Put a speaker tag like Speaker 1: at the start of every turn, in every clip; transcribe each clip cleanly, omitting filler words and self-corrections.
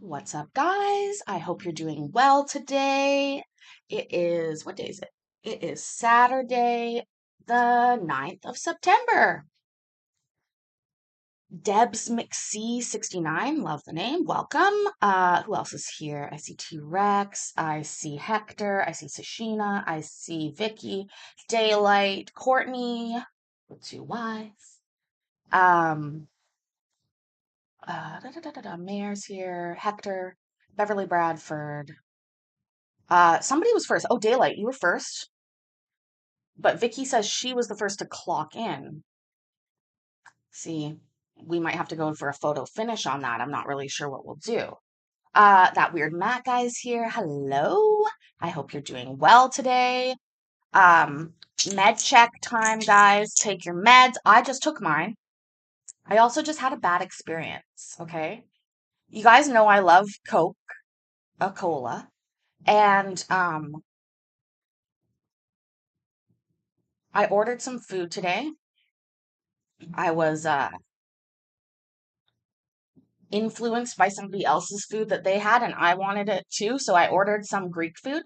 Speaker 1: What's up, guys? I hope you're doing well today. What day is it? It is Saturday, the 9th of September. Debs McC 69, love the name. Welcome. Who else is here? I see T-Rex, I see Hector, I see Sashina, I see Vicky, Daylight, Courtney with two Y's. Um, Mayor's here, Hector, Beverly Bradford. Somebody was first. Oh, Daylight, you were first. But Vicky says she was the first to clock in. See, we might have to go for a photo finish on that. I'm not really sure what we'll do. That weird Matt guy's here. Hello. I hope you're doing well today. Um, Med check time, guys. Take your meds. I just took mine. I also just had a bad experience, okay? You guys know I love Coke, a cola, and I ordered some food today. I was influenced by somebody else's food that they had, and I wanted it too, so I ordered some Greek food.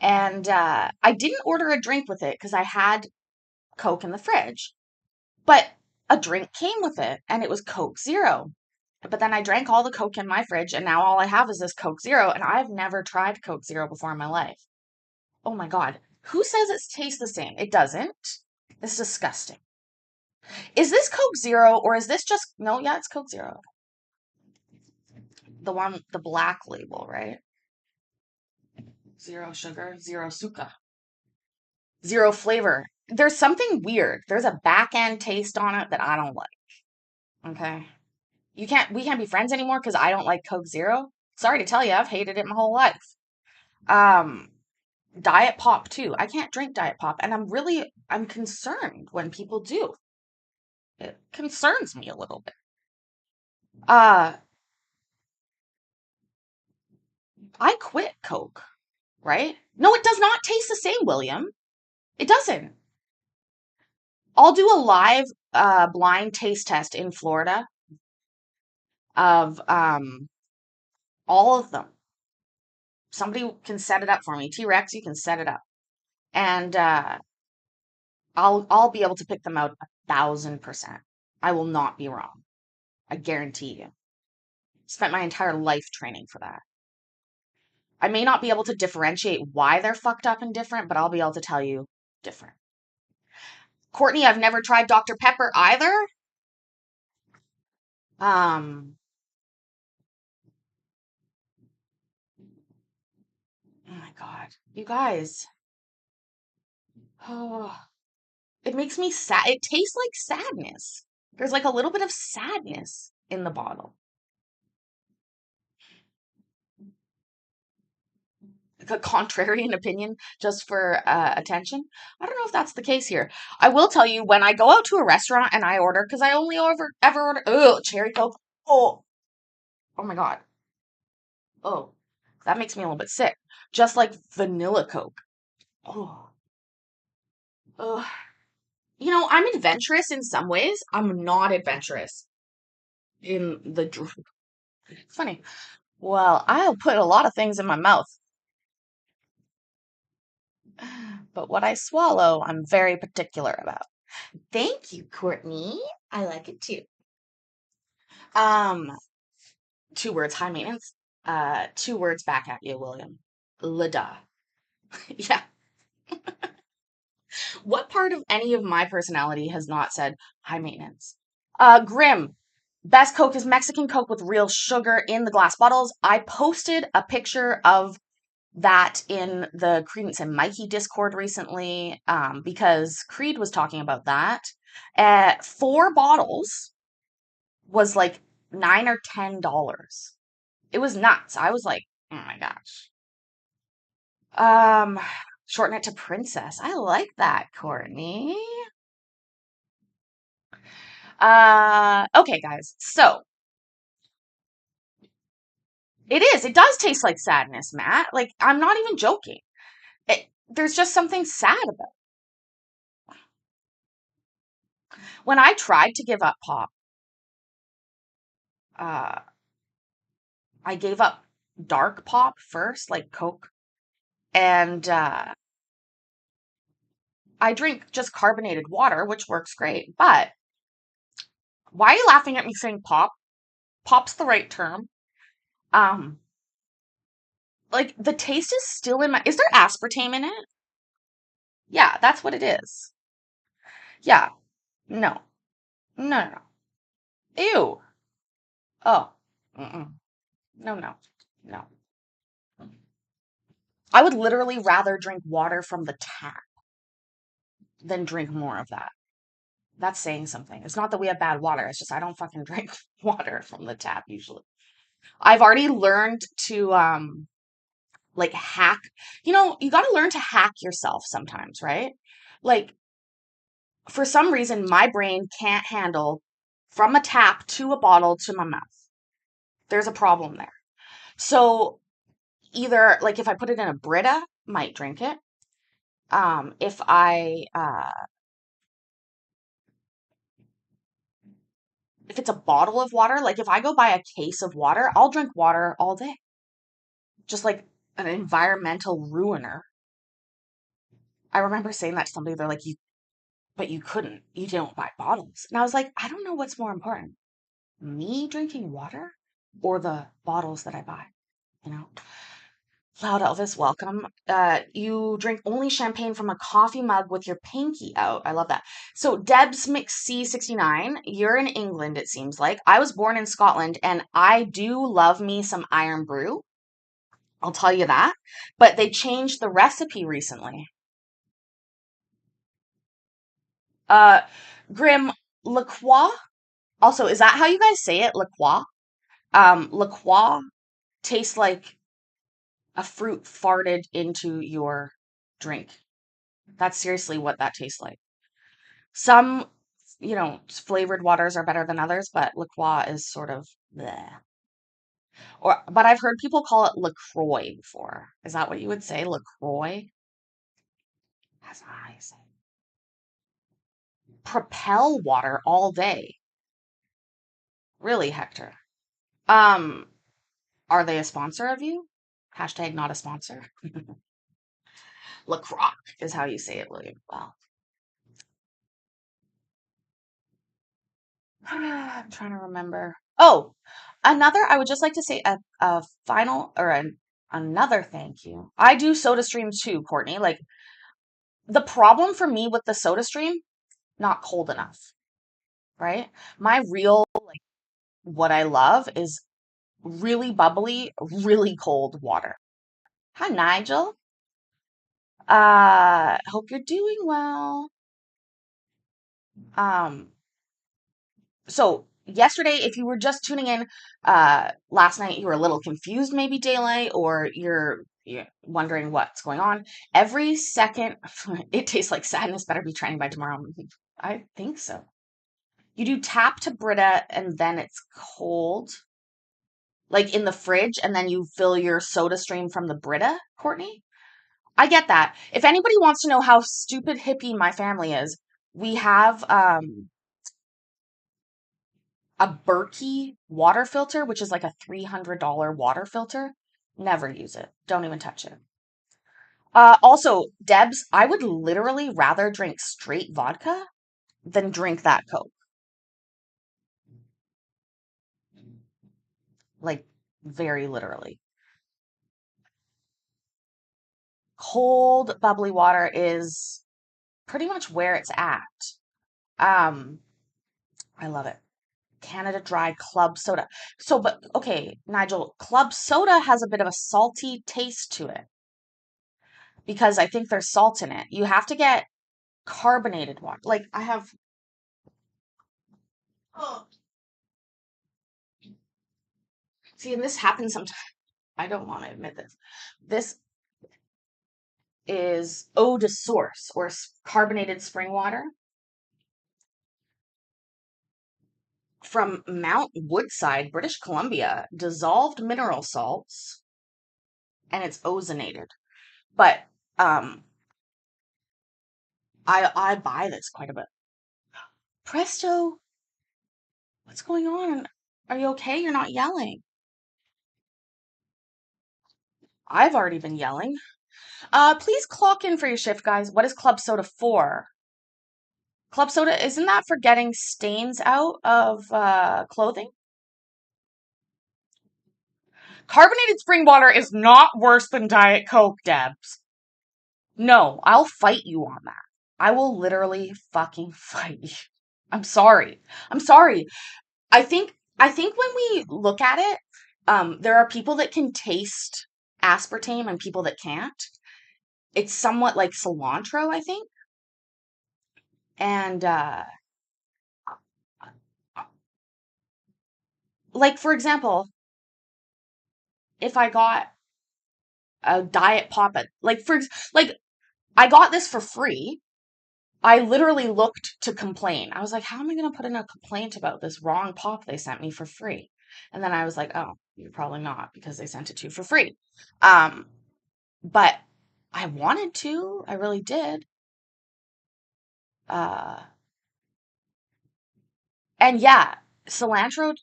Speaker 1: And I didn't order a drink with it because I had Coke in the fridge, but a drink came with it, and it was Coke Zero. But then I drank all the Coke in my fridge, and now all I have is this Coke Zero, and I've never tried Coke Zero before in my life. Oh my God. Who says it tastes the same? It doesn't. It's disgusting. Is this Coke Zero or is this just, no, yeah, it's Coke Zero. The one, the black label, right? Zero sugar, zero suka, zero flavor. There's something weird. There's a back end taste on it that I don't like. Okay. We can't be friends anymore because I don't like Coke Zero. Sorry to tell you, I've hated it my whole life. Um, Diet Pop too. I can't drink Diet Pop, and I'm concerned when people do. It concerns me a little bit. Uh, I quit Coke, right? No, it does not taste the same, William. It doesn't. I'll do a live blind taste test in Florida of all of them. Somebody can set it up for me. T-Rex, you can set it up. And I'll be able to pick them out 1,000%. I will not be wrong. I guarantee you. Spent my entire life training for that. I may not be able to differentiate why they're fucked up and different, but I'll be able to tell you different. Courtney, I've never tried Dr. Pepper either. Um, oh my God. You guys. Oh, it makes me sad. It tastes like sadness. There's like a little bit of sadness in the bottle. Like a contrarian opinion just for attention. I don't know if that's the case here. I will tell you when I go out to a restaurant and I order, because I only ever order, cherry Coke. Oh, oh my God. Oh, that makes me a little bit sick. Just like vanilla Coke. Oh, ugh. You know, I'm adventurous in some ways. I'm not adventurous in the. It's funny. Well, I'll put a lot of things in my mouth, but what I swallow, I'm very particular about. Thank you, Courtney. I like it too. Um, two words, high maintenance. Two words back at you, William. Lada. Yeah. What part of any of my personality has not said high maintenance? Grim. Best Coke is Mexican Coke with real sugar in the glass bottles. I posted a picture of that in the Credence and Mikey Discord recently because Creed was talking about that. Four bottles was like $9 or $10. It was nuts. I was like, oh my gosh. Um, Shorten it to Princess. I like that, Courtney. Okay, guys. So it is. It does taste like sadness, Matt. Like I'm not even joking. There's just something sad about it. When I tried to give up pop, uh, I gave up dark pop first, like Coke, and I drink just carbonated water, which works great. But why are you laughing at me saying pop? Pop's the right term. Um, like the taste is still in my. Is there aspartame in it? Yeah, that's what it is. Yeah. No. No, no, no. Ew. Oh. Mm-mm. No, no, no. I would literally rather drink water from the tap than drink more of that. That's saying something. It's not that we have bad water. It's just I don't fucking drink water from the tap usually. I've already learned to like hack. You got to learn to hack yourself sometimes, right? Like for some reason my brain can't handle from a tap to a bottle to my mouth. There's a problem there. So either like if I put it in a Brita, might drink it. If I if it's a bottle of water, like if I go buy a case of water, I'll drink water all day. Just like an environmental ruiner. I remember saying that to somebody, they're like, but you couldn't. You don't buy bottles. And I was like, I don't know what's more important. Me drinking water or the bottles that I buy, you know? Loud Elvis, welcome. You drink only champagne from a coffee mug with your pinky out. I love that. So Debs McC69, you're in England, it seems like. I was born in Scotland and I do love me some Iron Brew. I'll tell you that. But they changed the recipe recently. Uh, Grim La Croix. Also, is that how you guys say it? La Croix? La Croix tastes like a fruit farted into your drink. That's seriously what that tastes like. Some, flavored waters are better than others, but La Croix is sort of bleh. But I've heard people call it LaCroix before. Is that what you would say? LaCroix? That's not how you say it. Propel water all day. Really, Hector? Um, are they a sponsor of you? Hashtag not a sponsor. LaCroix is how you say it, William. Well, I'm trying to remember. Oh, I would just like to say a final or another thank you. I do Soda Stream too, Courtney. Like the problem for me with the Soda Stream, not cold enough, right? My real, like, what I love is really bubbly, really cold water. Hi, Nigel. Hope you're doing well. Um, So yesterday, if you were just tuning in, last night you were a little confused, maybe daylight, or you're wondering what's going on. Every second, it tastes like sadness. Better be training by tomorrow. I think so. You do tap to Brita, and then it's cold, like in the fridge, and then you fill your Soda Stream from the Brita, Courtney. I get that. If anybody wants to know how stupid hippie my family is, we have a Berkey water filter, which is like a $300 water filter. Never use it. Don't even touch it. Also, Debs, I would literally rather drink straight vodka than drink that Coke. Like, very literally. Cold, bubbly water is pretty much where it's at. Um, I love it. Canada Dry Club Soda. So, but okay, Nigel, Club Soda has a bit of a salty taste to it because I think there's salt in it. You have to get carbonated water. Like I have, oh, see, and this happens sometimes. I don't want to admit this. This is eau de source or carbonated spring water from Mount Woodside, British Columbia, dissolved mineral salts, and it's ozonated. But um, I buy this quite a bit. Presto, what's going on? Are you okay? You're not yelling. I've already been yelling. Please clock in for your shift, guys. What is club soda for? Club soda, isn't that for getting stains out of clothing? Carbonated spring water is not worse than Diet Coke, Debs. No, I'll fight you on that. I will literally fucking fight you. I'm sorry. I'm sorry. I think when we look at it, there are people that can taste aspartame and people that can't. It's somewhat like cilantro, I think. And like for example, if I got a diet pop at like I got this for free. I literally looked to complain. I was like, how am I going to put in a complaint about this wrong pop they sent me for free? And then I was like, oh, you're probably not because they sent it to you for free. Um, but I wanted to. I really did. Uh, and yeah, cilantro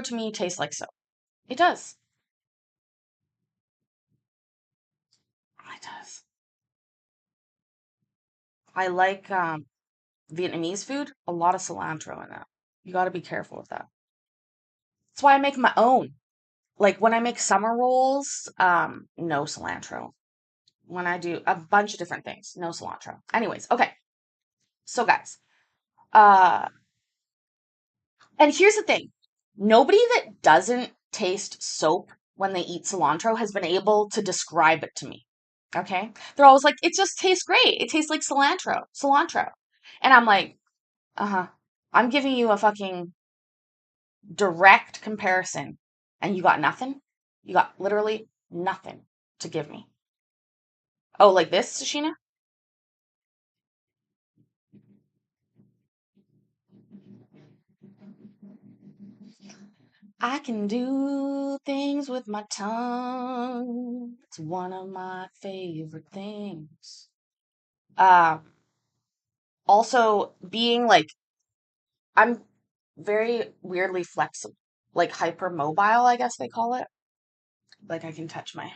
Speaker 1: to me tastes like soap. It does. It does. I like Vietnamese food, a lot of cilantro in it. You got to be careful with that. That's why I make my own. Like when I make summer rolls, no cilantro. When I do a bunch of different things, no cilantro. Anyways, okay. So guys, uh, and here's the thing. Nobody that doesn't taste soap when they eat cilantro has been able to describe it to me. Okay? They're always like, it just tastes great. It tastes like cilantro. And I'm like, uh-huh. I'm giving you a fucking direct comparison. And you got nothing? You got literally nothing to give me. Oh, like this, Sheena? I can do things with my tongue. It's one of my favorite things. Um, Also being like I'm very weirdly flexible, like hypermobile, I guess they call it. Like I can touch my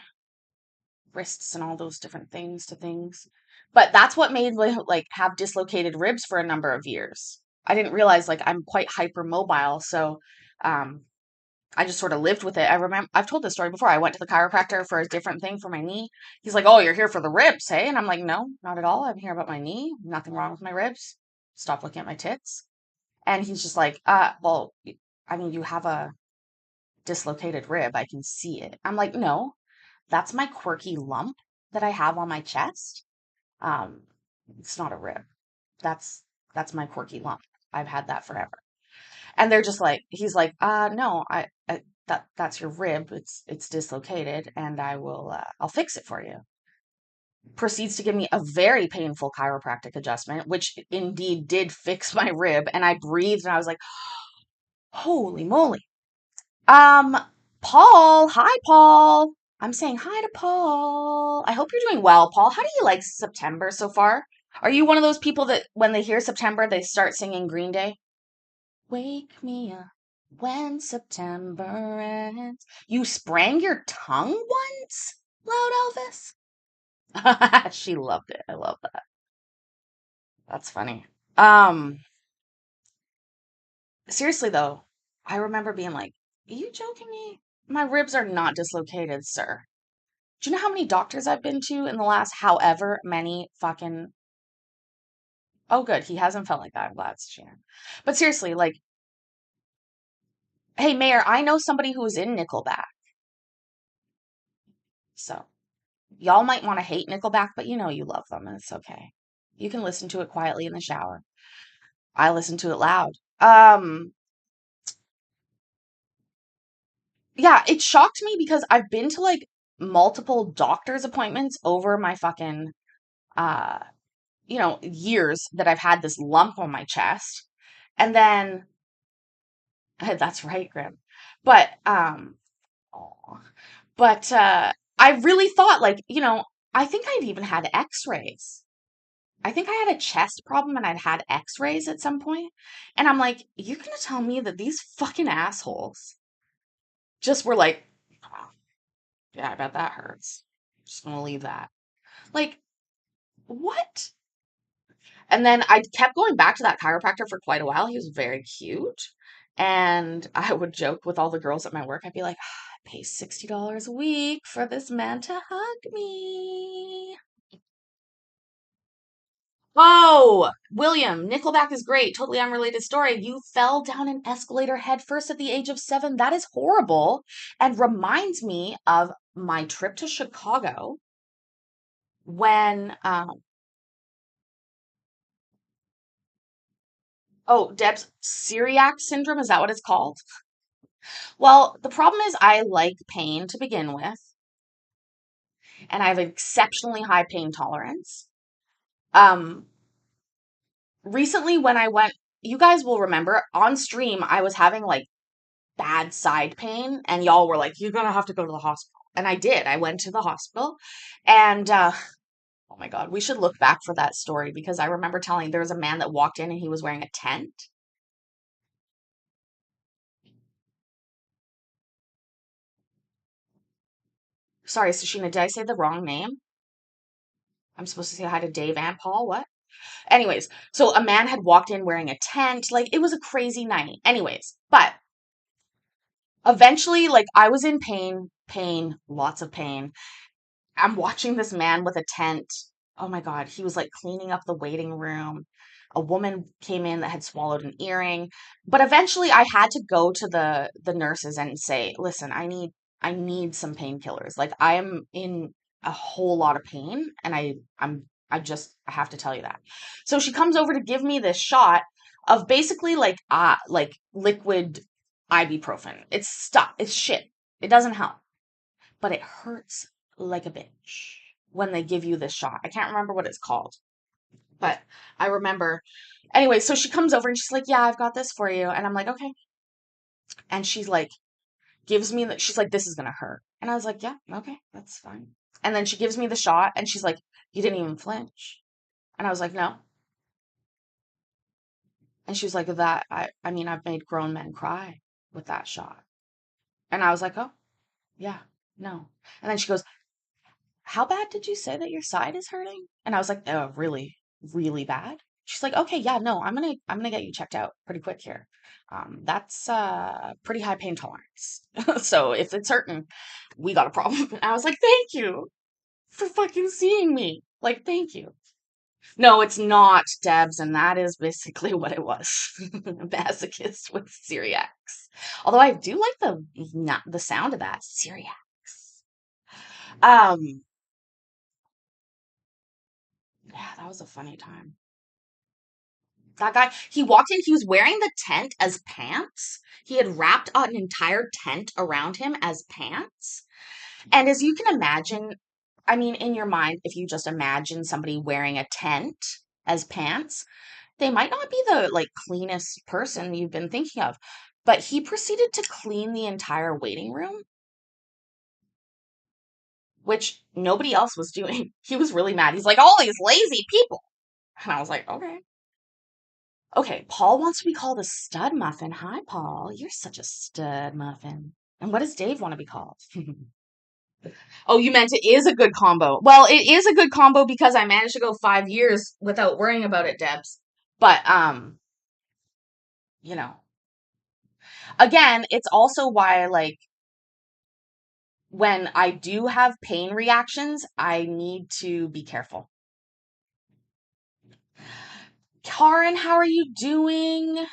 Speaker 1: wrists and all those different things to things. But that's what made me like have dislocated ribs for a number of years. I didn't realize like I'm quite hypermobile, so um I just sort of lived with it. I remember I've told this story before. I went to the chiropractor for a different thing for my knee. He's like, "Oh, you're here for the ribs, hey?" And I'm like, "No, not at all. I'm here about my knee. Nothing wrong with my ribs. Stop looking at my tits." And he's just like, well, I mean, you have a dislocated rib. I can see it." I'm like, "No, that's my quirky lump that I have on my chest. Um, it's not a rib. That's that's my quirky lump. I've had that forever." And they're just like, he's like, no, that's your rib. It's dislocated, and I'll fix it for you. Proceeds to give me a very painful chiropractic adjustment, which indeed did fix my rib. And I breathed, and I was like, holy moly. Um, Paul, hi, Paul. I'm saying hi to Paul. I hope you're doing well, Paul. How do you like September so far? Are you one of those people that when they hear September, they start singing Green Day? Wake me up when September ends. You sprang your tongue once, Loud Elvis? She loved it. I love that. That's funny. Um, Seriously though, I remember being like, are you joking me? My ribs are not dislocated, sir. Do you know how many doctors I've been to in the last however many fucking. Oh, good. He hasn't felt like that. I'm glad, Shannon. But seriously, like, hey, Mayor, I know somebody who was in Nickelback. So y'all might want to hate Nickelback, but you know you love them and it's okay. You can listen to it quietly in the shower. I listen to it loud. Yeah, it shocked me because I've been to like multiple doctor's appointments over my fucking uh years that I've had this lump on my chest. And then that's right, Grim. But aw. But I really thought like, I think I'd even had x-rays. I think I had a chest problem and I'd had x-rays at some point. And I'm like, you're going to tell me that these fucking assholes just were like, Yeah, I bet that hurts. Just gonna leave that. Like, what? And then I kept going back to that chiropractor for quite a while. He was very cute. And I would joke with all the girls at my work. I'd be like, "Ah, I pay $60 a week for this man to hug me." Oh, William, Nickelback is great. Totally unrelated story. You fell down an escalator headfirst at the age of 7. That is horrible and reminds me of my trip to Chicago when, oh, Deb's celiac syndrome. Is that what it's called? Well, the problem is I like pain to begin with, and I have exceptionally high pain tolerance. Um, Recently when I went, you guys will remember on stream, I was having like bad side pain, and y'all were like, "You're gonna have to go to the hospital." And I did. I went to the hospital, and oh my God, we should look back for that story because I remember telling there was a man that walked in and he was wearing a tent. Sorry, Sashina, did I say the wrong name? I'm supposed to say hi to Dave and Paul. What? Anyways, so a man had walked in wearing a tent. Like it was a crazy night. Anyways, but eventually, like I was in pain, lots of pain. I'm watching this man with a tent. Oh my God, he was like cleaning up the waiting room. A woman came in that had swallowed an earring. But eventually I had to go to the nurses and say, "Listen, I need some painkillers. Like I am in a whole lot of pain and I have to tell you that." So she comes over to give me this shot of basically like liquid ibuprofen. It's stuff. It's shit. It doesn't help, but it hurts like a bitch when they give you this shot. I can't remember what it's called, but I remember. Anyway, so she comes over and she's like, "Yeah, I've got this for you." And I'm like, "Okay." And she's like, gives me the, she's like, "This is gonna hurt." And I was like, "Yeah, okay, that's fine." And then she gives me the shot and she's like, "You didn't even flinch." And I was like, "No." And she was like, I mean, I've made grown men cry with that shot. And I was like, "Oh, yeah, no." And then she goes, "How bad did you say that your side is hurting?" And I was like, "Oh, really, really bad." She's like, "Okay, yeah, no, I'm gonna get you checked out pretty quick here. That's pretty high pain tolerance. So if it's hurting, we got a problem." And I was like, "Thank you for fucking seeing me. Like, thank you." No, it's not Debs, and that is basically what it was. A masochist with Syriacs. Although I do like the sound of that Syriacs. Um, yeah, that was a funny time. That guy, he walked in, he was wearing the tent as pants. He had wrapped an entire tent around him as pants. And as you can imagine, I mean, in your mind, if you just imagine somebody wearing a tent as pants, they might not be the like cleanest person you've been thinking of. But he proceeded to clean the entire waiting room, which nobody else was doing. He was really mad. He's like, "All these lazy people." And I was like, "Okay." Okay, Paul wants to be called a stud muffin. Hi, Paul. You're such a stud muffin. And what does Dave want to be called? Oh, you meant it is a good combo. Well, it is a good combo because I managed to go 5 years without worrying about it, Debs. But you know, again, it's also why like when I do have pain reactions, I need to be careful. Karen, how are you doing?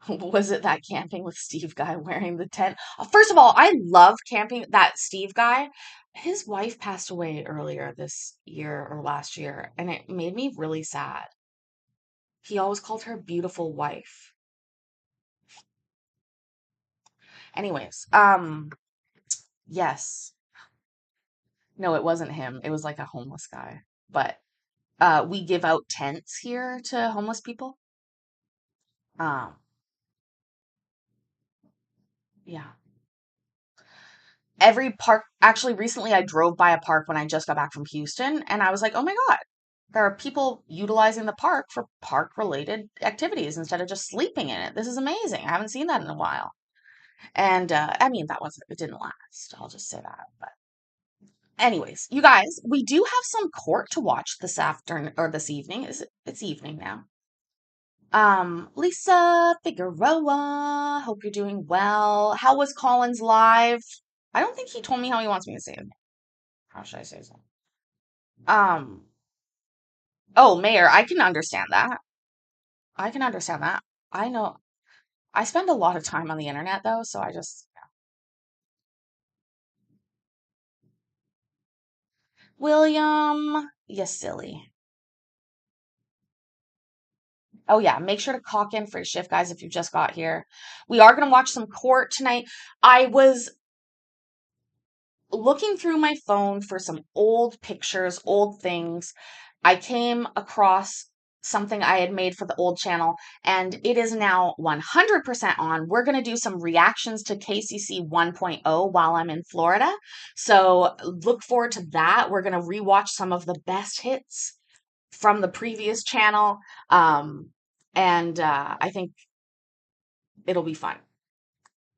Speaker 1: Was it that camping with Steve guy wearing the tent? First of all, I love camping that Steve guy. His wife passed away earlier this year or last year, and it made me really sad. He always called her beautiful wife. Anyways, yes. No, it wasn't him. It was like a homeless guy. But we give out tents here to homeless people. Um, yeah. Every park, actually, recently I drove by a park when I just got back from Houston, and I was like, "Oh my God, there are people utilizing the park for park related activities instead of just sleeping in it. This is amazing. I haven't seen that in a while." And I mean, it didn't last. I'll just say that. But anyways, you guys, we do have some court to watch this afternoon or this evening. It's evening now. Lisa Figueroa, hope you're doing well. How was Collins live? I don't think he told me how he wants me to say it. How should I say so? Um, oh, Mayor, I can understand that. I can understand that. I know. I spend a lot of time on the internet though, so I just William, you silly. Oh yeah, make sure to clock in for your shift, guys, if you just got here. We are gonna watch some court tonight. I was looking through my phone for some old pictures, old things. I came across something I had made for the old channel, and it is now 100% on. We're going to do some reactions to KCC 1.0 while I'm in Florida. So look forward to that. We're going to rewatch some of the best hits from the previous channel. And I think it'll be fun.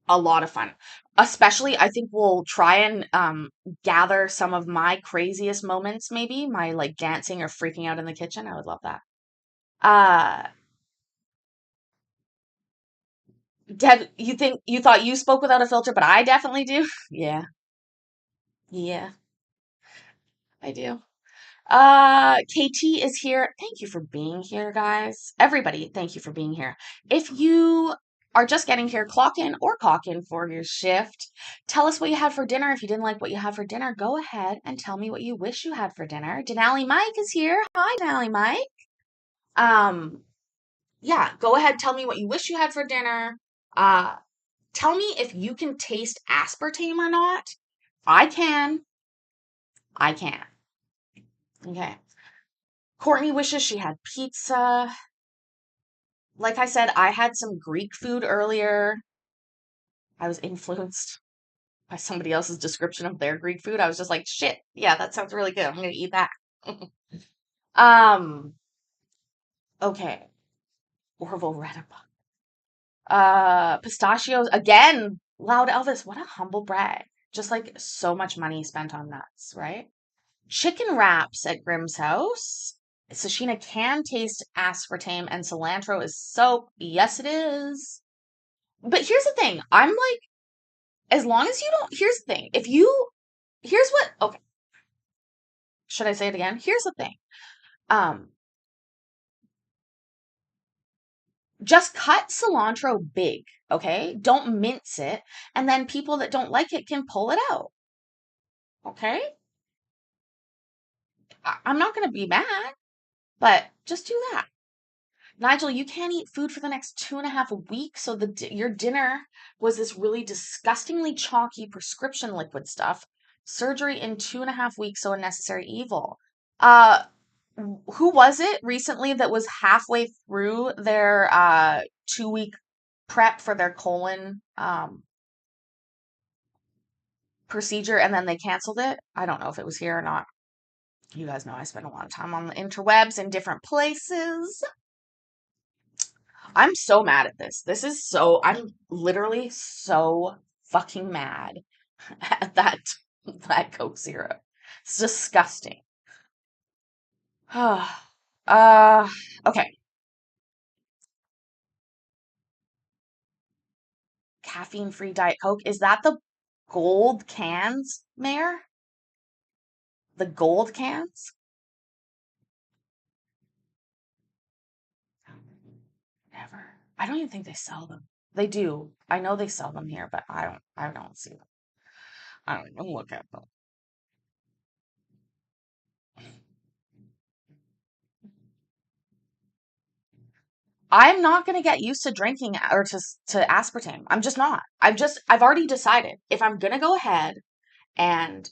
Speaker 1: A lot of fun. Especially, I think we'll try and gather some of my craziest moments, maybe my like dancing or freaking out in the kitchen. I would love that. Uh, Deb, you thought you spoke without a filter, but I definitely do. Yeah, yeah, I do. KT is here. Thank you for being here, guys. Everybody, thank you for being here. If you are just getting here, clock in or clock in for your shift. Tell us what you had for dinner. If you didn't like what you had for dinner, go ahead and tell me what you wish you had for dinner. Denali Mike is here. Hi, Denali Mike. Um, yeah, go ahead. Tell me what you wish you had for dinner. Uh, Tell me if you can taste aspartame or not. I can. I can. Okay. Courtney wishes she had pizza. Like I said, I had some Greek food earlier. I was influenced by somebody else's description of their Greek food. I was just like, shit, yeah, that sounds really good. I'm gonna eat that. um, okay. Orville Redenbach. Pistachios again. Loud Elvis, what a humble brag. Just like so much money spent on nuts, right? Chicken wraps at Grimm's house. Sashina can taste aspartame and cilantro is soap. Yes, it is. But here's the thing. I'm like, as long as you don't, here's the thing. Here's what, okay, should I say it again? Here's the thing. Um, just cut cilantro big, okay? Don't mince it. And then people that don't like it can pull it out, okay? I'm not going to be mad, but just do that. Nigel, you can't eat food for the next 2.5 weeks. So your dinner was this really disgustingly chalky prescription liquid stuff. Surgery in 2.5 weeks, so a necessary evil. Uh, who was it recently that was halfway through their 2 week prep for their colon procedure and then they canceled it? I don't know if it was here or not. You guys know I spend a lot of time on the interwebs in different places. I'm so mad at this. I'm literally so fucking mad at that Coke Zero. It's disgusting. uh, okay. Caffeine-free Diet Coke. Is that the gold cans, Mayor? The gold cans? Never. I don't even think they sell them. They do. I know they sell them here, but I don't see them. I don't even look at them. I'm not going to get used to drinking or to aspartame. I'm just not. I've already decided if I'm going to go ahead and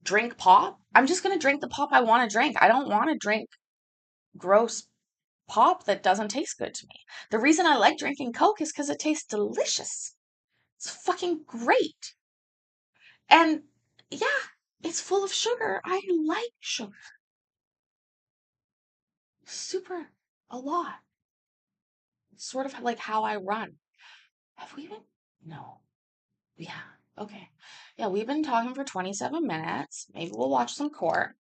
Speaker 1: drink pop, I'm just going to drink the pop I want to drink. I don't want to drink gross pop that doesn't taste good to me. The reason I like drinking Coke is because it tastes delicious. It's fucking great. And yeah, it's full of sugar. I like sugar. Super a lot. It's sort of like how I run. Have we been? No. Yeah. Okay. Yeah, we've been talking for 27 minutes. Maybe we'll watch some court.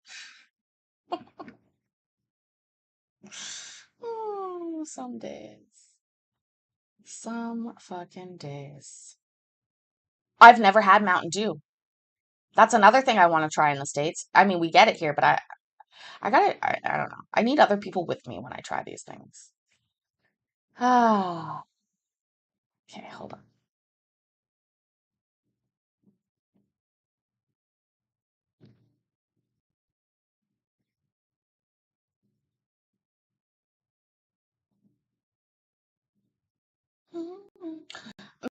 Speaker 1: Oh, some days. Some fucking days. I've never had Mountain Dew. That's another thing I want to try in the States. I mean, we get it here, but I gotta, I don't know. I need other people with me when I try these things. Ah, okay, hold on.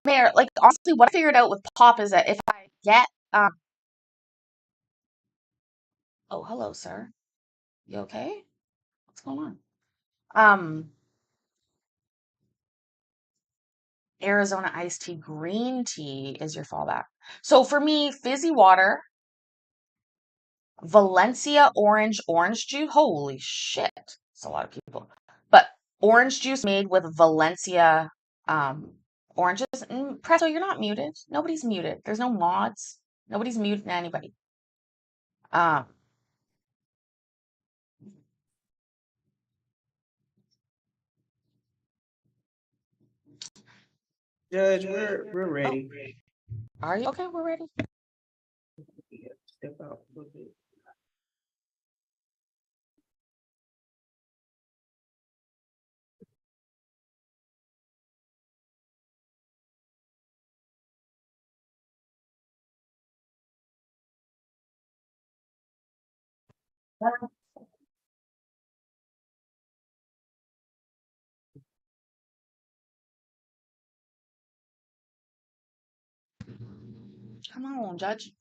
Speaker 1: Mayor, like honestly, what I figured out with pop is that if I get oh, hello, sir. You okay? What's going on? Um, Arizona iced tea, green tea is your fallback. So for me, fizzy water, Valencia orange juice. Holy shit. It's a lot of people. But orange juice made with Valencia oranges. Presto, you're not muted. Nobody's muted. There's no mods. Nobody's muting anybody. Um,
Speaker 2: Judge, we're
Speaker 1: oh,
Speaker 2: ready.
Speaker 1: are you? Okay, we're ready.
Speaker 2: Yeah, step out a little bit.
Speaker 1: Come on, Judge.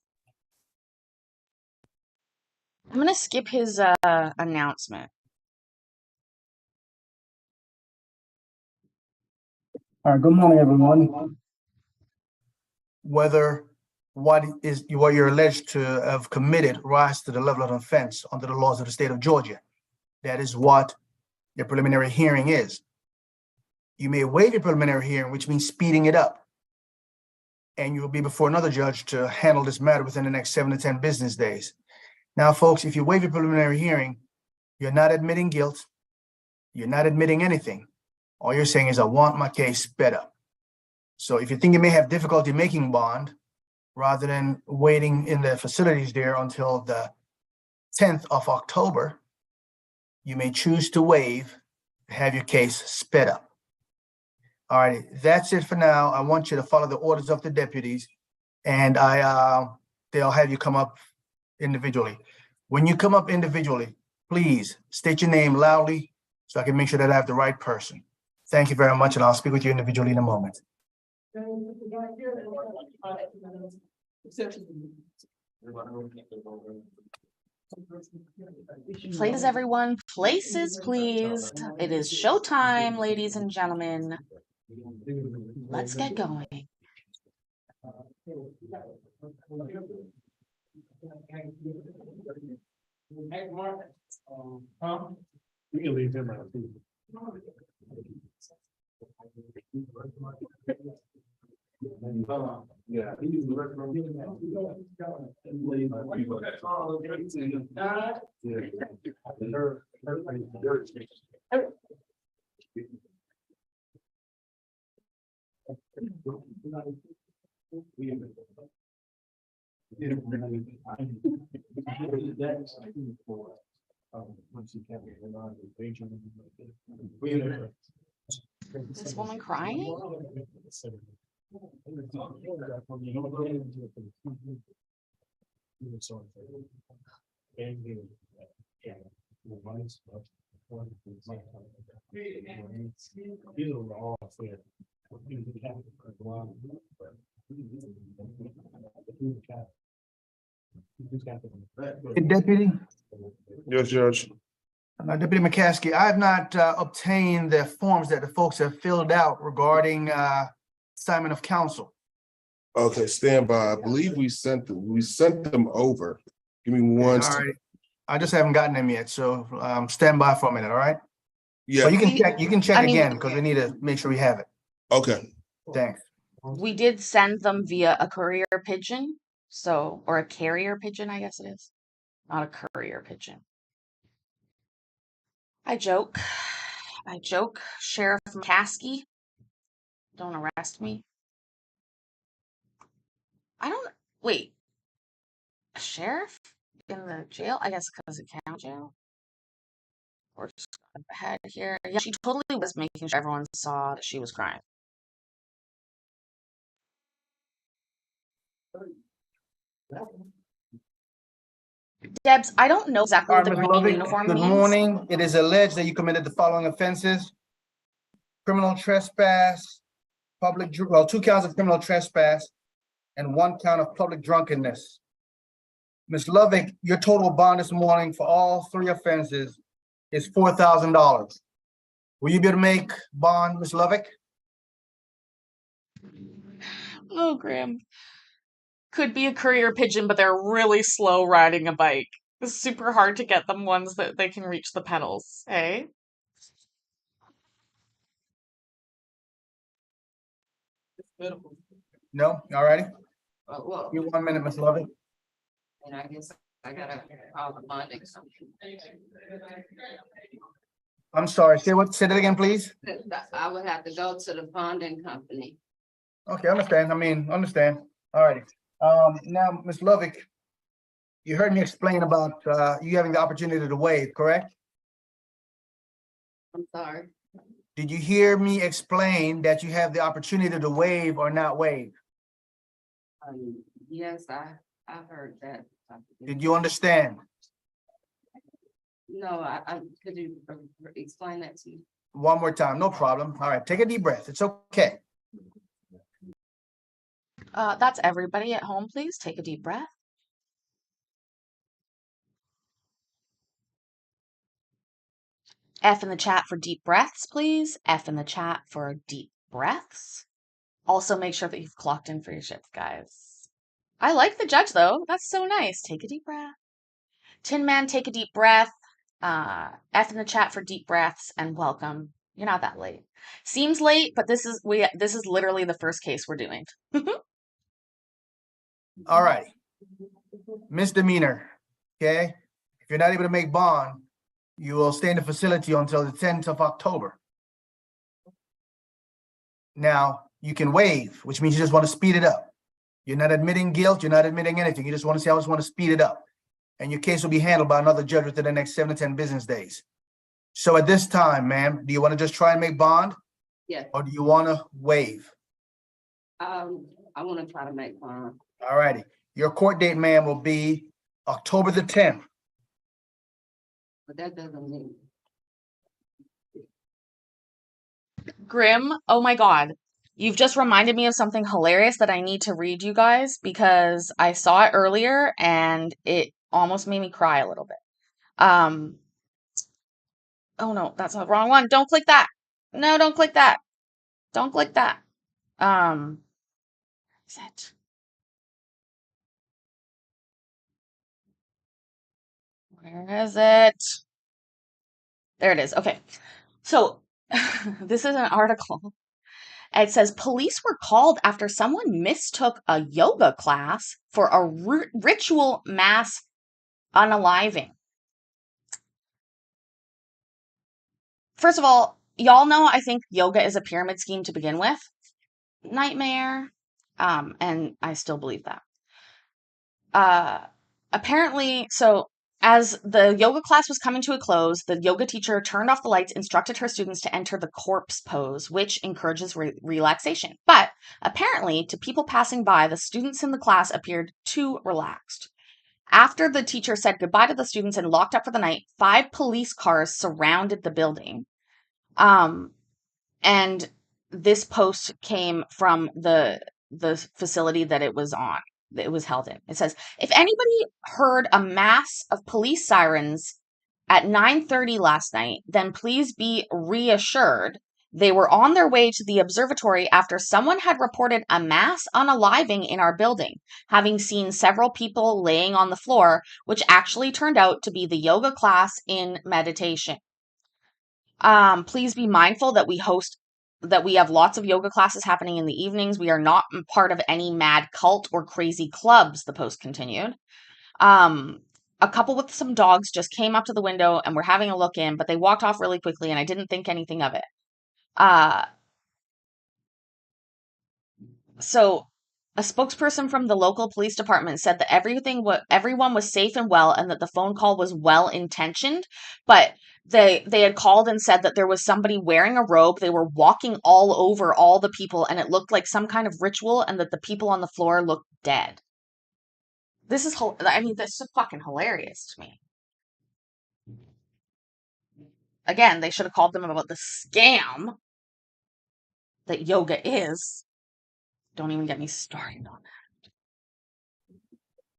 Speaker 1: I'm gonna skip his announcement.
Speaker 3: All right, good morning, everyone. Whether what you're alleged to have committed rise to the level of offense under the laws of the state of Georgia. That is what the preliminary hearing is. You may waive your preliminary hearing, which means speeding it up. And you will be before another judge to handle this matter within the next 7 to 10 business days. Now, folks, if you waive your preliminary hearing, you're not admitting guilt. You're not admitting anything. All you're saying is, I want my case sped up. So if you think you may have difficulty making bond, rather than waiting in the facilities there until the 10th of October, you may choose to waive, have your case sped up. All right, that's it for now. I want you to follow the orders of the deputies, and they'll have you come up individually. When you come up individually, please state your name loudly so I can make sure that I have the right person. Thank you very much, and I'll speak with you individually in a moment.
Speaker 1: Please, everyone, places, please. It is showtime, ladies and gentlemen. Let's get going.
Speaker 4: We can leave him out too. Yeah.
Speaker 1: Is this woman crying?
Speaker 3: Hey, Deputy.
Speaker 4: Yes, Judge.
Speaker 3: Deputy McCaskey, I have not obtained the forms that the folks have filled out regarding assignment of counsel.
Speaker 4: Okay, stand by. I believe we sent them over. Give me one.
Speaker 3: All right. I just haven't gotten them yet, so stand by for a minute, all right?
Speaker 4: Yeah.
Speaker 3: But you can check
Speaker 1: I mean,
Speaker 3: again because we need to make sure we have it.
Speaker 4: Okay.
Speaker 3: Thanks.
Speaker 1: We did send them via a courier pigeon, so, or a carrier pigeon, I guess it is. Not a courier pigeon. I joke. I joke. Sheriff McCaskey, don't arrest me. I don't, wait, a sheriff in the jail? I guess because it county jail? Or just ahead here. Yeah, she totally was making sure everyone saw that she was crying. Debs, I don't know exactly
Speaker 3: All
Speaker 1: what
Speaker 3: right,
Speaker 1: the
Speaker 3: Ms.
Speaker 1: green
Speaker 3: Lovett,
Speaker 1: uniform
Speaker 3: good
Speaker 1: means.
Speaker 3: morning. It is alleged that you committed the following offenses: criminal trespass, well, 2 counts of criminal trespass, and 1 count of public drunkenness. Ms. Lovick, your total bond this morning for all 3 offenses is $4,000. Will you be able to make bond, Ms. Lovick?
Speaker 1: Oh, Graham. Could be a courier pigeon, but they're really slow riding a bike. It's super hard to get them ones that they can reach the pedals, eh?
Speaker 2: It's beautiful.
Speaker 3: No? All righty.
Speaker 2: Well,
Speaker 3: Give me 1 minute, Ms. Lovick.
Speaker 2: and I guess I gotta call the bonding company.
Speaker 3: I'm sorry, say that again, please.
Speaker 2: I would have to go to the bonding company.
Speaker 3: Okay, understand. Understand. All righty. Now, Ms. Lovick, you heard me explain about you having the opportunity to waive, correct?
Speaker 2: I'm sorry.
Speaker 3: Did you hear me explain that you have the opportunity to waive or not waive?
Speaker 2: Yes, I heard that.
Speaker 3: Did you understand?
Speaker 2: No, could you explain that to you?
Speaker 3: One more time, no problem. All right, take a deep breath. It's okay.
Speaker 1: That's everybody at home, please. Take a deep breath. F in the chat for deep breaths, please. F in the chat for deep breaths. Also, make sure that you've clocked in for your shift, guys. I like the judge, though. That's so nice. Take a deep breath. Tin Man, take a deep breath. F in the chat for deep breaths and welcome. You're not that late. Seems late, but this is literally the first case we're doing.
Speaker 3: All righty. Misdemeanor, okay? If you're not able to make bond, you will stay in the facility until the 10th of October. Now, you can waive, which means you just want to speed it up. You're not admitting guilt, you're not admitting anything. You just want to say, I just want to speed it up. And your case will be handled by another judge within the next 7 to 10 business days. So at this time, ma'am, do you want to just try and make bond?
Speaker 2: Yes.
Speaker 3: Or do you want to waive?
Speaker 2: I want to try to make bond.
Speaker 3: All righty. Your court date, ma'am, will be October the 10th.
Speaker 2: But that doesn't mean.
Speaker 1: Grim, oh my god. You've just reminded me of something hilarious that I need to read you guys because I saw it earlier and it almost made me cry a little bit. Oh no, that's the wrong one. Don't click that. No, don't click that. Don't click that. Is it? Where is it? There it is. Okay. So this is an article. It says police were called after someone mistook a yoga class for a ritual mass unaliving. First of all, y'all know I think yoga is a pyramid scheme to begin with. Nightmare. And I still believe that. Apparently, so as the yoga class was coming to a close, the yoga teacher turned off the lights, instructed her students to enter the corpse pose, which encourages relaxation. But apparently, to people passing by, the students in the class appeared too relaxed. After the teacher said goodbye to the students and locked up for the night, 5 police cars surrounded the building. And this post came from the facility that it was on, that it was held in. It says, if anybody heard a mass of police sirens at 9:30 last night, then please be reassured they were on their way to the observatory after someone had reported a mass unaliving in our building, having seen several people laying on the floor, which actually turned out to be the yoga class in meditation. Please be mindful that we host that we have lots of yoga classes happening in the evenings. We are not part of any mad cult or crazy clubs, the post continued. A couple with some dogs just came up to the window and were having a look in, but they walked off really quickly and I didn't think anything of it. So a spokesperson from the local police department said that everyone was safe and well and that the phone call was well intentioned, but they had called and said that there was somebody wearing a robe. They were walking all over all the people and it looked like some kind of ritual and that the people on the floor looked dead. This is so fucking hilarious to me. Again, they should have called them about the scam that yoga is. Don't even get me started on that.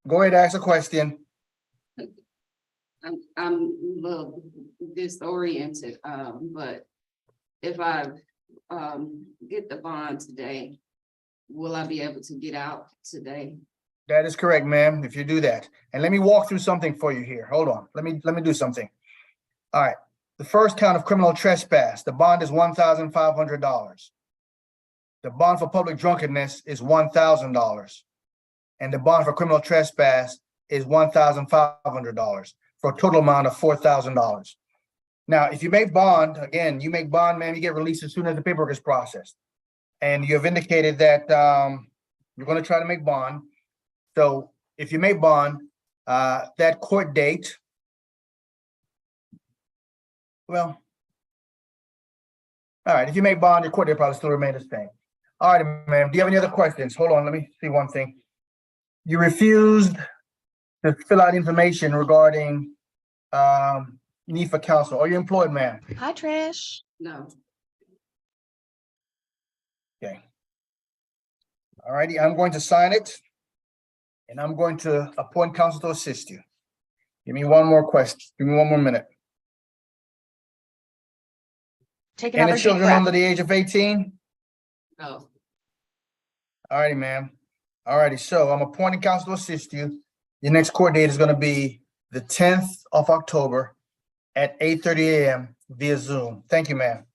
Speaker 3: Go ahead, ask a question.
Speaker 2: I'm a little disoriented, but if I get the bond today, will I be able to get out today?
Speaker 3: That is correct, ma'am, if you do that. And let me walk through something for you here. Hold on. Let me do something. All right. The first count of criminal trespass, the bond is $1,500. The bond for public drunkenness is $1,000. And the bond for criminal trespass is $1,500 for a total amount of $4,000. Now, if you make bond, again, you make bond, ma'am, you get released as soon as the paperwork is processed. And you have indicated that you're going to try to make bond. So if you make bond, that court date, well, all right, if you make bond, your court date probably still remain the same. All right, ma'am, do you have any other questions? Hold on, let me see one thing. You refused to fill out information regarding need for counsel. Are you employed, ma'am?
Speaker 1: Hi, Trish.
Speaker 2: No.
Speaker 3: Okay. All righty, I'm going to sign it. And I'm going to appoint counsel to assist you. Give me one more question. Give me one more minute.
Speaker 1: Take another
Speaker 3: Any
Speaker 1: deep
Speaker 3: children
Speaker 1: breath.
Speaker 3: under the age of 18?
Speaker 2: No.
Speaker 3: All righty, ma'am. All righty, so I'm appointing counsel to assist you. Your next court date is going to be the 10th of October at 8:30 a.m. via Zoom. Thank you, ma'am.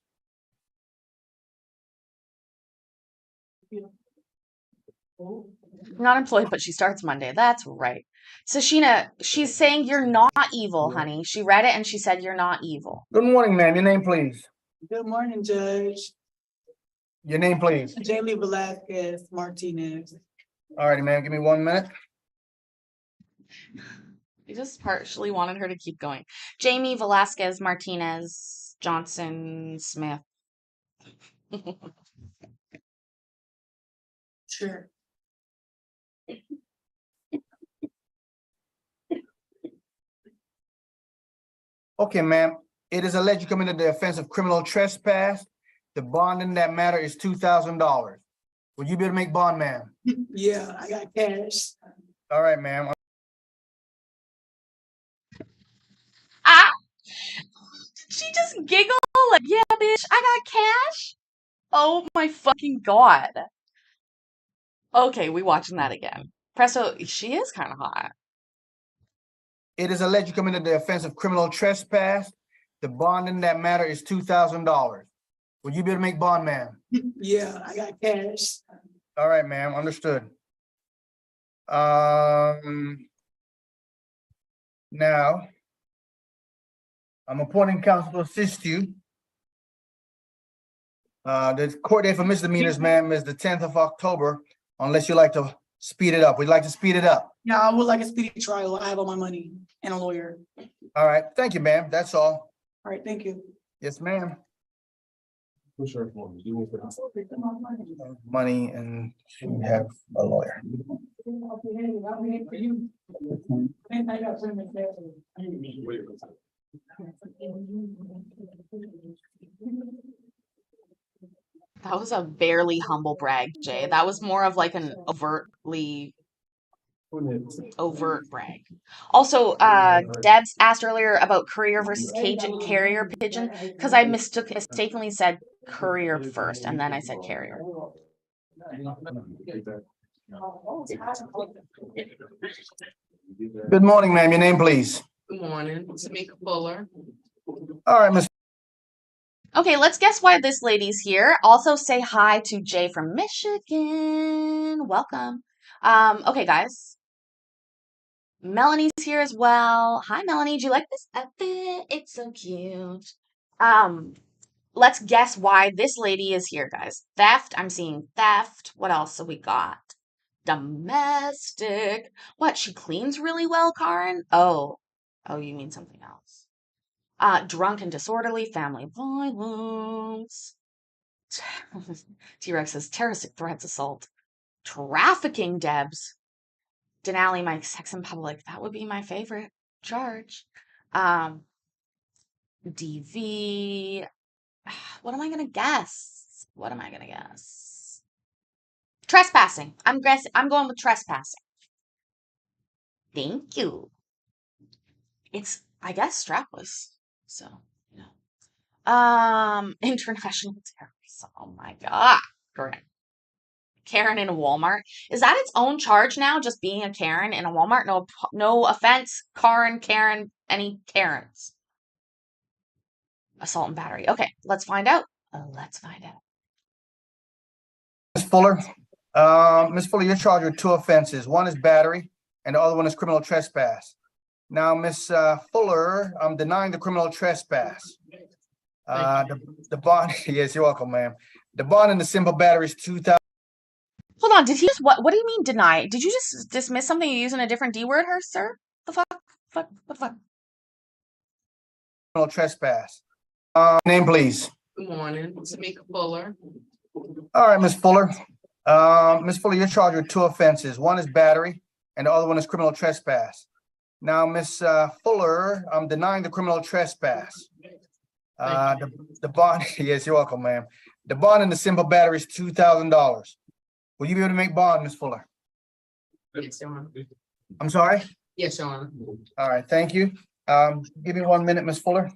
Speaker 1: Not employed, but she starts Monday. That's right. So Sheena, she's saying you're not evil, honey. She read it and she said you're not evil.
Speaker 3: Good morning, ma'am. Your name, please.
Speaker 5: Good morning, Judge.
Speaker 3: Your name, please.
Speaker 5: Jamie Velasquez Martinez.
Speaker 3: All righty, ma'am. Give me 1 minute.
Speaker 1: I just partially wanted her to keep going. Jamie Velasquez Martinez Johnson Smith.
Speaker 5: Sure.
Speaker 3: Okay, ma'am. It is alleged you committed the offense of criminal trespass. The bond in that matter is $2,000. Will you be able to make bond, ma'am?
Speaker 5: Yeah, I got cash.
Speaker 3: All right, ma'am.
Speaker 1: Ah! She just giggled like, yeah, bitch, I got cash. Oh my fucking God. Okay, we watching that again. Presto, she is kind of hot.
Speaker 3: It is alleged you committed the offense of criminal trespass. The bond in that matter is $2,000. Will you be able to make bond, ma'am?
Speaker 5: Yeah, I got cash.
Speaker 3: All right, ma'am. Understood. Now, I'm appointing counsel to assist you. The court date for misdemeanors, ma'am, is the 10th of October, unless you like to speed it up. We'd like to speed it up.
Speaker 5: Yeah, I would like a speedy trial. I have all my money and a lawyer.
Speaker 3: All right. Thank you, ma'am. That's all.
Speaker 5: All right, thank you.
Speaker 3: Yes, ma'am.
Speaker 4: Push her for me. Do it for us.
Speaker 3: Money and you have a lawyer.
Speaker 1: That was a barely humble brag, Jay. That was more of like an overt brag. Also, Debs asked earlier about courier versus carrier pigeon because I mistakenly said courier first and then I said carrier.
Speaker 3: Good morning, ma'am. Your name, please.
Speaker 2: Good morning, Tamika Fuller.
Speaker 3: All right, Ms.
Speaker 1: Okay, let's guess why this lady's here. Also say hi to Jay from Michigan. Welcome. Okay, guys. Melanie's here as well. Hi, Melanie. Do you like this outfit? It's so cute. Um, let's guess why this lady is here, guys. Theft. I'm seeing theft. What else have we got? Domestic. What? She cleans really well, Karen? Oh. Oh, you mean something else. Drunk and disorderly, family violence. T-Rex says terroristic threats, assault, trafficking, Debs. Denali, my sex in public. That would be my favorite charge. DV. What am I gonna guess? What am I gonna guess? Trespassing. I'm going with trespassing. Thank you. It's, I guess, strapless. So, you know. International terrorism. Oh my god. Correct. Karen in a Walmart. Is that its own charge now? Just being a Karen in a Walmart? No offense, Karen, any Karens. Assault and battery. Okay, let's find out. Let's find out.
Speaker 3: Ms. Fuller, Ms. Fuller, you're charged with 2 offenses. One is battery and the other one is criminal trespass. Now, Ms. Fuller, I'm denying the criminal trespass. The bond, yes, you're welcome, ma'am. The bond in the simple battery is 2,000.
Speaker 1: Hold on, did he just, what do you mean deny? Did you just dismiss something you're using a different D word, her, sir? The fuck? What the fuck?
Speaker 3: Criminal trespass. Name, please.
Speaker 6: Good morning, Tamika Fuller.
Speaker 3: All right, Ms. Fuller. Ms. Fuller, you're charged with 2 offenses. One is battery and the other one is criminal trespass. Now, Ms. Fuller, I'm denying the criminal trespass. The bond, yes, you're welcome, ma'am. The bond in the simple battery is $2,000. Will you be able to make bond, Ms. Fuller?
Speaker 6: Yes, Your Honor.
Speaker 3: I'm sorry?
Speaker 6: Yes, Your Honor.
Speaker 3: All right, thank you. Give me 1 minute, Ms. Fuller.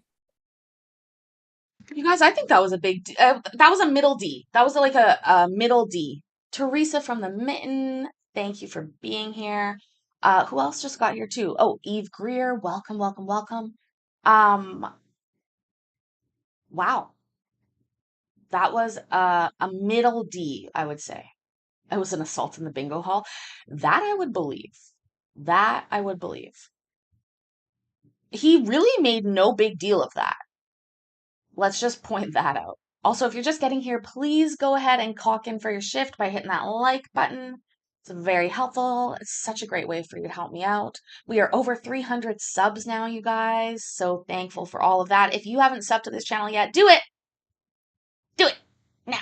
Speaker 1: You guys, I think that was a big D. That was a middle D. That was like a middle D. Teresa from the Mitten, thank you for being here. Who else just got here too? Oh, Eve Greer, welcome, welcome, welcome. Wow. That was a middle D, I would say. It was an assault in the bingo hall. That I would believe. That I would believe. He really made no big deal of that. Let's just point that out. Also, if you're just getting here, please go ahead and clock in for your shift by hitting that like button. It's very helpful. It's such a great way for you to help me out. We are over 300 subs now, you guys. So thankful for all of that. If you haven't subbed to this channel yet, do it. Do it now.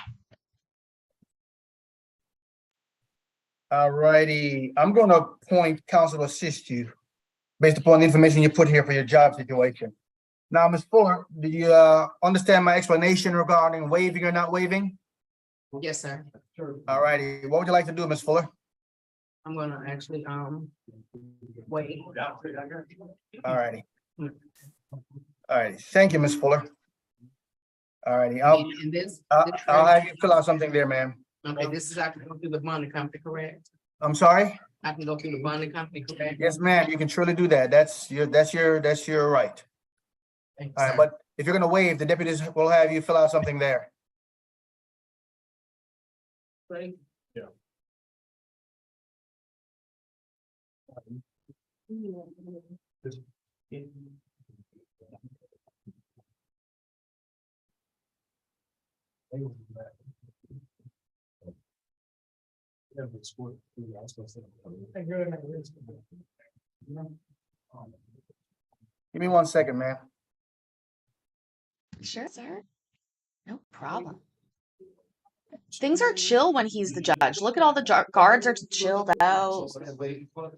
Speaker 3: All righty, I'm going to appoint counsel to assist you based upon the information you put here for your job situation. Now, Ms. Fuller, do you understand my explanation regarding waiving or not waiving?
Speaker 6: Yes, sir.
Speaker 3: All righty, what would you like to do, Ms. Fuller?
Speaker 6: I'm gonna actually, wait.
Speaker 3: All righty. All right, thank you, Ms. Fuller. All righty, I'll
Speaker 6: And this,
Speaker 3: I'll have you fill out something there, ma'am.
Speaker 6: okay, this is, I can go through the bonding company, correct?
Speaker 3: I'm sorry?
Speaker 6: I can go through the bonding company, correct?
Speaker 3: Yes, ma'am, you can truly do that. That's your right.
Speaker 6: Thank you,
Speaker 3: All right,
Speaker 6: sir.
Speaker 3: but if you're gonna waive, the deputies will have you fill out something there.
Speaker 6: Great.
Speaker 3: Give me 1 second, ma'am.
Speaker 1: Sure, sir. No problem. Things are chill when he's the judge. Look at all the guards are chilled out.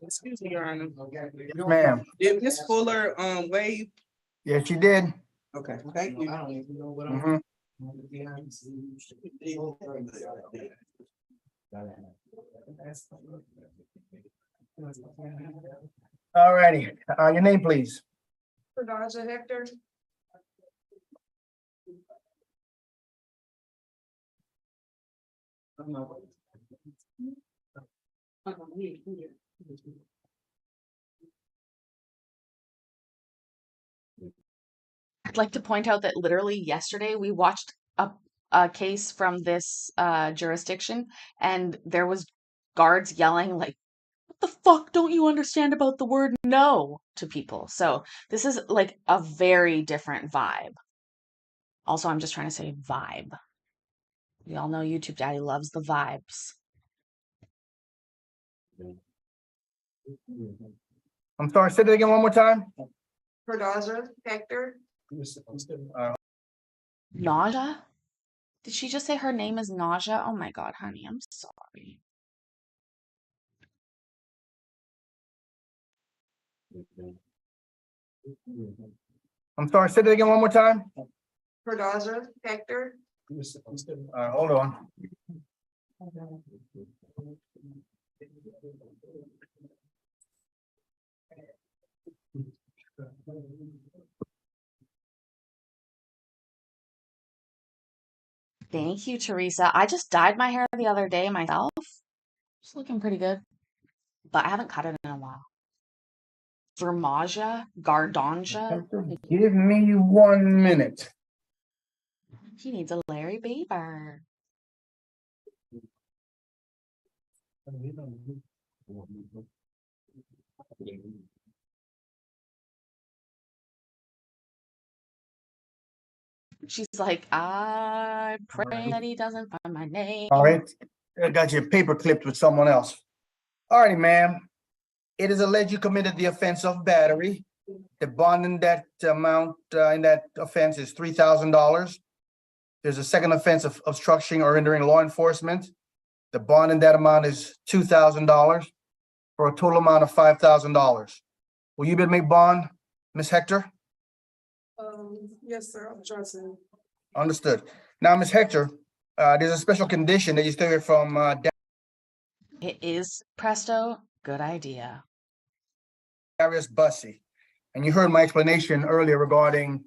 Speaker 7: Excuse me, Your Honor.
Speaker 3: Yes, ma'am.
Speaker 7: Did Ms. Fuller, waive?
Speaker 3: Yes, you did.
Speaker 7: Okay, thank you.
Speaker 6: I don't even know what I'm.
Speaker 3: Mhm. All righty, your name, please.
Speaker 7: Fredaja Hector.
Speaker 1: I'd like to point out that literally yesterday we watched a case from this jurisdiction, and there was guards yelling like, "What the fuck don't you understand about the word no?" to people. So this is like a very different vibe. Also, I'm just trying to say vibe. We all know YouTube Daddy loves the vibes.
Speaker 3: I'm sorry, say that again one more time.
Speaker 7: Perdoza Hector,
Speaker 1: Nausea? Did she just say her name is Nausea? Oh my god, honey, I'm sorry.
Speaker 3: I'm sorry, say that again one more time.
Speaker 7: Perdoza Hector,
Speaker 3: Hold on.
Speaker 1: Thank you, Teresa. I just dyed my hair the other day myself. It's looking pretty good, but I haven't cut it in a while. Vermaja? Gardonja?
Speaker 3: Give me 1 minute.
Speaker 1: He needs a Larry Bieber. She's like, I pray that he doesn't find my name.
Speaker 3: All right, I got your paper clipped with someone else. All righty, ma'am. It is alleged you committed the offense of battery. The bond in that amount, in that offense is $3,000. There's a second offense of obstructing or hindering law enforcement. The bond in that amount is $2,000 for a total amount of $5,000. Will you be able to make bond, Ms. Hector?
Speaker 5: Yes, sir, I'm trying to.
Speaker 3: Understood. Now, Ms. Hector, there's a special condition that you stay away from
Speaker 1: It is Presto. Good idea.
Speaker 3: Darius Bussey. And you heard my explanation earlier regarding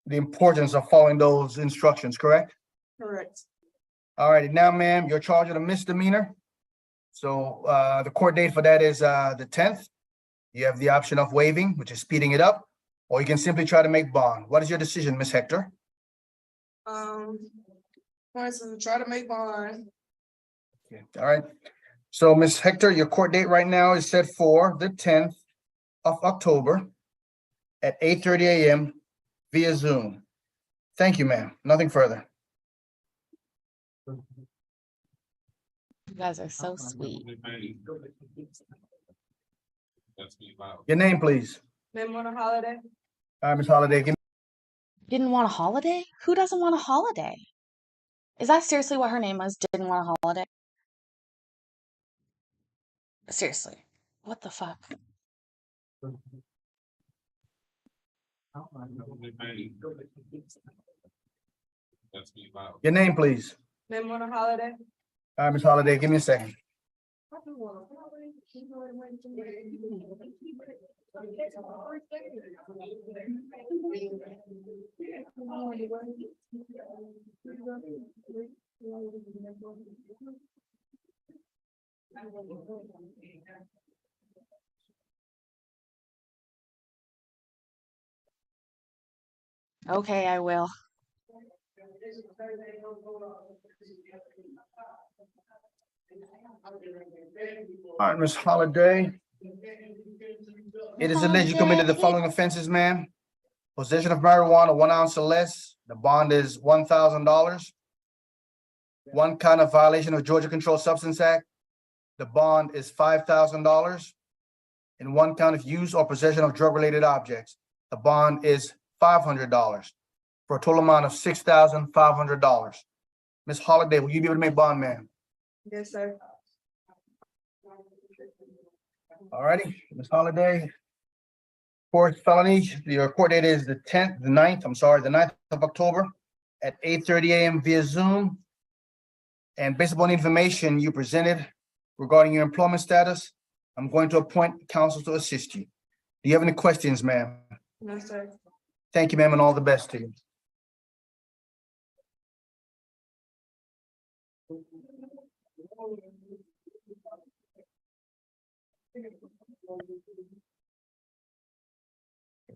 Speaker 3: the importance of following those instructions, correct?
Speaker 5: Correct.
Speaker 3: All righty, now, ma'am, you're charged with a misdemeanor. So the court date for that is the 10th. You have the option of waiving, which is speeding it up, or you can simply try to make bond. What is your decision, Ms. Hector?
Speaker 5: Going to try to make bond.
Speaker 3: All right. So, Ms. Hector, your court date right now is set for the 10th of October at 8:30 a.m. via Zoom. Thank you, ma'am. Nothing further.
Speaker 1: You guys are so sweet.
Speaker 3: Your name, please.
Speaker 7: Name on a holiday.
Speaker 3: All right, Ms. Holliday, give me.
Speaker 1: Didn't want a holiday? Who doesn't want a holiday? Is that seriously what her name was? Didn't want a holiday? Seriously. What the fuck?
Speaker 3: Your name, please.
Speaker 7: Name on a holiday.
Speaker 3: All right, Ms. Holliday, give me a second.
Speaker 1: Okay, I will.
Speaker 3: All right, Ms. Holliday. It is alleged you committed the following offenses, ma'am. Possession of marijuana, 1 ounce or less. The bond is $1,000. One count of violation of Georgia Controlled Substance Act. The bond is $5,000. And one count of use or possession of drug-related objects. The bond is $500 for a total amount of $6,500. Ms. Holliday, will you be able to make bond, ma'am?
Speaker 7: Yes, sir.
Speaker 3: All righty, Ms. Holliday. Fourth felony, your court date is the 9th of October at 8:30 a.m. via Zoom. And based upon the information you presented regarding your employment status, I'm going to appoint counsel to assist you. Do you have any questions, ma'am?
Speaker 7: No, sir.
Speaker 3: Thank you, ma'am, and all the best to you.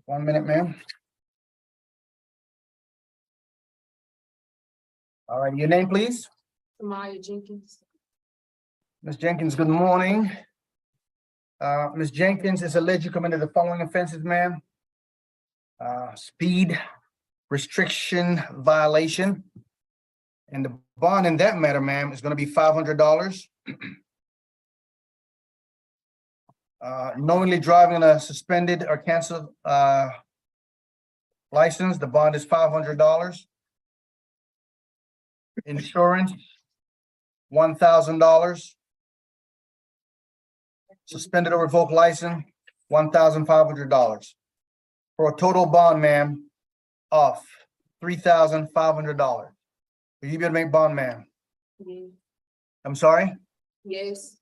Speaker 3: One minute, ma'am. All right, your name, please?
Speaker 6: Samaya Jenkins.
Speaker 3: Ms. Jenkins, good morning. Ms. Jenkins is alleged you committed the following offenses, ma'am. Speed restriction violation. And the bond in that matter, ma'am, is gonna be $500. Knowingly driving a suspended or canceled license, the bond is $500. Insurance, $1,000. Suspended or revoked license, $1,500. For a total bond, ma'am, of $3,500. Will you be able to make bond, ma'am? I'm sorry?
Speaker 2: Yes,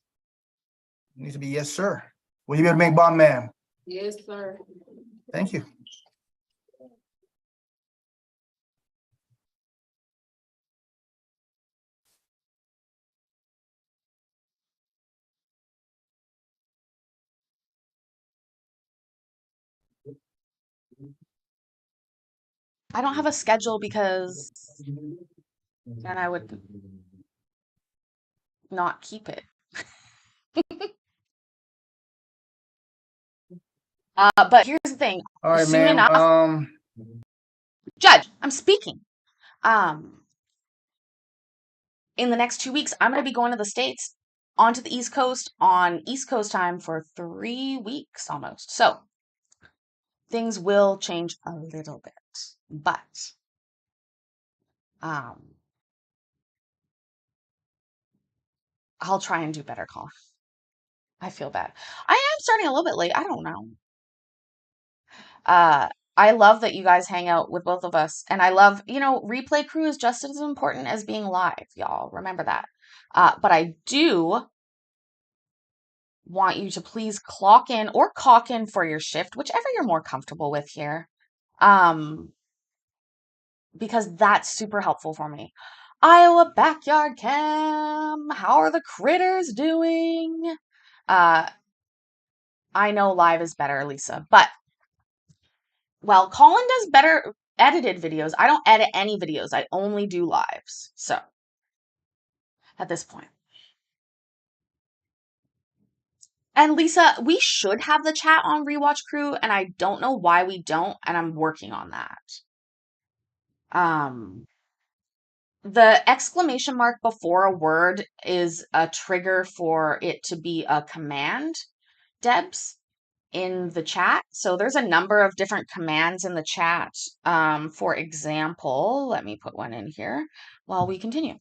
Speaker 3: It needs to be yes, sir. Will you be able to make bond, ma'am?
Speaker 2: yes, sir.
Speaker 3: Thank you.
Speaker 1: I don't have a schedule because then I would not keep it. But here's the thing.
Speaker 3: All right,
Speaker 1: Soon
Speaker 3: ma'am.
Speaker 1: enough, Judge, I'm speaking. In the next 2 weeks, I'm going to be going to the States, onto the East Coast, on East Coast time for 3 weeks almost. So things will change a little bit, but I'll try and do better, Colin. I feel bad. I am starting a little bit late. I don't know. I love that you guys hang out with both of us. And I love, replay crew is just as important as being live, y'all. Remember that. But I do want you to please clock in or caulk in for your shift, whichever you're more comfortable with here. Because that's super helpful for me. Iowa Backyard Cam, how are the critters doing? I know live is better, Lisa, but well, Colin does better edited videos. I don't edit any videos. I only do lives. So at this point. And Lisa, we should have the chat on Rewatch Crew, and I don't know why we don't, and I'm working on that. The exclamation mark before a word is a trigger for it to be a command, Debs, in the chat. So there's a number of different commands in the chat. For example, let me put one in here while we continue.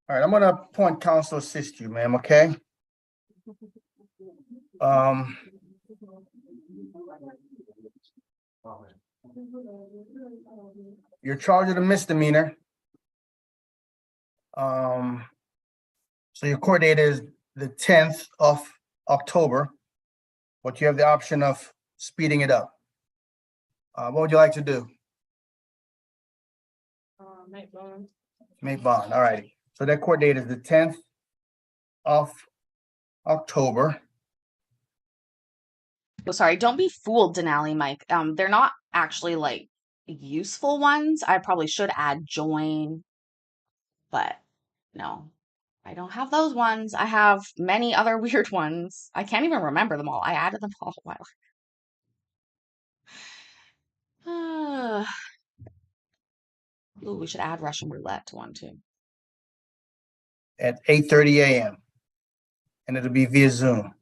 Speaker 3: All right, I'm gonna appoint counsel to assist you, ma'am, okay? You're charged with a misdemeanor. So your court date is the 10th of October, but you have the option of speeding it up. What would you like to do?
Speaker 7: Make bond.
Speaker 3: Make bond, all righty. So that court date is the 10th of October.
Speaker 1: Oh, sorry, don't be fooled, Denali, Mike. They're not actually like useful ones. I probably should add join, but no, I don't have those ones. I have many other weird ones. I can't even remember them all. I added them all a while ago. Ooh, we should add Russian roulette to one too.
Speaker 3: At 8:30 a.m. and it'll be via Zoom.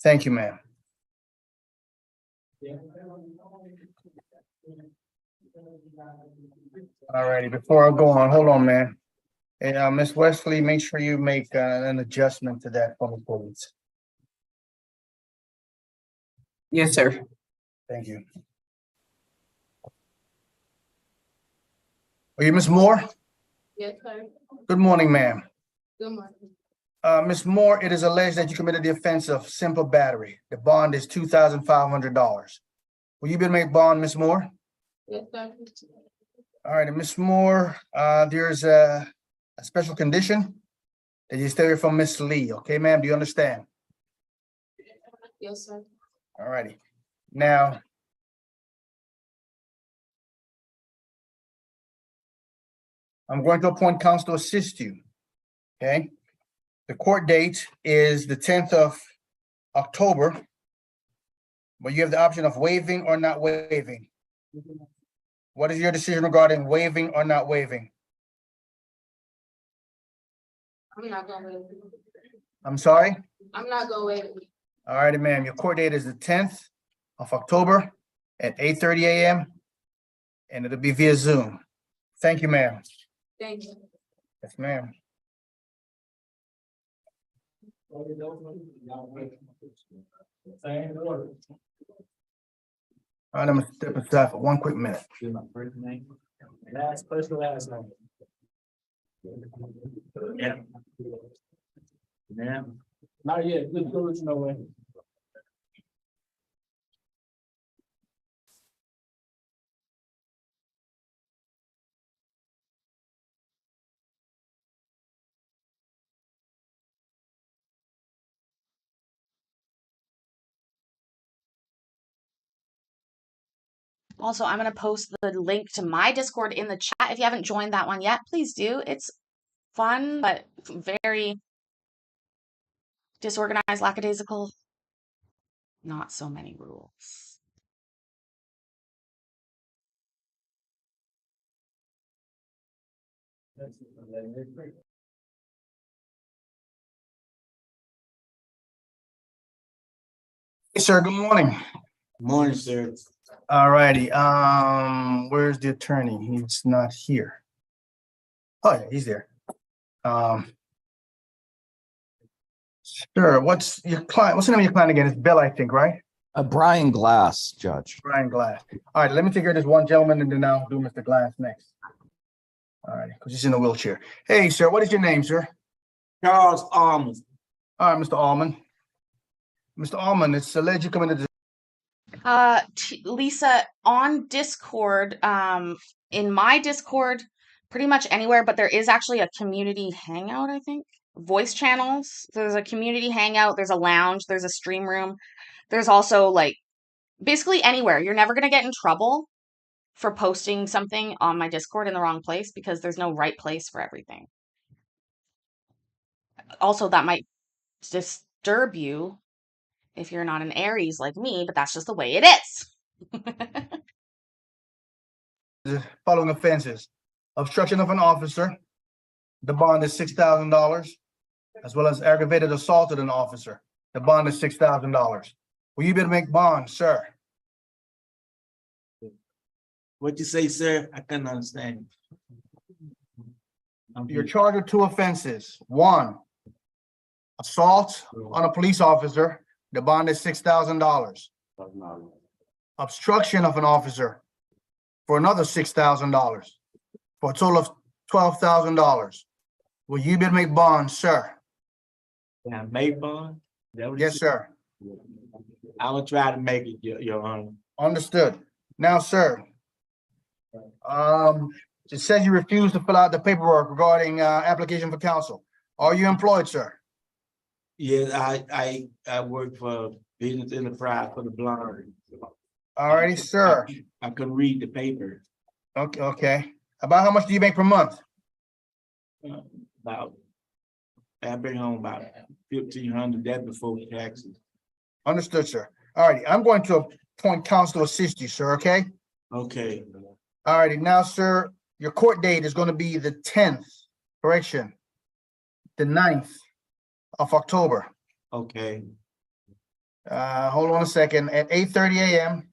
Speaker 3: Thank you, ma'am. All righty, before I go on, hold on, man. Hey, Ms. Wesley, make sure you make an adjustment to that for me, please.
Speaker 6: Yes, sir.
Speaker 3: Thank you. Are you Ms. Moore?
Speaker 2: Yes, sir.
Speaker 3: Good morning, ma'am.
Speaker 2: Good morning.
Speaker 3: Ms. Moore, it is alleged that you committed the offense of simple battery. The bond is $2,500. Will you be able to make bond, Ms. Moore?
Speaker 2: Yes, sir.
Speaker 3: All right, and Ms. Moore, there's a special condition that you stay away from Ms. Lee. Okay, ma'am, do you understand?
Speaker 2: Yes, sir.
Speaker 3: All righty. Now, I'm going to appoint counsel to assist you. Okay? The court date is the 10th of October. But you have the option of waiving or not waiving. What is your decision regarding waiving or not waiving?
Speaker 6: I'm not going.
Speaker 3: I'm sorry?
Speaker 6: I'm not going.
Speaker 3: All righty, ma'am. Your court date is the 10th of October at 8:30 a.m. and it'll be via Zoom. Thank you, ma'am.
Speaker 6: Thank you.
Speaker 3: Yes, ma'am. All right, I'm gonna step aside for one quick minute.
Speaker 8: Last person, last name. Yeah. Yeah. Not yet, good, good, no way.
Speaker 1: Also, I'm going to post the link to my Discord in the chat. If you haven't joined that one yet, please do. It's fun, but very disorganized, lackadaisical. Not so many rules.
Speaker 3: Hey, sir, good morning.
Speaker 8: Morning, sir.
Speaker 3: All righty, where's the attorney? He's not here. Oh, yeah, he's there. Sure, what's your client, what's the name of your client again? It's Bill, I think, right?
Speaker 9: Brian Glass, Judge.
Speaker 3: Brian Glass. All right, let me take care of this one gentleman and then I'll do Mr. Glass next. All right, because he's in a wheelchair. Hey, sir, what is your name, sir?
Speaker 8: Charles Almond.
Speaker 3: All right, Mr. Allman. Mr. Allman, it's alleged you come into
Speaker 1: Lisa, on Discord, in my Discord, pretty much anywhere, but there is actually a community hangout, I think. Voice channels. There's a community hangout, there's a lounge, there's a stream room. There's also like basically anywhere. You're never gonna get in trouble for posting something on my Discord in the wrong place because there's no right place for everything. Also, that might disturb you if you're not an Aries like me, but that's just the way it is.
Speaker 3: the following offenses: obstruction of an officer, the bond is $6,000, as well as aggravated assault of an officer. The bond is $6,000. Will you be able to make bond, sir?
Speaker 8: What'd you say, sir? I couldn't understand.
Speaker 3: You're charged with two offenses. One, assault on a police officer. The bond is $6,000. Obstruction of an officer for another $6,000, for a total of $12,000. Will you be able to make bond, sir?
Speaker 8: Can I make bond? Is that what you
Speaker 3: Yes,
Speaker 8: said?
Speaker 3: sir.
Speaker 8: I will try to make it, your honor.
Speaker 3: Understood. Now, sir, it says you refuse to fill out the paperwork regarding application for counsel. Are you employed, sir?
Speaker 8: Yeah, I work for Business Enterprise for the Blind.
Speaker 3: All righty, sir.
Speaker 8: I could read the paper.
Speaker 3: Okay, okay. About how much do you make per month?
Speaker 8: About, I bring home about 1,500, that before taxes.
Speaker 3: Understood, sir. All righty, I'm going to appoint counsel to assist you, sir, okay?
Speaker 8: Okay,
Speaker 3: All righty, now, sir, your court date is going to be the 10th, correction, the 9th of October.
Speaker 8: okay,
Speaker 3: Hold on a second, at 8:30 a.m.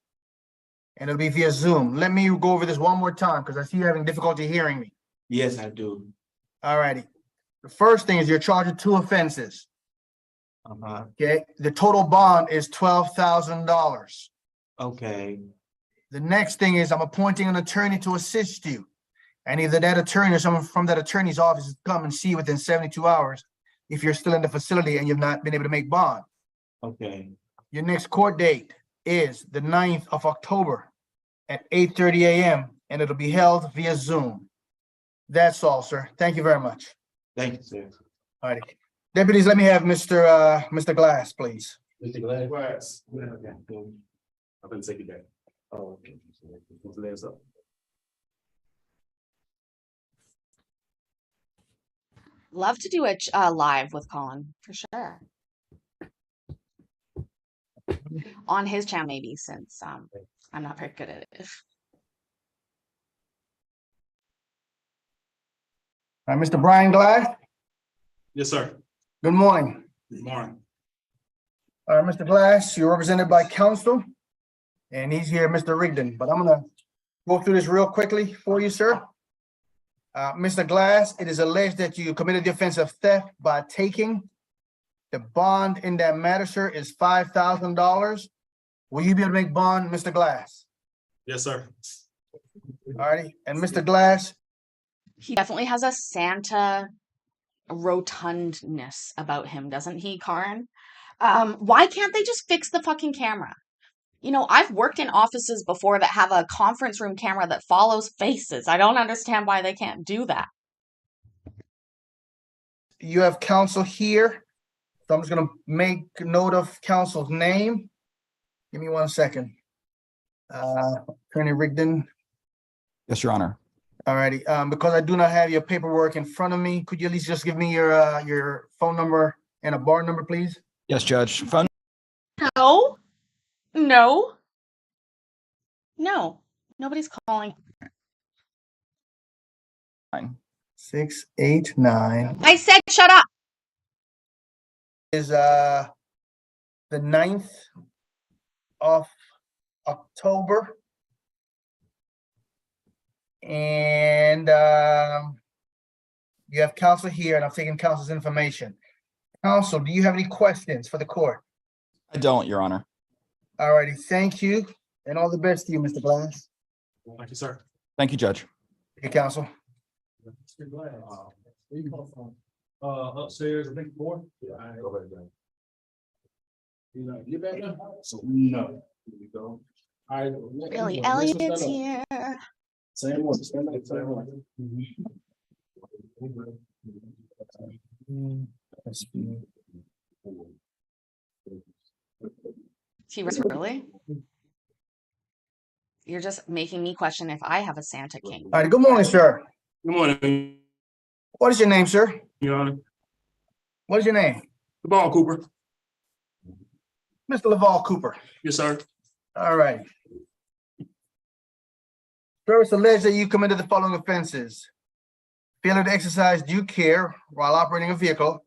Speaker 3: and it'll be via Zoom. Let me go over this one more time because I see you're having difficulty hearing me.
Speaker 8: yes, I do.
Speaker 3: All righty. The first thing is you're charged with two offenses,
Speaker 8: Uh-huh,
Speaker 3: okay? The total bond is $12,000.
Speaker 8: okay,
Speaker 3: The next thing is I'm appointing an attorney to assist you. And either that attorney or someone from that attorney's office come and see you within 72 hours if you're still in the facility and you've not been able to make bond.
Speaker 8: okay,
Speaker 3: Your next court date is the 9th of October at 8:30 a.m. and it'll be held via Zoom. That's all, sir. Thank you very much.
Speaker 8: thank you, sir.
Speaker 3: All righty. Deputies, let me have Mr. Glass, please.
Speaker 8: Mr. Glass.
Speaker 10: I've been taking that. Oh, okay. What's up?
Speaker 1: Love to do a live with Colin for sure. On his channel, maybe, since I'm not very good at it.
Speaker 3: All right, Mr. Brian Glass,
Speaker 10: Yes, sir.
Speaker 3: good morning.
Speaker 10: Good morning.
Speaker 3: All right, Mr. Glass, you're represented by counsel, and he's here, Mr. Rigdon, but I'm gonna go through this real quickly for you, sir. Mr. Glass, it is alleged that you committed the offense of theft by taking. The bond in that matter, sir, is $5,000. Will you be able to make bond, Mr. Glass?
Speaker 10: Yes, sir.
Speaker 3: All righty, and Mr. Glass,
Speaker 1: He definitely has a Santa rotundness about him, doesn't he, Karin? Why can't they just fix the fucking camera? You know, I've worked in offices before that have a conference room camera that follows faces. I don't understand why they can't do that.
Speaker 3: you have counsel here, so I'm just gonna make note of counsel's name. Give me 1 second. Attorney Rigdon.
Speaker 9: Yes, Your Honor.
Speaker 3: All righty, because I do not have your paperwork in front of me, could you at least just give me your phone number and a bar number, please?
Speaker 9: Yes, Judge. Phone
Speaker 1: No. No. No. Nobody's calling.
Speaker 3: 689
Speaker 1: I said shut up.
Speaker 3: is the 9th of October. And you have counsel here, and I'm taking counsel's information. Counsel, do you have any questions for the court?
Speaker 9: I don't, Your Honor.
Speaker 3: All righty, thank you, and all the best to you, Mr. Glass.
Speaker 10: Thank you, sir.
Speaker 9: Thank you, Judge.
Speaker 3: Hey, counsel.
Speaker 10: Where you come from? Upstairs, I think four. Yeah, I go back there. You know, you back there? So, no. Here we go. All right.
Speaker 1: Billy Elliott's here.
Speaker 10: Same one, same one.
Speaker 1: Really? You're just making me question if I have a Santa king.
Speaker 3: All right, good morning, sir.
Speaker 10: Good morning,
Speaker 3: What is your name, sir?
Speaker 10: Your Honor.
Speaker 3: What is your name?
Speaker 10: Devon Cooper.
Speaker 3: Mr. Laval Cooper.
Speaker 10: Yes, sir.
Speaker 3: All right. Sir, it's alleged that you committed the following offenses: failure to exercise due care while operating a vehicle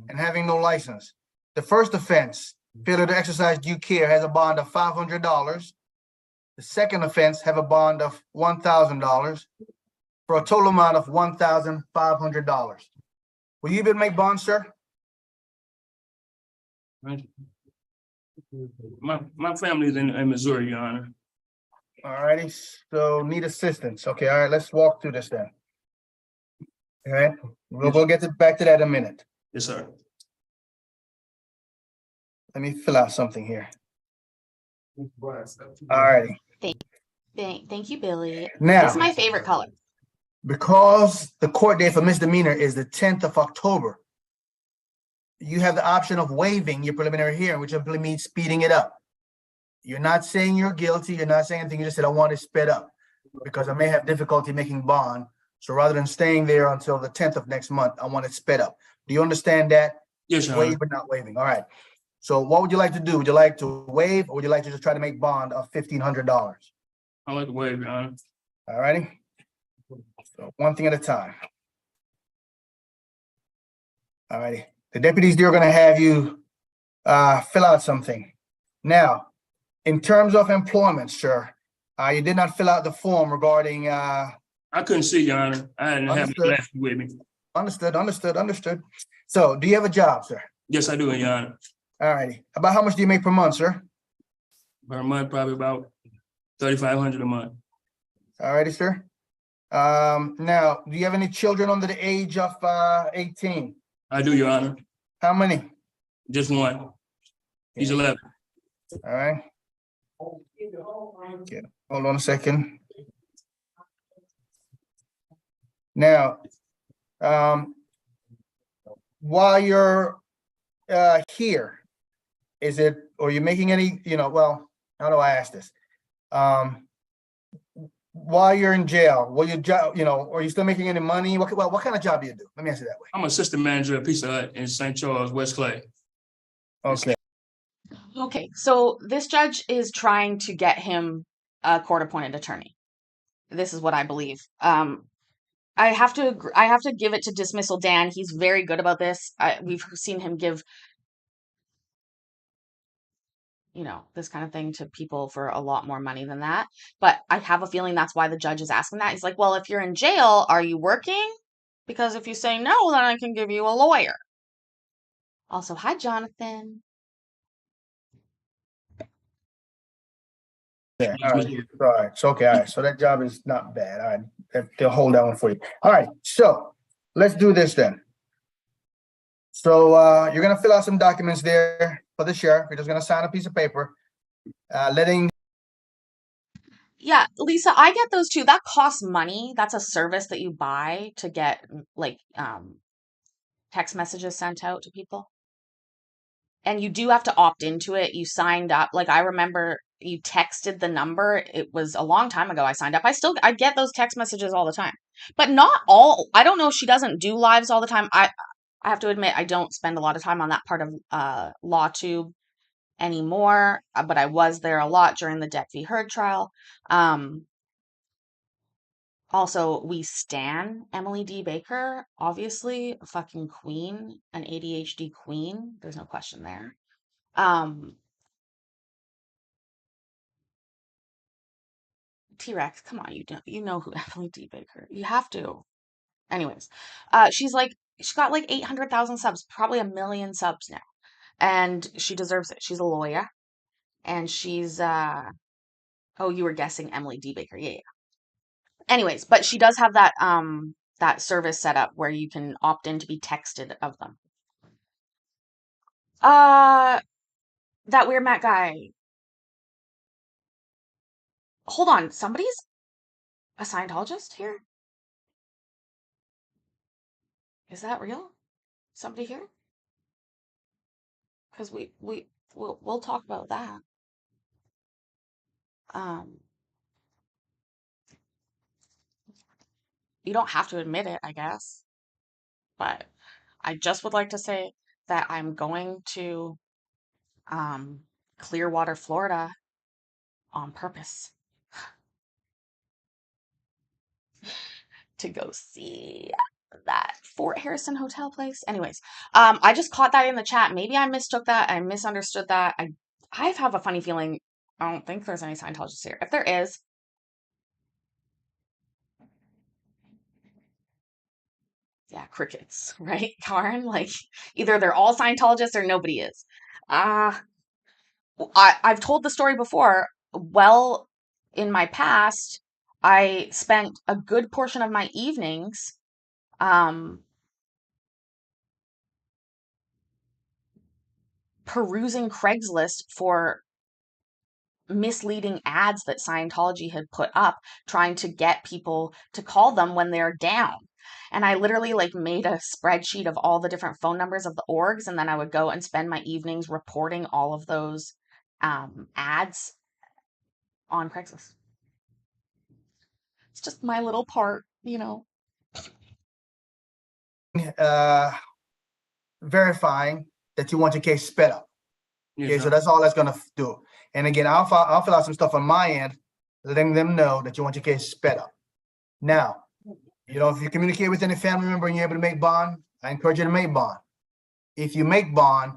Speaker 3: and having no license. The first offense, failure to exercise due care, has a bond of $500. The second offense have a bond of $1,000 for a total amount of $1,500. Will you be able to make bond, sir?
Speaker 10: My family's in Missouri, Your Honor.
Speaker 3: All righty, so need assistance. Okay, all right, let's walk through this then. All right, we'll get back to that in a minute.
Speaker 10: Yes, sir.
Speaker 3: Let me fill out something here. All righty.
Speaker 1: Thank you, Billy.
Speaker 3: Now,
Speaker 1: This is my favorite color.
Speaker 3: because the court date for misdemeanor is the 10th of October, you have the option of waiving your preliminary hearing, which simply means speeding it up. You're not saying you're guilty. You're not saying anything. You just said, I want it sped up because I may have difficulty making bond. So rather than staying there until the 10th of next month, I want it sped up. Do you understand that?
Speaker 10: Yes, Your Honor.
Speaker 3: Waive but not waiving. All right. So what would you like to do? Would you like to waive, or would you like to just try to make bond of $1,500?
Speaker 10: I like to waive, Your Honor.
Speaker 3: All righty. So one thing at a time. All righty. The deputies, they're gonna have you fill out something. Now, in terms of employment, sir, you did not fill out the form regarding
Speaker 10: I couldn't see, Your Honor. I didn't have
Speaker 3: Understood.
Speaker 10: the glasses with me.
Speaker 3: understood. So do you have a job, sir?
Speaker 10: Yes, I do, Your Honor.
Speaker 3: All righty. About how much do you make per month, sir?
Speaker 10: Per month, probably about $3,500 a month.
Speaker 3: All righty, sir. Now, do you have any children under the age of 18?
Speaker 10: I do, Your Honor.
Speaker 3: How many?
Speaker 10: Just one. He's 11.
Speaker 3: All right. Okay, hold on a second. Now, while you're here, is it, or you're making any, well, how do I ask this? While you're in jail, will you job, are you still making any money? What kind of job do you do? Let me answer that way.
Speaker 10: I'm assistant manager at Pizza Hut in St. Charles, West Clay.
Speaker 3: Okay.
Speaker 1: Okay, so this judge is trying to get him a court-appointed attorney. This is what I believe. I have to give it to Dismissal Dan. He's very good about this. We've seen him give, this kind of thing to people for a lot more money than that. But I have a feeling that's why the judge is asking that. He's like, well, if you're in jail, are you working? Because if you say no, then I can give you a lawyer. Also, hi, Jonathan.
Speaker 3: Yeah, all right. So, okay, all right. So that job is not bad. All right. They'll hold that one for you. All right. So let's do this then. So you're going to fill out some documents there for the sheriff. You're just going to sign a piece of paper, letting.
Speaker 1: Yeah, Lisa, I get those too. That costs money. That's a service that you buy to get like text messages sent out to people. And you do have to opt into it. You signed up. Like I remember you texted the number. It was a long time ago I signed up. I get those text messages all the time. But not all. I don't know if she doesn't do lives all the time. I have to admit I don't spend a lot of time on that part of LawTube anymore, but I was there a lot during the Depp v. Heard trial. Also, we stan Emily D. Baker, obviously, a fucking queen, an ADHD queen. There's no question there. T-Rex, come on, you know who Emily D. Baker. You have to. Anyways, she's got like 800,000 subs, probably 1 million subs now. And she deserves it. She's a lawyer. And she's oh, you were guessing Emily D. Baker. Yeah. Anyways, but she does have that service set up where you can opt in to be texted of them. That weird Matt guy. Hold on, somebody's a Scientologist here? Is that real? Somebody here? Because we'll talk about that. You don't have to admit it, I guess. But I just would like to say that I'm going to Clearwater, Florida on purpose to go see that Fort Harrison hotel place. Anyways, I just caught that in the chat. Maybe I mistook that. I misunderstood that. I have a funny feeling. I don't think there's any Scientologists here. If there is, yeah, crickets, right, Karen? Like either they're all Scientologists or nobody is. I've told the story before. Well, in my past, I spent a good portion of my evenings perusing Craigslist for misleading ads that Scientology had put up, trying to get people to call them when they're down. And I literally made a spreadsheet of all the different phone numbers of the orgs, and then I would go and spend my evenings reporting all of those ads on Craigslist. It's just my little part,
Speaker 3: Verifying that you want your case sped up.
Speaker 10: Yes,
Speaker 3: Okay,
Speaker 10: sir.
Speaker 3: so that's all that's gonna do. And again, I'll fill out some stuff on my end, letting them know that you want your case sped up. Now, if you communicate with any family member and you're able to make bond, I encourage you to make bond. If you make bond,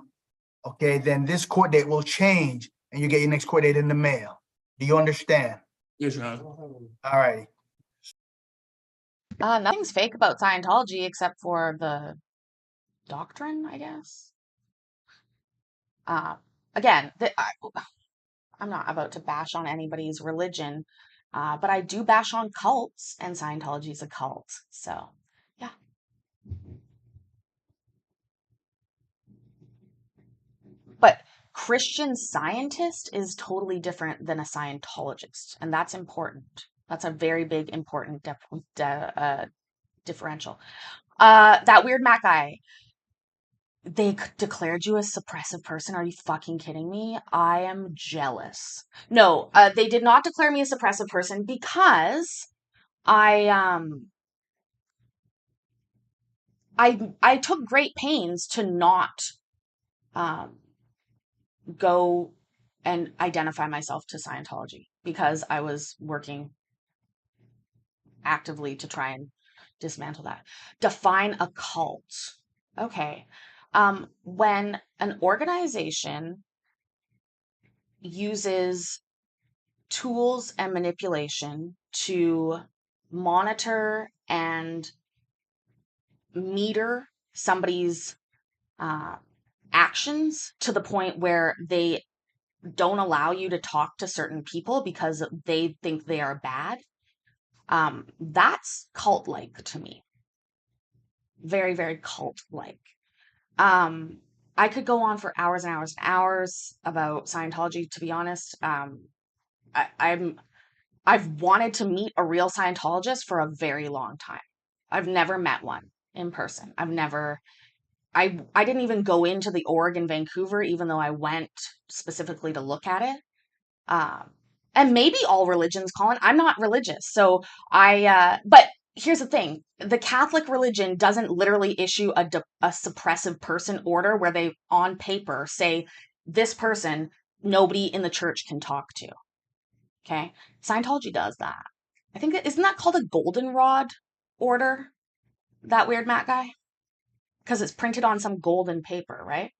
Speaker 3: okay, then this court date will change and you get your next court date in the mail. Do you understand?
Speaker 10: Yes, Your Honor.
Speaker 3: All righty.
Speaker 1: Nothing's fake about Scientology except for the doctrine, I guess. Again, I'm not about to bash on anybody's religion, but I do bash on cults, and Scientology is a cult. So, yeah. But Christian Scientist is totally different than a Scientologist, and that's important. That's a very big, important differential. That weird Mac guy. They declared you a suppressive person. Are you fucking kidding me? I am jealous. No, they did not declare me a suppressive person because I I took great pains to not um go and identify myself to Scientology because I was working actively to try and dismantle that. Define a cult. Okay. When an organization uses tools and manipulation to monitor and meter somebody's uh, actions to the point where they don't allow you to talk to certain people because they think they are bad, that's cult-like to me. Very, very cult-like. I could go on for hours and hours and hours about Scientology, to be honest. I've wanted to meet a real Scientologist for a very long time. I've never met one in person. I didn't even go into the org in Vancouver, even though I went specifically to look at it. And maybe all religions, Colin. I'm not religious, so but here's the thing: the Catholic religion doesn't literally issue a suppressive person order where they, on paper, say this person nobody in the church can talk to. Okay, Scientology does that. I think isn't that called a goldenrod order? That weird Matt guy, because it's printed on some golden paper, right?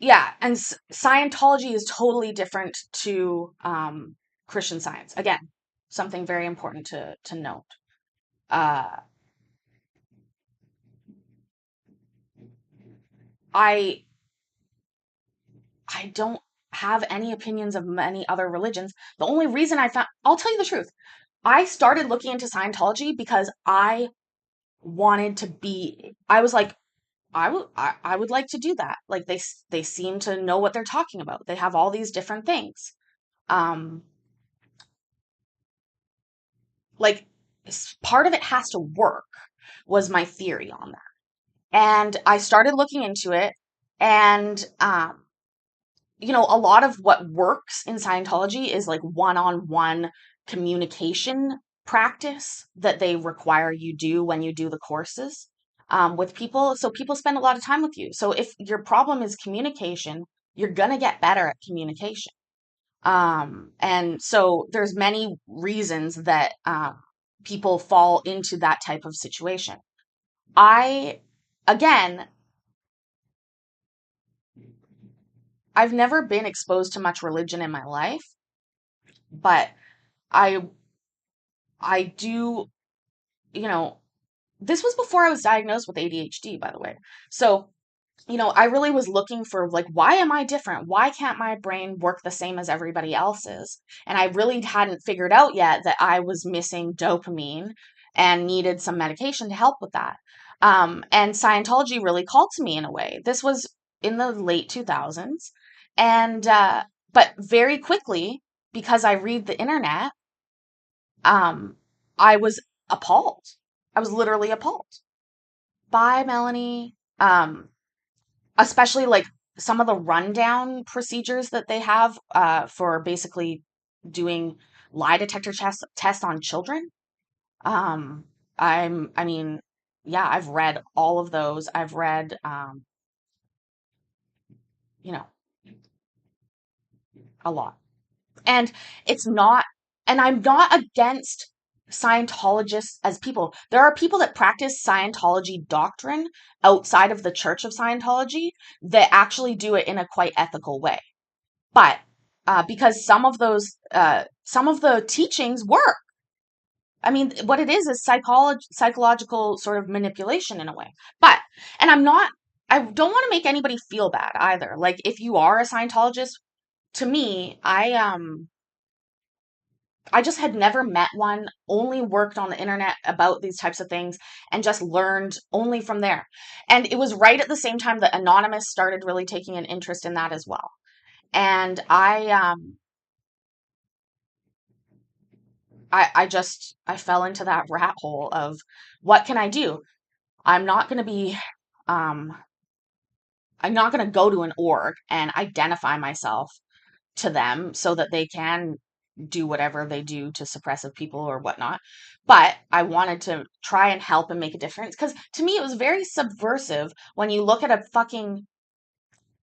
Speaker 1: Yeah, and Scientology is totally different to Christian Science. Again, something very important to note. I don't have any opinions of many other religions. The only reason I'll tell you the truth. I started looking into Scientology because I was like, I would like to do that. Like they seem to know what they're talking about. They have all these different things. Like part of it has to work was my theory on that. And I started looking into it, and a lot of what works in Scientology is like one-on-one communication practice that they require you do when you do the courses with people. So people spend a lot of time with you. So if your problem is communication, you're going to get better at communication. And so there's many reasons that people fall into that type of situation. Again, I've never been exposed to much religion in my life, but I do, this was before I was diagnosed with ADHD, by the way. So, I really was looking for like, why am I different? Why can't my brain work the same as everybody else's? And I really hadn't figured out yet that I was missing dopamine and needed some medication to help with that. And Scientology really called to me in a way. This was in the late 2000s. And, but very quickly, because I read the internet, I was appalled. I was literally appalled. Bye, Melanie. Especially like some of the rundown procedures that they have for basically doing lie detector tests on children. I mean, yeah, I've read all of those. I've read, a lot. And I'm not against Scientologists as people. There are people that practice Scientology doctrine outside of the Church of Scientology that actually do it in a quite ethical way. But because some of the teachings work. I mean, what it is psychological sort of manipulation in a way. And I don't want to make anybody feel bad either. Like if you are a Scientologist, to me, I just had never met one, only worked on the internet about these types of things, and just learned only from there. And it was right at the same time that Anonymous started really taking an interest in that as well. And I fell into that rat hole of what can I do? I'm not going to be, um, I'm not going to go to an org and identify myself to them so that they can do whatever they do to suppressive people or whatnot. But I wanted to try and help and make a difference because to me it was very subversive when you look at a fucking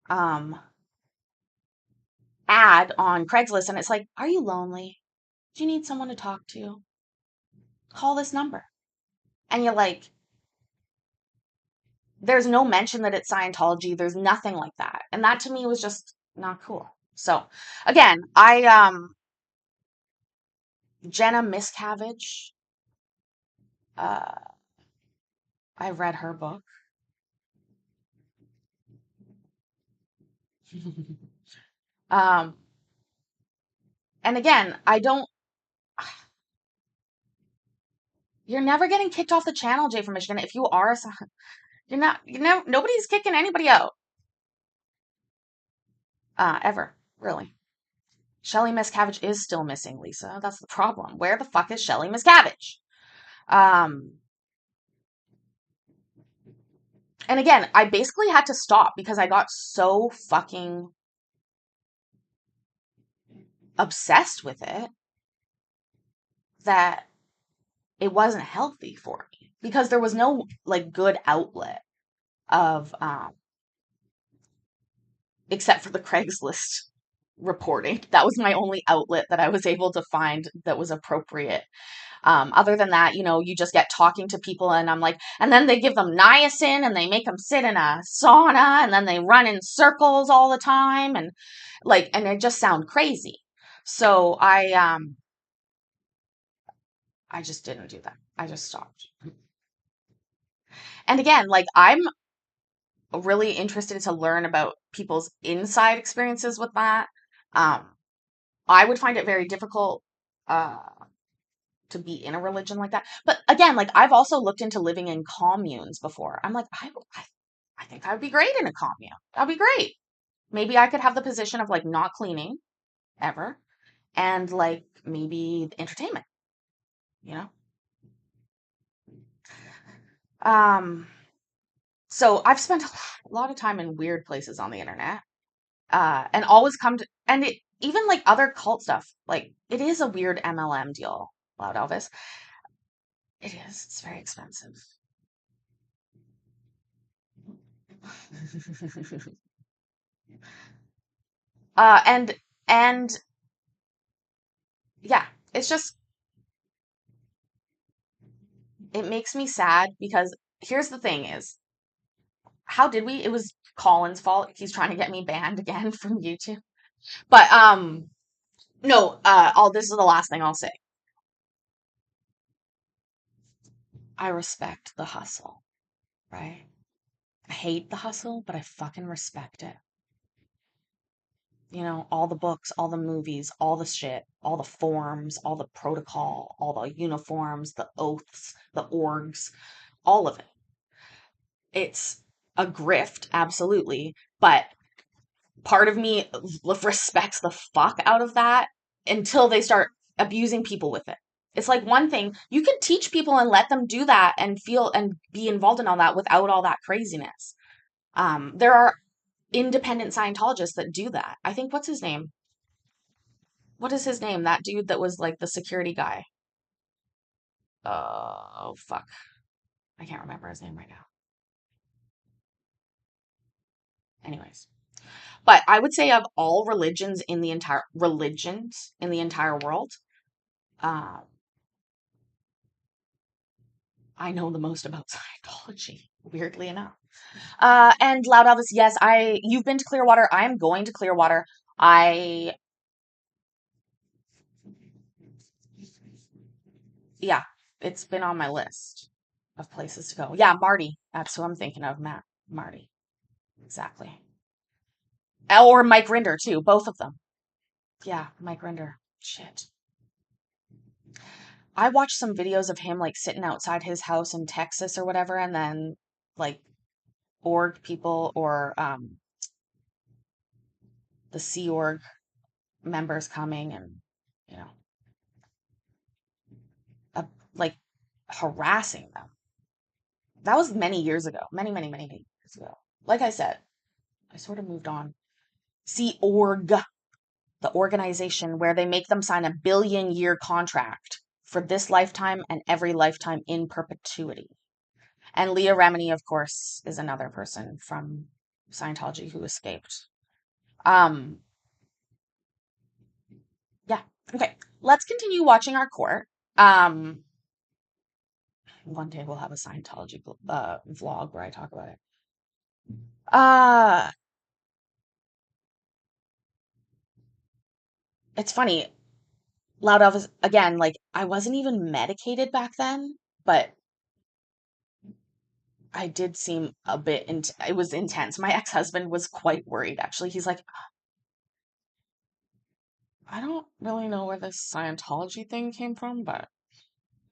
Speaker 1: um ad on Craigslist and it's like, are you lonely? Do you need someone to talk to? Call this number. And you're like, there's no mention that it's Scientology. There's nothing like that. And that to me was just not cool. So again, Jenna Miscavige, I read her book. um, and again, you're never getting kicked off the channel, Jay from Michigan. If you are, nobody's kicking anybody out. Ever, really. Shelly Miscavige is still missing, Lisa. That's the problem. Where the fuck is Shelly Miscavige? And again, I basically had to stop because I got so fucking obsessed with it that it wasn't healthy for me because there was no like good outlet of except for the Craigslist reporting. That was my only outlet that I was able to find that was appropriate. Other than that, you just get talking to people and I'm like, and then they give them niacin and they make them sit in a sauna and then they run in circles all the time and they just sound crazy. So I just didn't do that. I just stopped. And again, like I'm really interested to learn about people's inside experiences with that. I would find it very difficult to be in a religion like that. But again, like I've also looked into living in communes before. I'm like, I think I would be great in a commune. That'd be great. Maybe I could have the position of like not cleaning ever and like maybe entertainment, you know? So I've spent a lot of time in weird places on the internet. And always come to, and even like other cult stuff, like it is a weird MLM deal, Loud Elvis. It is. It's very expensive. And yeah, it's just, it makes me sad because here's the thing is, how did we? It was Colin's fault. He's trying to get me banned again from YouTube. But no, this is the last thing I'll say. I respect the hustle, right? I hate the hustle, but I fucking respect it. All the books, all the movies, all the shit, all the forms, all the protocol, all the uniforms, the oaths, the orgs, all of it. It's a grift, absolutely, but part of me respects the fuck out of that until they start abusing people with it. It's like one thing, you can teach people and let them do that and feel and be involved in all that without all that craziness. There are independent Scientologists that do that. I think, what's his name? What is his name? That dude that was like the security guy. Oh, fuck. I can't remember his name right now. Anyways. But I would say of all religions in the entire world, I know the most about Scientology, weirdly enough. And Loud Elvis, yes, you've been to Clearwater. I am going to Clearwater. Yeah, it's been on my list of places to go. Yeah, Marty. That's who I'm thinking of, Matt. Marty. Exactly. Or Mike Rinder, too. Both of them. Yeah, Mike Rinder. Shit. I watched some videos of him like sitting outside his house in Texas or whatever, and then like org people or the Sea Org members coming and like harassing them. That was many years ago. Many years ago. Like I said, I sort of moved on. Sea Org, the organization where they make them sign a billion-year contract for this lifetime and every lifetime in perpetuity. And Leah Remini, of course, is another person from Scientology who escaped. Yeah. Okay. Let's continue watching our court. One day we'll have a Scientology vlog where I talk about it. It's funny. Loud Elvis, again, like, I wasn't even medicated back then, but I did seem a bit, it was intense. My ex-husband was quite worried, actually. He's like, I don't really know where this Scientology thing came from, but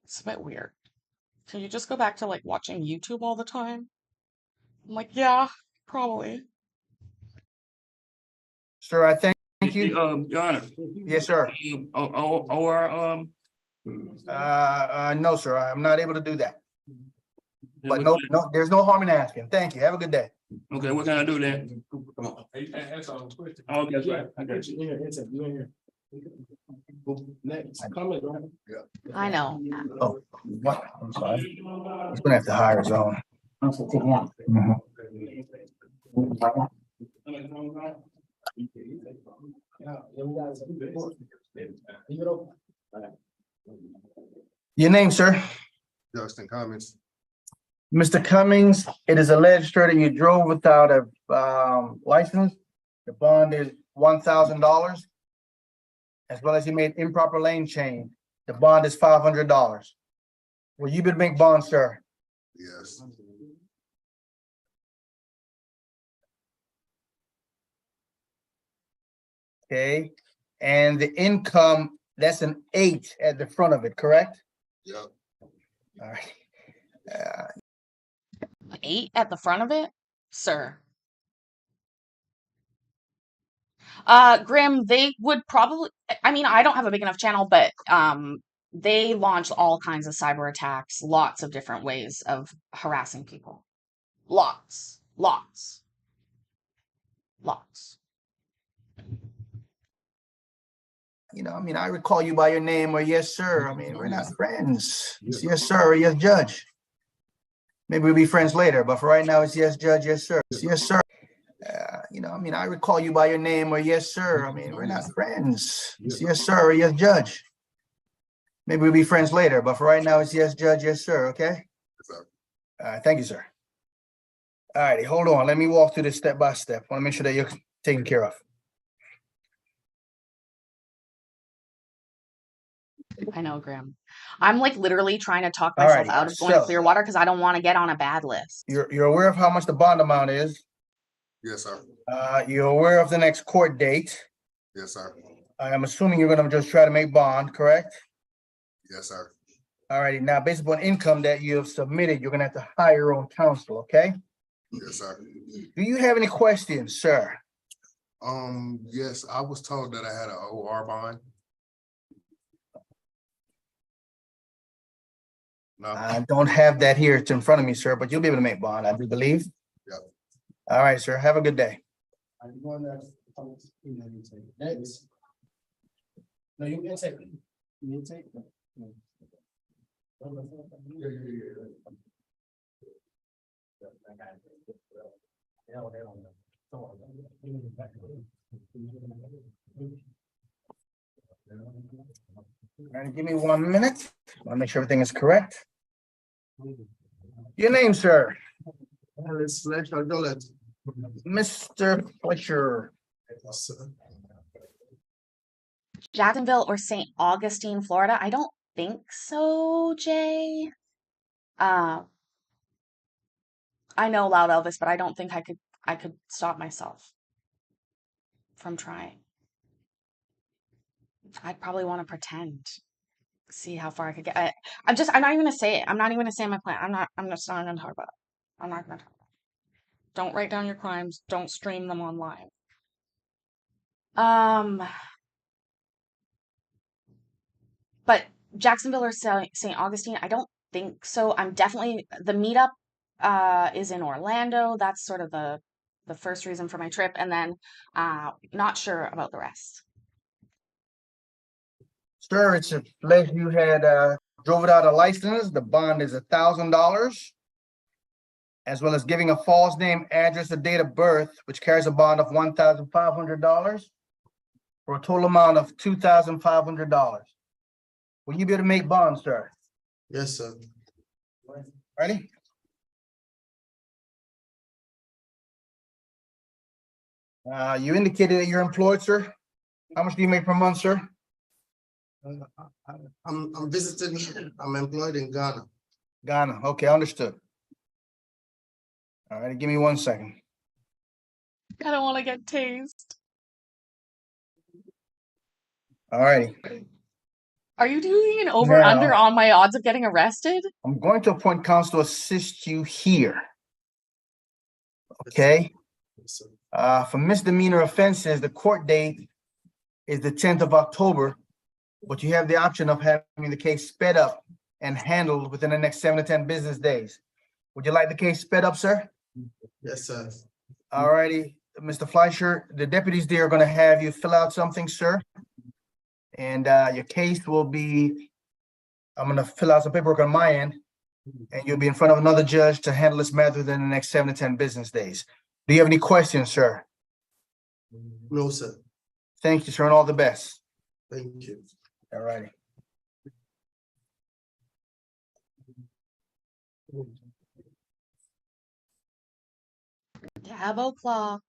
Speaker 1: it's a bit weird. Can you just go back to, like, watching YouTube all the time? I'm like, yeah, probably.
Speaker 3: Sir, I thank you.
Speaker 8: Your Honor.
Speaker 3: Yes, sir.
Speaker 8: Or,
Speaker 3: No, sir, I'm not able to do that. But no, there's no harm in asking. Thank you. Have a good day.
Speaker 8: Okay, what can I do then?
Speaker 10: Come on. That's all the question.
Speaker 8: Oh, that's right.
Speaker 10: I got you. You in here. Next, comment, right?
Speaker 1: I know.
Speaker 3: Oh, what? I'm sorry. He's gonna have to hire his own. Mhm. Your name, sir?
Speaker 4: Justin Cummings.
Speaker 3: Mr. Cummings, it is alleged, sir, that you drove without a license. The bond is $1,000, as well as you made improper lane change. The bond is $500. Will you be to make bond, sir?
Speaker 4: Yes.
Speaker 3: Okay, and the income, that's an 8 at the front of it, correct?
Speaker 4: Yep.
Speaker 3: All right.
Speaker 1: 8 at the front of it? Sir. Grim, they would probably, I mean, I don't have a big enough channel, but they launch all kinds of cyber attacks, lots of different ways of harassing people. Lots.
Speaker 3: You know, I mean, I recall you by your name or yes, sir. I mean, we're not friends. It's yes, sir, or yes, judge. Maybe we'll be friends later, but for right now, it's yes, judge, yes, sir. It's yes, sir. You know, I mean, I recall you by your name or yes, sir. I mean, we're not friends. It's yes, sir, or yes, judge. Maybe we'll be friends later, but for right now, it's yes, judge, yes, sir. Okay. Thank you, sir. All righty, hold on. Let me walk through this step by step. Want to make sure that you're taken care of.
Speaker 1: I know, Grim. I'm like literally trying to talk
Speaker 3: All
Speaker 1: myself
Speaker 3: righty,
Speaker 1: out of going to
Speaker 3: so-
Speaker 1: Clearwater because I don't want to get on a bad list.
Speaker 3: You're aware of how much the bond amount is.
Speaker 4: Yes, sir.
Speaker 3: You're aware of the next court date.
Speaker 4: Yes, sir.
Speaker 3: I am assuming you're gonna just try to make bond, correct?
Speaker 4: Yes, sir.
Speaker 3: All righty, now based upon income that you have submitted, you're gonna have to hire your own counsel, okay?
Speaker 4: Yes, sir.
Speaker 3: Do you have any questions, sir?
Speaker 4: Yes, I was told that I had an OR bond. No.
Speaker 3: I don't have that here. It's in front of me, sir, but you'll be able to make bond, I do believe.
Speaker 4: Yep.
Speaker 3: All right, sir. Have a good day.
Speaker 10: Next. No, you can take it. You can take it.
Speaker 3: All right, give me 1 minute. Want to make sure everything is correct. Your name, sir? Mr. Fletcher.
Speaker 1: Jacksonville or St. Augustine, Florida? I don't think so, Jay. I know Loud Elvis, but I don't think I could stop myself from trying. I'd probably want to pretend, see how far I could get. I'm not even gonna say it. I'm not even gonna say my plan. I'm just not gonna talk about it. I'm not gonna talk about it. Don't write down your crimes. Don't stream them online. But Jacksonville or St. Augustine, I don't think so. I'm definitely the meetup is in Orlando. That's sort of the first reason for my trip, and then not sure about the rest.
Speaker 3: Sir, it's alleged you had drove without a license. The bond is $1,000, as well as giving a false name, address, or date of birth, which carries a bond of $1,500 for a total amount of $2,500. Will you be able to make bond, sir?
Speaker 11: Yes, sir.
Speaker 3: Ready? You indicated that you're employed, sir. How much do you make per month, sir?
Speaker 11: I'm visiting, I'm employed in Ghana.
Speaker 3: Ghana. Okay, understood. All right, give me 1 second.
Speaker 1: I don't want to get tased.
Speaker 3: All righty.
Speaker 1: Are you doing an over/under
Speaker 3: Now-
Speaker 1: on my odds of getting arrested?
Speaker 3: I'm going to appoint counsel to assist you here. Okay?
Speaker 11: Yes, sir.
Speaker 3: For misdemeanor offenses, the court date is the 10th of October, but you have the option of having the case sped up and handled within the next 7 to 10 business days. Would you like the case sped up, sir?
Speaker 11: Yes, sir.
Speaker 3: All righty, Mr. Fleischer, the deputies there are going to have you fill out something, sir. And your case will be, I'm going to fill out some paperwork on my end, and you'll be in front of another judge to handle this matter within the next 7 to 10 business days. Do you have any questions, sir?
Speaker 11: No, sir.
Speaker 3: Thank you, sir, and all the best.
Speaker 11: Thank you.
Speaker 3: All righty.
Speaker 1: Dabo clock.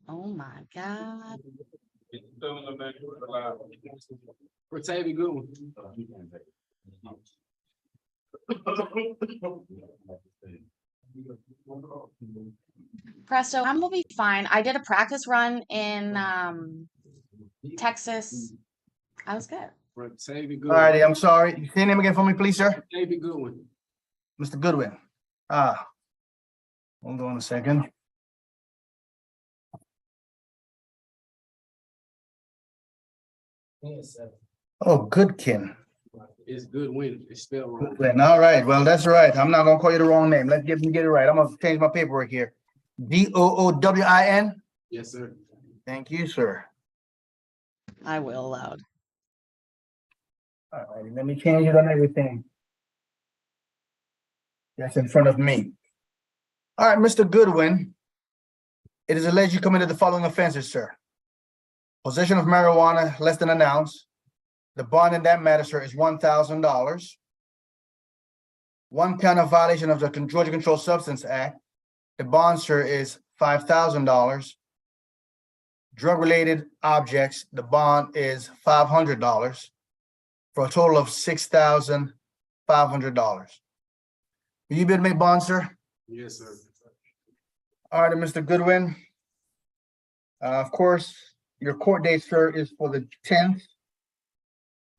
Speaker 1: Oh my God.
Speaker 10: Protavia Goodwin.
Speaker 1: Presto, I'm gonna be fine. I did a practice run in Texas. I was good.
Speaker 10: Protavia
Speaker 3: All
Speaker 10: Goodwin.
Speaker 3: righty, I'm sorry. Say your name again for me, please, sir.
Speaker 10: Protavia Goodwin.
Speaker 3: Mr. Goodwin. Hold on a second. Oh, Goodkin.
Speaker 10: It's Goodwin. It's spelled wrong.
Speaker 3: Goodwin. All right, well, that's right. I'm not gonna call you the wrong name. Let's get me get it right. I'm gonna change my paperwork here. Goowin.
Speaker 10: Yes, sir.
Speaker 3: Thank you, sir.
Speaker 1: I will loud.
Speaker 3: All righty, let me change it on everything. That's in front of me. All right, Mr. Goodwin. It is alleged you committed the following offenses, sir. Possession of marijuana less than an ounce. The bond in that matter, sir, is $1,000. 1 count of violation of the Georgia Controlled Substance Act. The bond, sir, is $5,000. Drug-related objects, the bond is $500 for a total of $6,500. Will you be able to make bond, sir?
Speaker 10: Yes, sir.
Speaker 3: All right, Mr. Goodwin. Of course, your court date, sir, is for the 10th.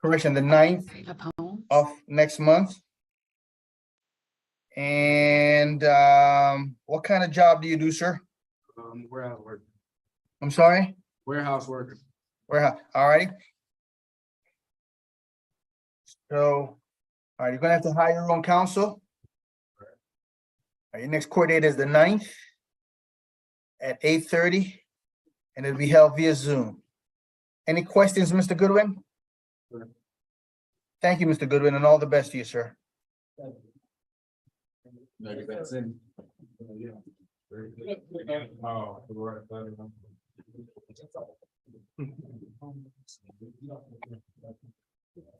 Speaker 3: Correction, the 9th
Speaker 1: Capone.
Speaker 3: of next month. And what kind of job do you do, sir?
Speaker 10: Warehouse worker.
Speaker 3: I'm sorry?
Speaker 10: Warehouse worker.
Speaker 3: Warehouse, all righty. So, all right, you're gonna have to hire your own counsel. All right, your next court date is the 9th at 8:30, and it'll be held via Zoom. Any questions, Mr. Goodwin?
Speaker 10: Sure.
Speaker 3: Thank you, Mr. Goodwin, and all the best to you, sir.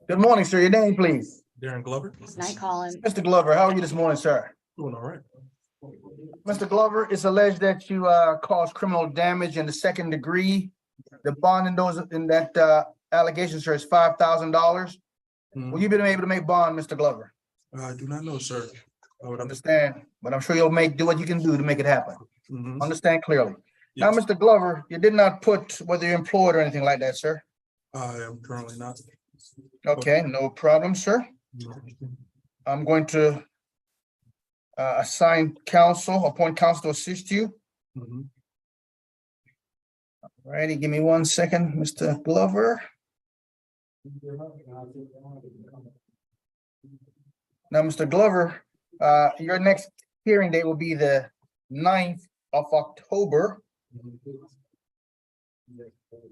Speaker 3: Good morning, sir. Your name, please.
Speaker 11: Darren Glover.
Speaker 1: Night Colin.
Speaker 3: Mr. Glover, how are you this morning, sir?
Speaker 11: Doing all right.
Speaker 3: Mr. Glover, it's alleged that you caused criminal damage in the 2nd degree. The bond in that allegation, sir, is $5,000. Will you be able to make bond, Mr. Glover?
Speaker 11: I do not know, sir. I would
Speaker 3: Understand, but I'm sure you'll do what you can do to make it happen.
Speaker 11: Mhm.
Speaker 3: Understand clearly. Now,
Speaker 11: Yes,
Speaker 3: Mr. Glover, you did not put whether you're employed or anything like that, sir.
Speaker 11: I am currently not.
Speaker 3: Okay, no problem, sir. I'm going to appoint counsel to assist you.
Speaker 11: Mhm.
Speaker 3: Righty, give me 1 second, Mr. Glover. Now, Mr. Glover, your next hearing date will be the 9th of October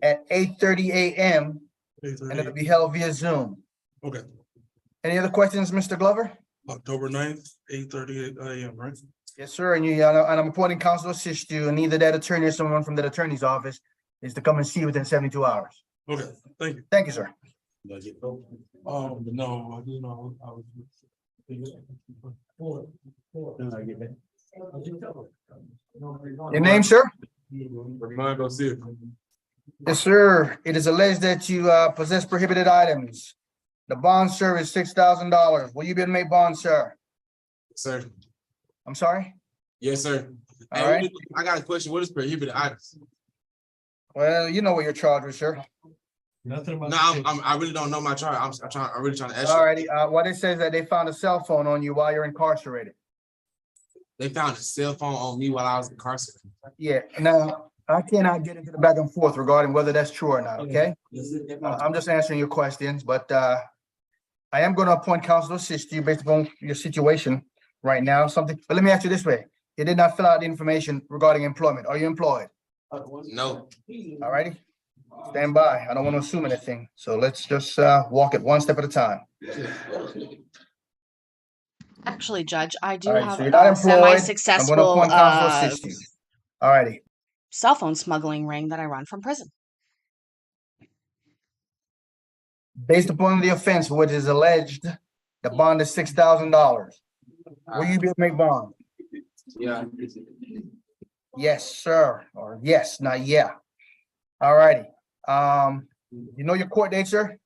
Speaker 3: at 8:30 a.m. and it'll be held via Zoom.
Speaker 11: Okay,
Speaker 3: Any other questions, Mr. Glover?
Speaker 11: October 9th, 8:30 AM, right?
Speaker 3: Yes, sir. And I'm appointing counsel to assist you, and either that attorney or someone from that attorney's office is to come and see you within 72 hours.
Speaker 11: Okay, thank you.
Speaker 3: Thank you, sir.
Speaker 11: No, I didn't know, I was.
Speaker 3: Your name, sir?
Speaker 11: Armando Silva.
Speaker 3: Yes, sir. It is alleged that you possess prohibited items. The bond, sir, is $6,000. Will you be able to make bond, sir?
Speaker 8: Sir,
Speaker 3: I'm sorry?
Speaker 8: yes, sir.
Speaker 3: All right.
Speaker 8: I got a question. What is prohibited items?
Speaker 3: Well, you know what you're charged with, sir.
Speaker 10: Nothing about.
Speaker 8: No, I really don't know my charge. I'm really trying to ask you.
Speaker 3: All righty. What it says that they found a cell phone on you while you're incarcerated.
Speaker 8: They found a cell phone on me while I was incarcerated.
Speaker 3: Yeah, now, I cannot get into the back and forth regarding whether that's true or not, okay? I'm just answering your questions, but I am going to appoint counsel to assist you based upon your situation right now, but let me ask you this way. You did not fill out the information regarding employment. Are you employed?
Speaker 8: No.
Speaker 3: All righty. Stand by. I don't want to assume anything. So let's just walk it one step at a time.
Speaker 1: Actually, Judge, I do
Speaker 3: All right,
Speaker 1: have
Speaker 3: so you're not
Speaker 1: a
Speaker 3: employed. I'm going to
Speaker 1: semi-successful
Speaker 3: appoint counsel to assist you. All righty.
Speaker 1: cell phone smuggling ring that I run from prison.
Speaker 3: Based upon the offense which is alleged, the bond is $6,000. Will you be able to make bond?
Speaker 8: Yeah.
Speaker 3: Yes, sir, or yes, not yeah. All righty. You know your court date, sir?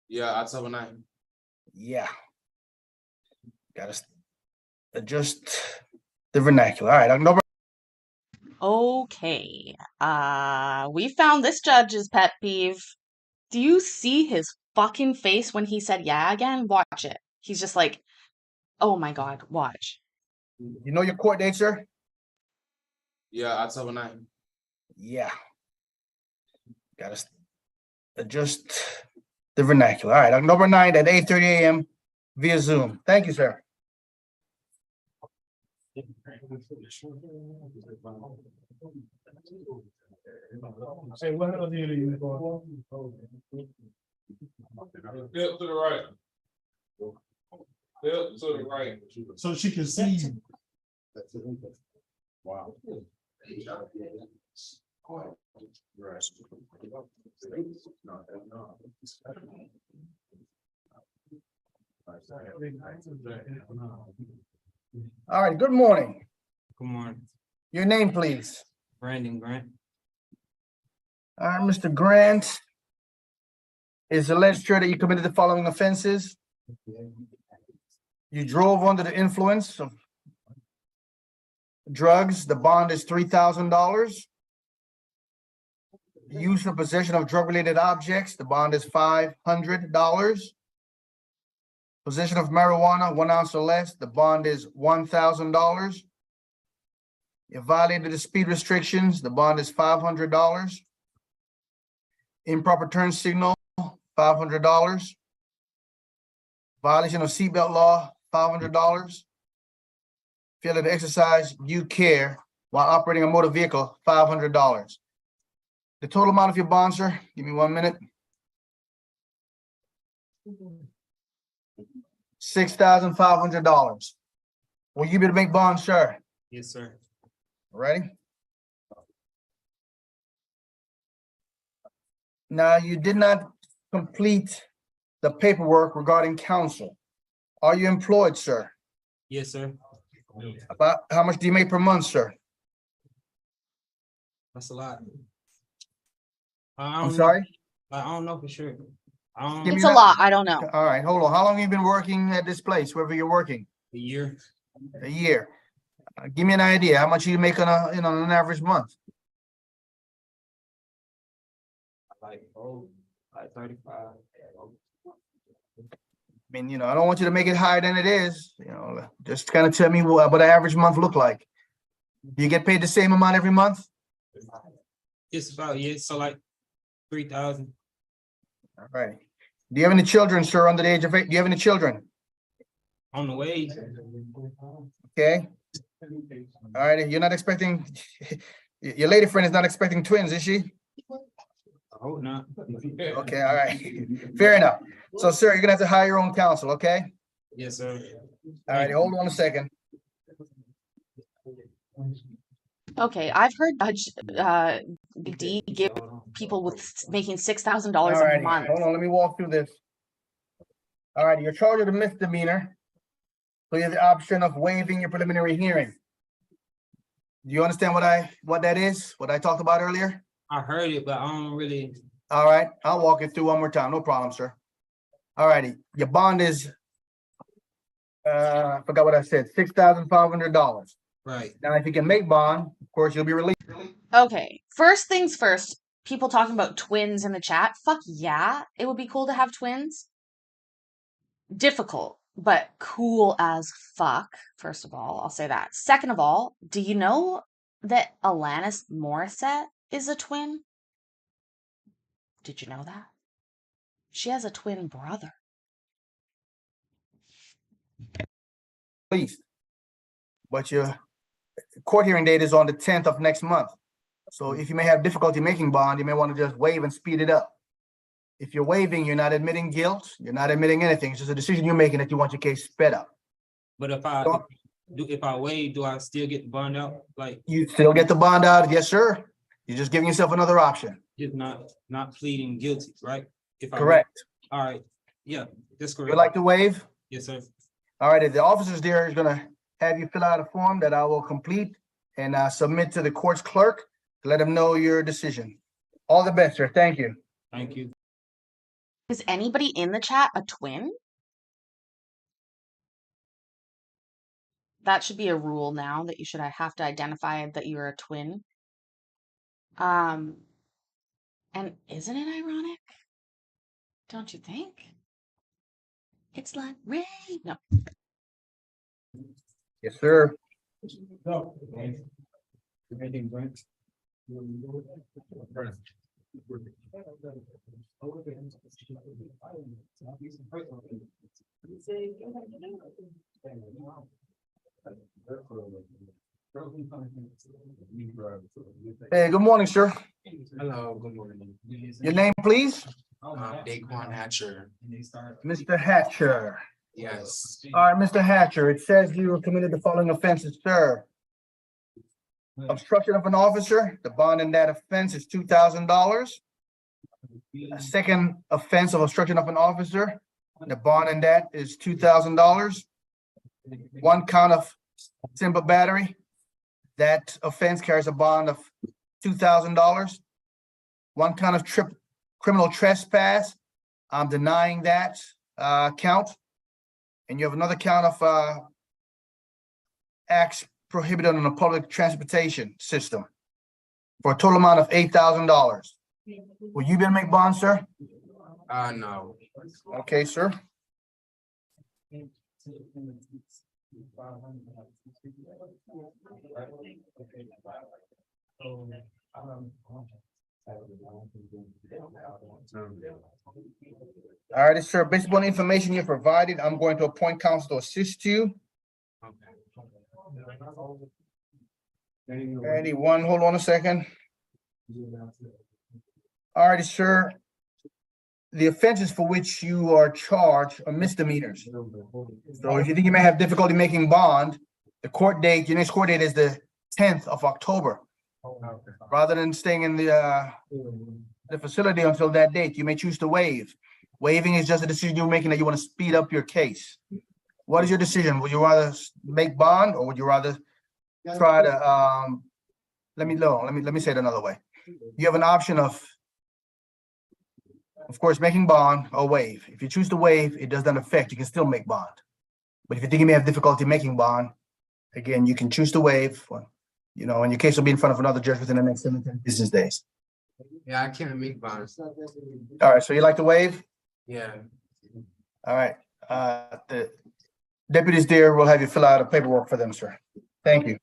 Speaker 8: Yeah, October 9th.
Speaker 3: Yeah. Gotta adjust the vernacular. All right, October.
Speaker 1: Okay. We found this judge's pet peeve. Do you see his fucking face when he said yeah again? Watch it. He's just like, oh my God, watch.
Speaker 3: You know your court date, sir?
Speaker 8: Yeah, October 9th.
Speaker 3: Yeah. Gotta adjust the vernacular. All right, October 9th at 8:30 a.m. via Zoom. Thank you, sir.
Speaker 10: Hey, what other deal are you for?
Speaker 4: Step to the right. Step to the right.
Speaker 10: So she can see you.
Speaker 4: Wow.
Speaker 3: All right, good morning.
Speaker 12: Good morning,
Speaker 3: Your name, please.
Speaker 12: Brandon Grant.
Speaker 3: All right, Mr. Grant. Is alleged here that you committed the following offenses. You drove under the influence of drugs. The bond is $3,000. Use or possession of drug-related objects. The bond is $500. Possession of marijuana, 1 ounce or less. The bond is $1,000. You violated the speed restrictions. The bond is $500. Improper turn signal, $500. Violation of seatbelt law, $500. Failure to exercise due care while operating a motor vehicle, $500. The total amount of your bond, sir, give me 1 minute. $6,500. Will you be able to make bond, sir?
Speaker 12: Yes, sir.
Speaker 3: Ready? Now, you did not complete the paperwork regarding counsel. Are you employed, sir?
Speaker 12: Yes, sir.
Speaker 3: About how much do you make per month, sir?
Speaker 12: That's a lot.
Speaker 3: I'm sorry?
Speaker 12: I don't know for sure.
Speaker 3: Give
Speaker 1: It's
Speaker 3: me
Speaker 1: a
Speaker 3: that-
Speaker 1: lot. I don't know.
Speaker 3: All right, hold on. How long have you been working at this place, wherever you're working?
Speaker 12: A year.
Speaker 3: A year. Give me an idea. How much you make on an average month?
Speaker 12: Like 35.
Speaker 3: I mean, I don't want you to make it higher than it is, just kind of tell me what an average month look like. Do you get paid the same amount every month?
Speaker 12: It's about, yeah, so like 3,000.
Speaker 3: All right. Do you have any children, sir, under the age of 8? Do you have any children?
Speaker 12: On the way.
Speaker 3: Okay. All right, you're not expecting, your lady friend is not expecting twins, is she?
Speaker 12: I hope not.
Speaker 3: Okay, all right. Fair enough. So, sir, you're gonna have to hire your own counsel, okay?
Speaker 12: Yes, sir.
Speaker 3: All right, hold on a second.
Speaker 1: Okay, I've heard D give people with making $6,000
Speaker 3: All
Speaker 1: a
Speaker 3: right,
Speaker 1: month.
Speaker 3: hold on, let me walk through this. All right, you're charged with a misdemeanor. So you have the option of waiving your preliminary hearing. Do you understand what that is? What I talked about earlier?
Speaker 12: I heard it, but I don't really,
Speaker 3: All right, I'll walk it through one more time. No problem, sir. All righty, your bond is, I forgot what I said, $6,500.
Speaker 12: right.
Speaker 3: Now, if you can make bond, of course, you'll be released.
Speaker 1: Okay, first things first, people talking about twins in the chat. Fuck yeah, it would be cool to have twins. Difficult, but cool as fuck. First of all, I'll say that. Second of all, do you know that Alanis Morissette is a twin? Did you know that? She has a twin brother.
Speaker 3: Please. But your court hearing date is on the 10th of next month. So if you may have difficulty making bond, you may want to just waive and speed it up. If you're waiving, you're not admitting guilt, you're not admitting anything. It's just a decision you're making that you want your case sped up.
Speaker 12: But if I waive, do I still get the bond out? Like,
Speaker 3: You still get the bond out, yes, sir. You're just giving yourself another option.
Speaker 12: just not pleading guilty, right? If I waive.
Speaker 3: Correct.
Speaker 12: All right, yeah, that's correct.
Speaker 3: Would like to waive?
Speaker 12: Yes, sir.
Speaker 3: All right, the officers there is gonna have you fill out a form that I will complete and submit to the court's clerk to let them know your decision. All the best, sir. Thank you.
Speaker 12: Thank you.
Speaker 1: Is anybody in the chat a twin? That should be a rule now that you should have to identify that you're a twin. And isn't it ironic? Don't you think? It's like rain. No.
Speaker 3: Yes, sir. Hey, good morning, sir.
Speaker 13: Hello, good morning.
Speaker 3: Your name, please?
Speaker 13: Daquan Hatcher.
Speaker 3: Mr. Hatcher.
Speaker 13: Yes.
Speaker 3: All right, Mr. Hatcher, it says you committed the following offenses, sir. Obstruction of an officer, the bond in that offense is $2,000. A second offense of obstruction of an officer, the bond in that is $2,000. One count of simple battery, that offense carries a bond of $2,000. One count of criminal trespass, I'm denying that count. And you have another count of acts prohibited on the public transportation system for a total amount of $8,000. Will you be able to make bond, sir?
Speaker 13: No.
Speaker 3: Okay, sir. All right, sir, based upon the information you provided, I'm going to appoint counsel to assist you. Anyone, hold on a second. All right, sir. The offenses for which you are charged are misdemeanors. So if you think you may have difficulty making bond, the court date, your next court date is the 10th of October. Rather than staying in the facility until that date, you may choose to waive. Waiving is just a decision you're making that you want to speed up your case. What is your decision? Would you rather make bond or would you rather try to, let me say it another way. You have an option of course, making bond or waive. If you choose to waive, it does not affect, you can still make bond. But if you think you may have difficulty making bond, again, you can choose to waive, you know, and your case will be in front of another judge within the next 7 to 10 business days.
Speaker 13: Yeah, I can't make bonds.
Speaker 3: All right, so you like to waive?
Speaker 13: Yeah.
Speaker 3: All right, the deputies there will have you fill out a paperwork for them, sir. Thank you.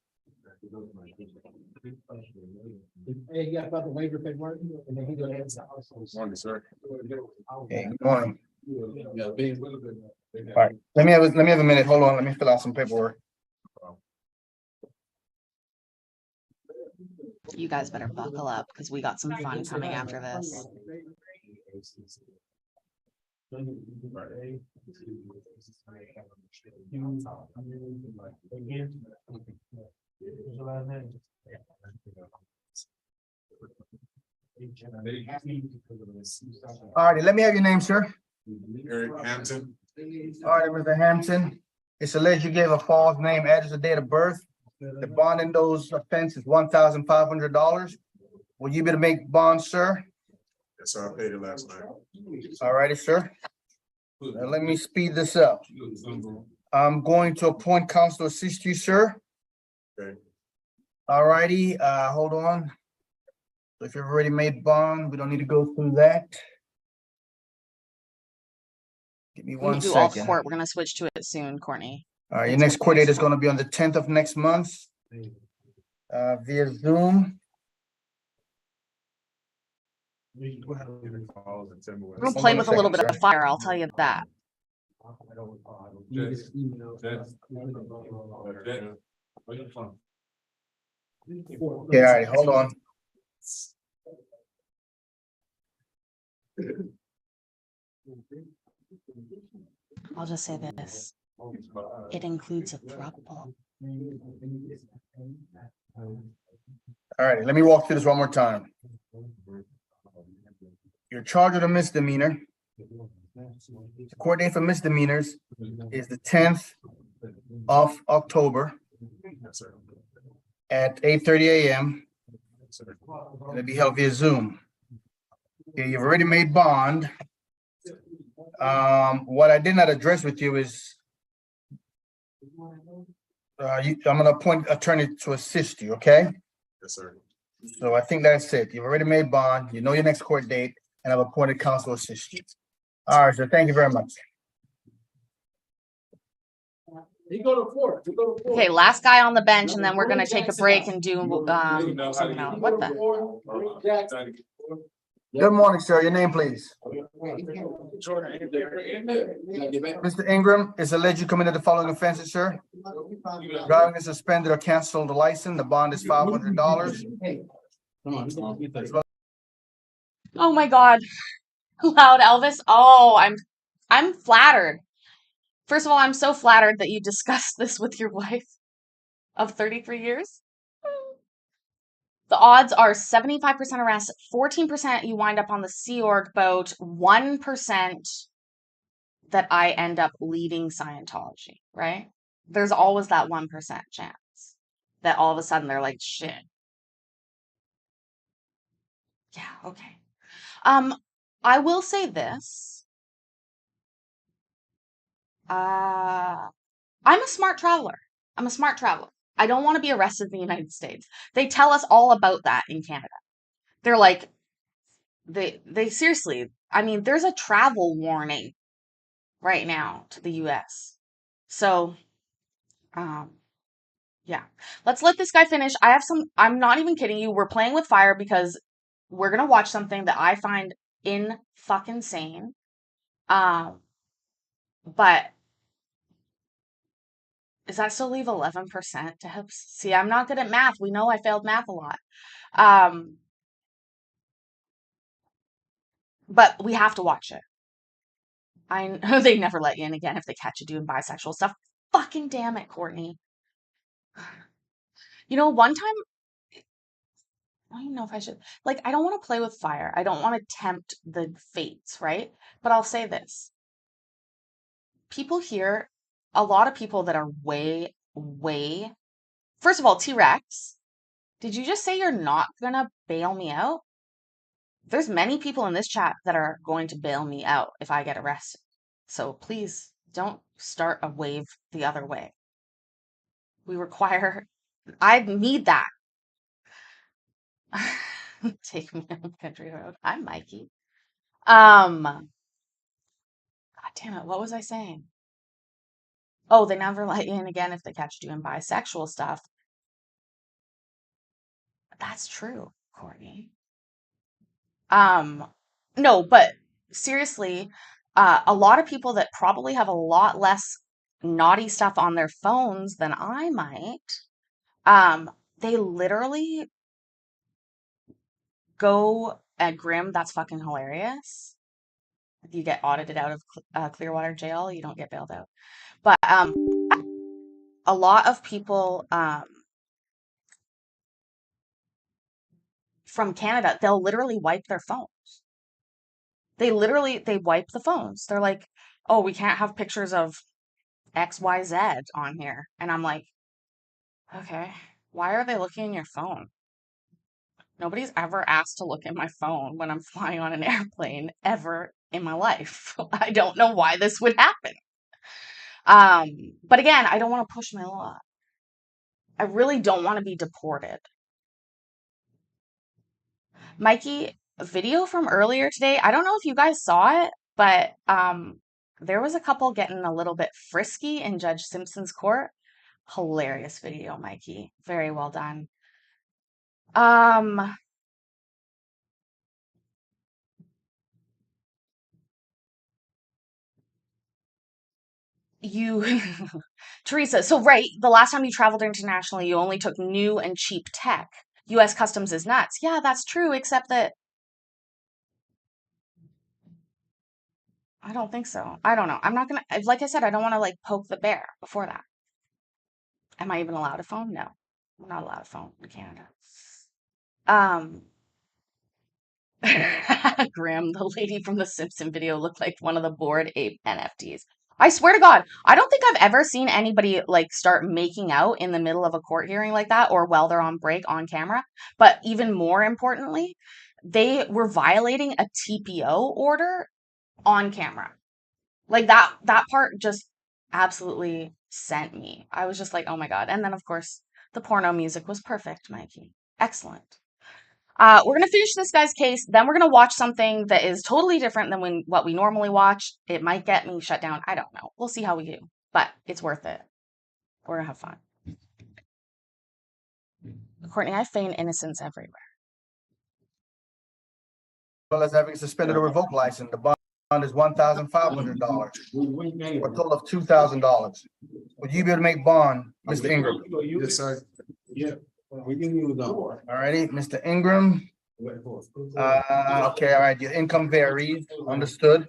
Speaker 10: Hey, you got about the waiver paperwork? And then he go ahead.
Speaker 4: Morning, sir.
Speaker 3: Okay, good morning.
Speaker 10: Yeah, being.
Speaker 3: All right, let me have a minute. Hold on, let me fill out some paperwork.
Speaker 1: You guys better buckle up because we got some fun coming after this.
Speaker 3: All righty, let me have your name, sir.
Speaker 4: Eric Hampton.
Speaker 3: All right, Mr. Hampton. It's alleged you gave a false name, address, and date of birth. The bond in those offenses is $1,500. Will you be able to make bonds, sir?
Speaker 4: Yes, sir. I paid it last night.
Speaker 3: All righty, sir. Now, let me speed this up. I'm going to appoint counsel to assist you, sir.
Speaker 4: Okay.
Speaker 3: All righty, hold on. So if you've already made bond, we don't need to go through that. Give me
Speaker 1: When
Speaker 3: one
Speaker 1: you do all
Speaker 3: second.
Speaker 1: court, we're gonna switch to it soon, Courtney.
Speaker 3: All right, your
Speaker 1: It's
Speaker 3: next court date is
Speaker 1: confusing.
Speaker 3: gonna be on the 10th of next month. Via Zoom.
Speaker 1: I'm gonna play with a little bit of fire, I'll tell you that.
Speaker 3: Yeah, all right, hold on.
Speaker 1: I'll just say this. It includes a throuple.
Speaker 3: All right, let me walk through this one more time. You're charged with a misdemeanor. The court date for misdemeanors is the 10th of October
Speaker 4: Yes, sir.
Speaker 3: at 8:30 a.m.
Speaker 4: Yes, sir.
Speaker 3: It'll be held via Zoom. Okay, you've already made bond. What I did not address with you is I'm gonna appoint attorney to assist you, okay?
Speaker 4: Yes, sir.
Speaker 3: So I think that's it. You've already made bond, you know your next court date, and I've appointed counsel to assist you. All right, sir, thank you very much.
Speaker 10: He go to court.
Speaker 1: Okay, last guy on the bench, and then we're gonna take a break and do something else. What the?
Speaker 3: Good morning, sir. Your name, please. Mr. Ingram, it's alleged you committed the following offenses, sir. Driving a suspended or canceled license. The bond is $500.
Speaker 1: Oh my God. Loud Elvis. Oh, I'm flattered. First of all, I'm so flattered that you discussed this with your wife of 33 years. The odds are 75% arrest, 14% you wind up on the Sea Org boat, 1% that I end up leading Scientology, right? There's always that 1% chance that all of a sudden they're like, shit. Yeah, okay. I will say this. I'm a smart traveler. I'm a smart traveler. I don't want to be arrested in the United States. They tell us all about that in Canada. They're like, they seriously, I mean, there's a travel warning right now to the US. So, yeah, let's let this guy finish. I'm not even kidding you. We're playing with fire because we're going to watch something that I find in fucking sane. But does that still leave 11% to help? See, I'm not good at math. We know I failed math a lot. But we have to watch it. I know they never let you in again if they catch you doing bisexual stuff. Fucking damn it, Courtney. You know, one time, I don't even know if I should, like, I don't want to play with fire. I don't want to tempt the fates, right? But I'll say this. People here, a lot of people that are way, first of all, T-Rex, did you just say you're not gonna bail me out? There's many people in this chat that are going to bail me out if I get arrested. So please don't start a wave the other way. I need that. Take me on country road. I'm Mikey. God damn it, what was I saying? Oh, they never let you in again if they catch you doing bisexual stuff. That's true. Courtney. No, but seriously, a lot of people that probably have a lot less naughty stuff on their phones than I might, they literally go at Grim. That's fucking hilarious. If you get audited out of Clearwater jail, you don't get bailed out. But a lot of people from Canada, they'll literally wipe their phones. They wipe the phones. They're like, oh, we can't have pictures of XYZ on here. And I'm like, okay, why are they looking in your phone? Nobody's ever asked to look at my phone when I'm flying on an airplane ever in my life. I don't know why this would happen. But again, I don't want to push my luck. I really don't want to be deported. Mikey, a video from earlier today. I don't know if you guys saw it, but there was a couple getting a little bit frisky in Judge Simpson's court. Hilarious video, Mikey. Very well done. You Teresa, so right, the last time you traveled internationally, you only took new and cheap tech. US Customs is nuts. Yeah, that's true, except that I don't think so. I don't know. I'm not gonna, like I said, I don't want to like poke the bear before that. Am I even allowed a phone? No, I'm not allowed a phone in Canada. Graham, the lady from the Simpson video looked like one of the Bored Ape NFTs. I swear to God, I don't think I've ever seen anybody like start making out in the middle of a court hearing like that or while they're on break on camera. But even more importantly, they were violating a TPO order on camera. Like that part just absolutely sent me. I was just like, oh my God. And then of course the porno music was perfect, Mikey. Excellent. We're gonna finish this guy's case, then we're gonna watch something that is totally different than what we normally watch. It might get me shut down. I don't know. We'll see how we do, but it's worth it. We're gonna have fun. Courtney, I feign innocence everywhere.
Speaker 3: Well as having suspended or revoked license, the bond is $1,500, for a total of $2,000. Would you be able to make bond, Mr. Ingram?
Speaker 13: Yes, sir.
Speaker 11: Yeah, we can use them.
Speaker 3: All righty, Mr. Ingram. Okay, all right, your income varies, understood.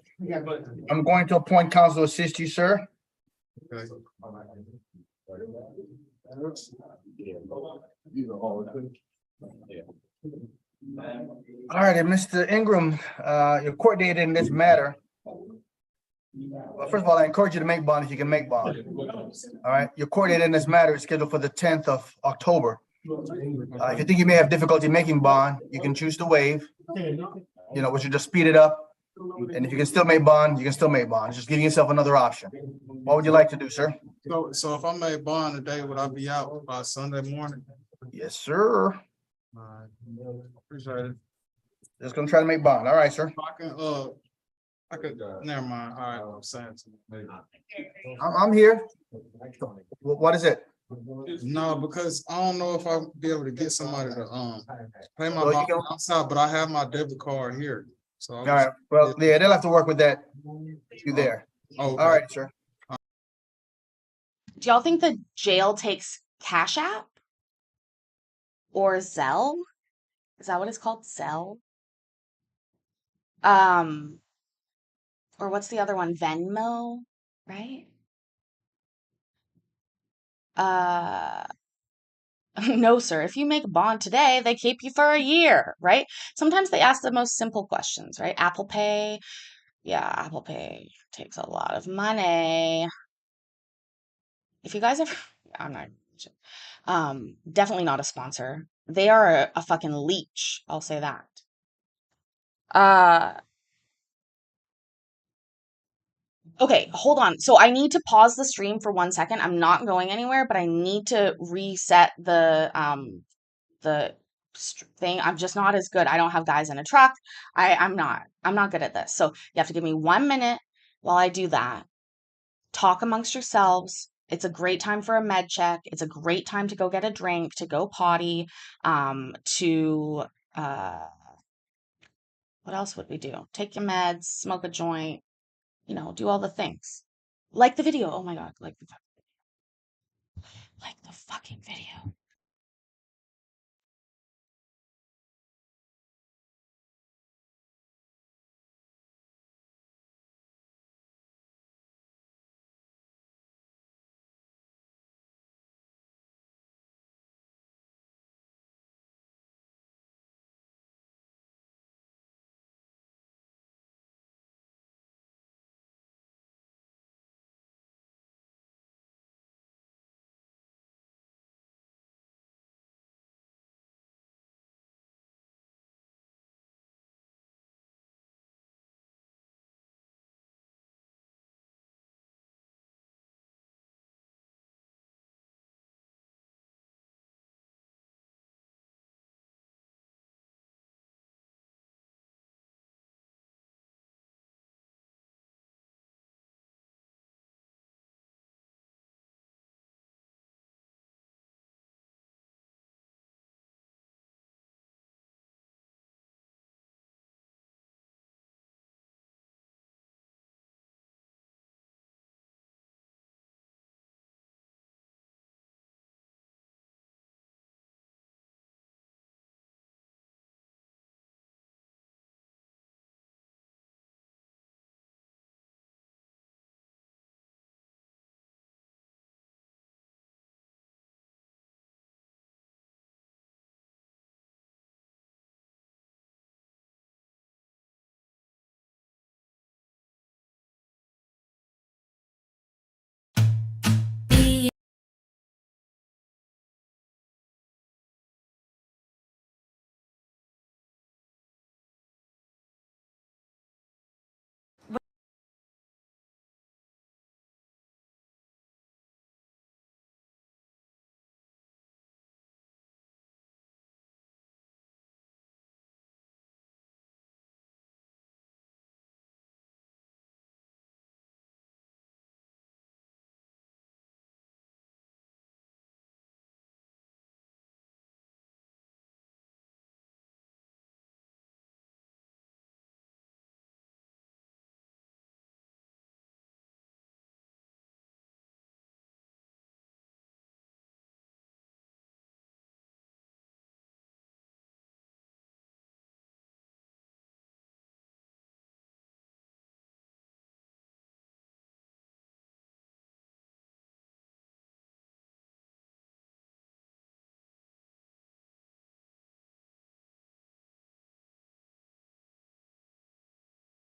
Speaker 3: I'm going to appoint counsel to assist you, sir.
Speaker 13: Okay.
Speaker 3: All righty, Mr. Ingram, your court date in this matter. Well, first of all, I encourage you to make bond if you can make bond. All right, your court date in this matter is scheduled for the 10th of October. If you think you may have difficulty making bond, you can choose to waive, which will just speed it up. And if you can still make bond, you can still make bond. Just giving yourself another option. What would you like to do, sir?
Speaker 13: So if I made bond today, would I be out by Sunday morning?
Speaker 3: Yes, sir.
Speaker 13: Appreciate it.
Speaker 3: Just gonna try to make bond. All right, sir.
Speaker 13: I could, never mind. All right, I'm saying.
Speaker 3: I'm here. What is it?
Speaker 13: No, because I don't know if I'll be able to get somebody to pay my
Speaker 3: Well, you
Speaker 13: bond
Speaker 3: can-
Speaker 13: outside, but I have my debit card here. So
Speaker 3: All right. Well, yeah, they'll have to work with that. You there?
Speaker 13: Oh,
Speaker 3: All right, sir.
Speaker 1: Do y'all think the jail takes Cash App? Or Zelle? Is that what it's called? Zelle? Or what's the other one? Venmo, right? No, sir. If you make a bond today, they keep you for a year, right? Sometimes they ask the most simple questions, right? Apple Pay. Yeah, Apple Pay takes a lot of money. If you guys ever, I'm not, definitely not a sponsor. They are a fucking leech. I'll say that. Okay, hold on. So I need to pause the stream for 1 second. I'm not going anywhere, but I need to reset the thing. I'm just not as good. I don't have guys in a truck. I'm not good at this. So you have to give me 1 minute while I do that. Talk amongst yourselves. It's a great time for a med check. It's a great time to go get a drink, to go potty, to Uh, what else would we do? Take your meds, smoke a joint, do all the things. Like the video. Oh my God, like the fucking video.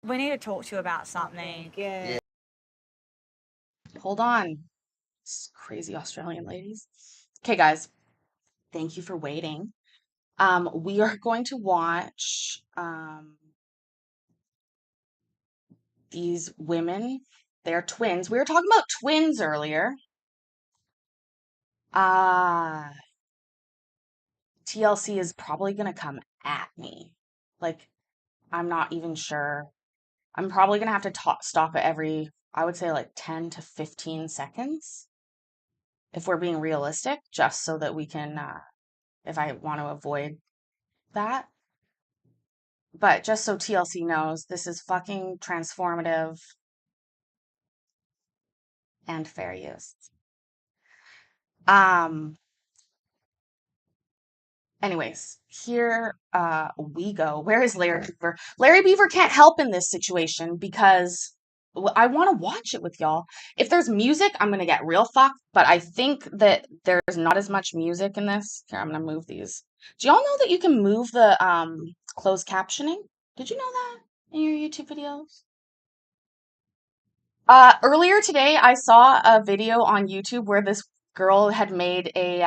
Speaker 14: We need to talk to you about something. Yeah.
Speaker 1: Hold on. Crazy Australian ladies. Okay, guys. Thank you for waiting. We are going to watch these women. They're twins. We were talking about twins earlier. TLC is probably gonna come at me. Like, I'm not even sure. I'm probably gonna have to stop it every, I would say, like 10 to 15 seconds if we're being realistic, just so that we can, if I want to avoid that. But just so TLC knows, this is fucking transformative and fair use. Anyways, here we go. Where is Larry Beaver? Larry Beaver can't help in this situation because I want to watch it with y'all. If there's music, I'm gonna get real fucked, but I think that there's not as much music in this. Here, I'm gonna move these. Do y'all know that you can move the closed captioning? Did you know that in your YouTube videos? Earlier today, I saw a video on YouTube where this girl had made a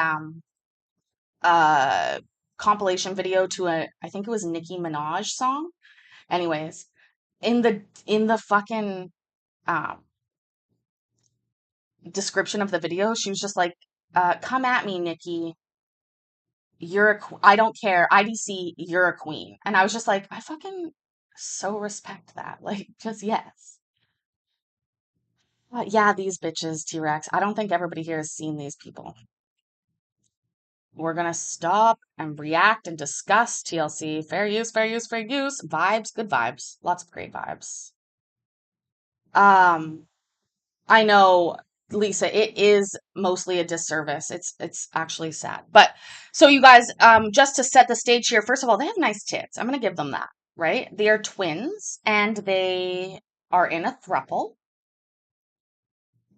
Speaker 1: compilation video to I think it was Nicki Minaj song. Anyways, in the fucking description of the video, she was just like, "Come at me, Nicki. I don't care. IDC, you're a queen." And I was just like, I fucking so respect that. Like, just yes. Yeah, these bitches, T-Rex. I don't think everybody here has seen these people. we're gonna stop and react and discuss TLC. Fair use, fair use, fair use. Vibes, good vibes. Lots of great vibes. I know, Lisa, it is mostly a disservice. It's actually sad. But so you guys, just to set the stage here, first of all, they have nice tits. I'm gonna give them that, right? They are twins and they are in a throuple.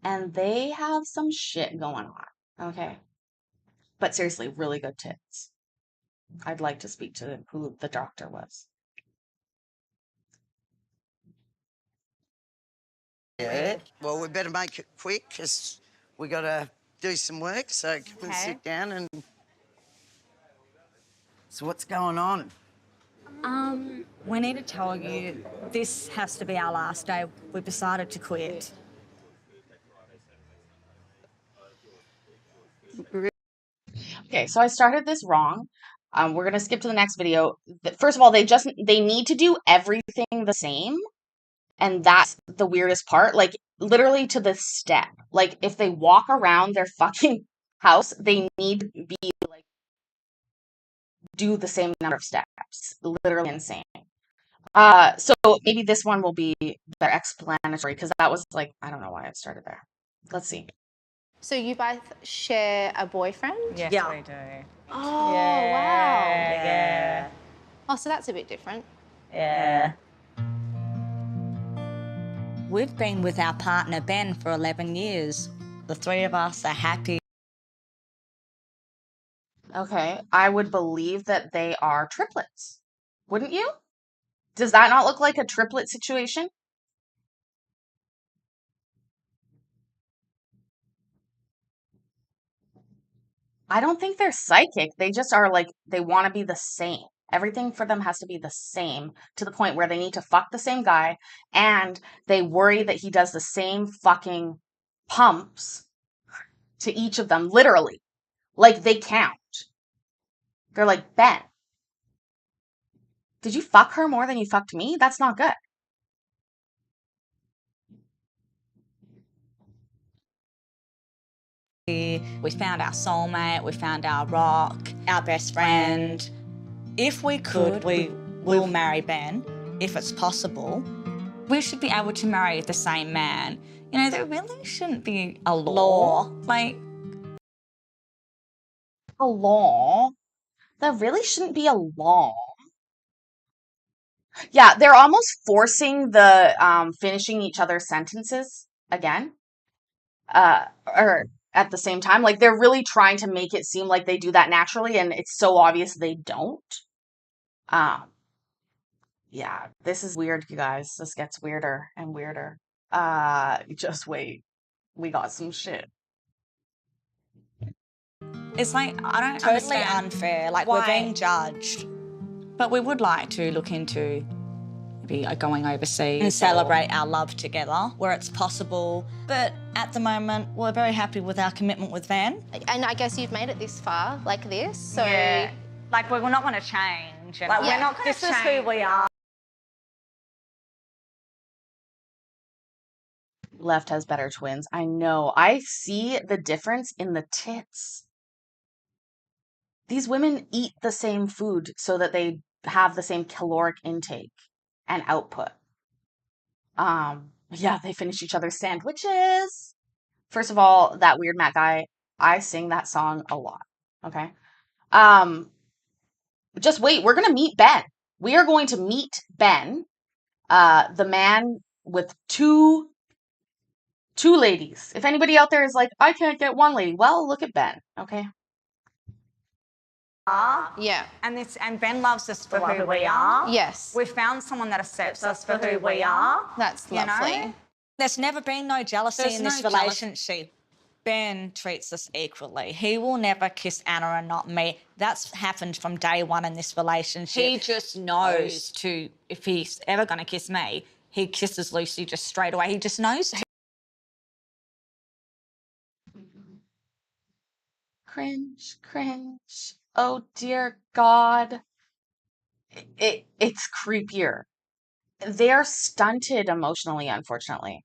Speaker 1: And they have some shit going on. Okay. But seriously, really good tits. I'd like to speak to who the doctor was.
Speaker 15: Yeah, well, we better make it quick because we got to do some work. So can we sit down and... So what's going on?
Speaker 14: We need to tell you this has to be our last day. We've decided to quit.
Speaker 1: Okay, so I started this wrong. We're gonna skip to the next video. First of all, they need to do everything the same. And that's the weirdest part. Like, literally to the step. Like, if they walk around their fucking house, they need to be, like, do the same number of steps. Literally insane. So maybe this one will be better explanatory, because that was, like, I don't know why I started there. Let's see.
Speaker 16: So you both share a boyfriend?
Speaker 14: Yes,
Speaker 16: yeah.
Speaker 14: we do.
Speaker 16: Oh,
Speaker 14: Yeah,
Speaker 16: wow.
Speaker 14: yeah.
Speaker 16: Oh, so that's a bit different.
Speaker 14: Yeah. We've been with our partner Ben for 11 years. The three of us are happy.
Speaker 1: Okay, I would believe that they are triplets. Wouldn't you? Does that not look like a triplet situation? I don't think they're psychic. They just are like, they want to be the same. Everything for them has to be the same to the point where they need to fuck the same guy and they worry that he does the same fucking pumps to each of them, literally. Like, they count. They're like, Ben, did you fuck her more than you fucked me? That's not good.
Speaker 14: We found our soulmate, we found our rock, our best friend. If we could, we will marry Ben, if it's possible. We should be able to marry the same man. You know, there really shouldn't be a law. Like,
Speaker 1: A law? There really shouldn't be a law. Yeah, they're almost forcing the finishing each other's sentences again. Or at the same time. Like, they're really trying to make it seem like they do that naturally, and it's so obvious they don't. Yeah, this is weird, you guys. This gets weirder and weirder. Just wait. We got some shit.
Speaker 14: it's like, I don't
Speaker 16: Totally
Speaker 14: understand
Speaker 16: unfair. Like,
Speaker 14: why.
Speaker 16: we're being judged.
Speaker 14: But we would like to look into maybe going overseas
Speaker 16: And celebrate our love together where it's possible. But at the moment, we're very happy with our commitment with Van.
Speaker 6: And I guess you've made it this far, like this, so.
Speaker 14: Yeah. Like, we're not going to change. You know?
Speaker 6: Like, we're not
Speaker 14: gonna
Speaker 16: This is who we are.
Speaker 1: Left has better twins. I know. I see the difference in the tits. These women eat the same food so that they have the same caloric intake and output. Yeah, they finish each other's sandwiches. First of all, that Weird Matt guy, I sing that song a lot. Okay. Just wait, we're gonna meet Ben. We are going to meet Ben, the man with two ladies. If anybody out there is like, I can't get one lady, well, look at Ben, okay?
Speaker 6: Yeah.
Speaker 14: And Ben loves us for who we are.
Speaker 6: Yes.
Speaker 14: We found someone that accepts us for who we are.
Speaker 6: That's
Speaker 14: You know?
Speaker 6: lovely.
Speaker 16: There's never been no jealousy
Speaker 14: There's
Speaker 16: in this
Speaker 14: no jealousy.
Speaker 16: relationship. Ben treats us equally. He will never kiss Anna and not me. That's happened from day one in this relationship.
Speaker 14: He just knows to, if he's ever going to kiss me, he kisses Lucy just straight away. He just knows.
Speaker 1: Cringe, cringe. Oh dear God. It's creepier. They're stunted emotionally, unfortunately.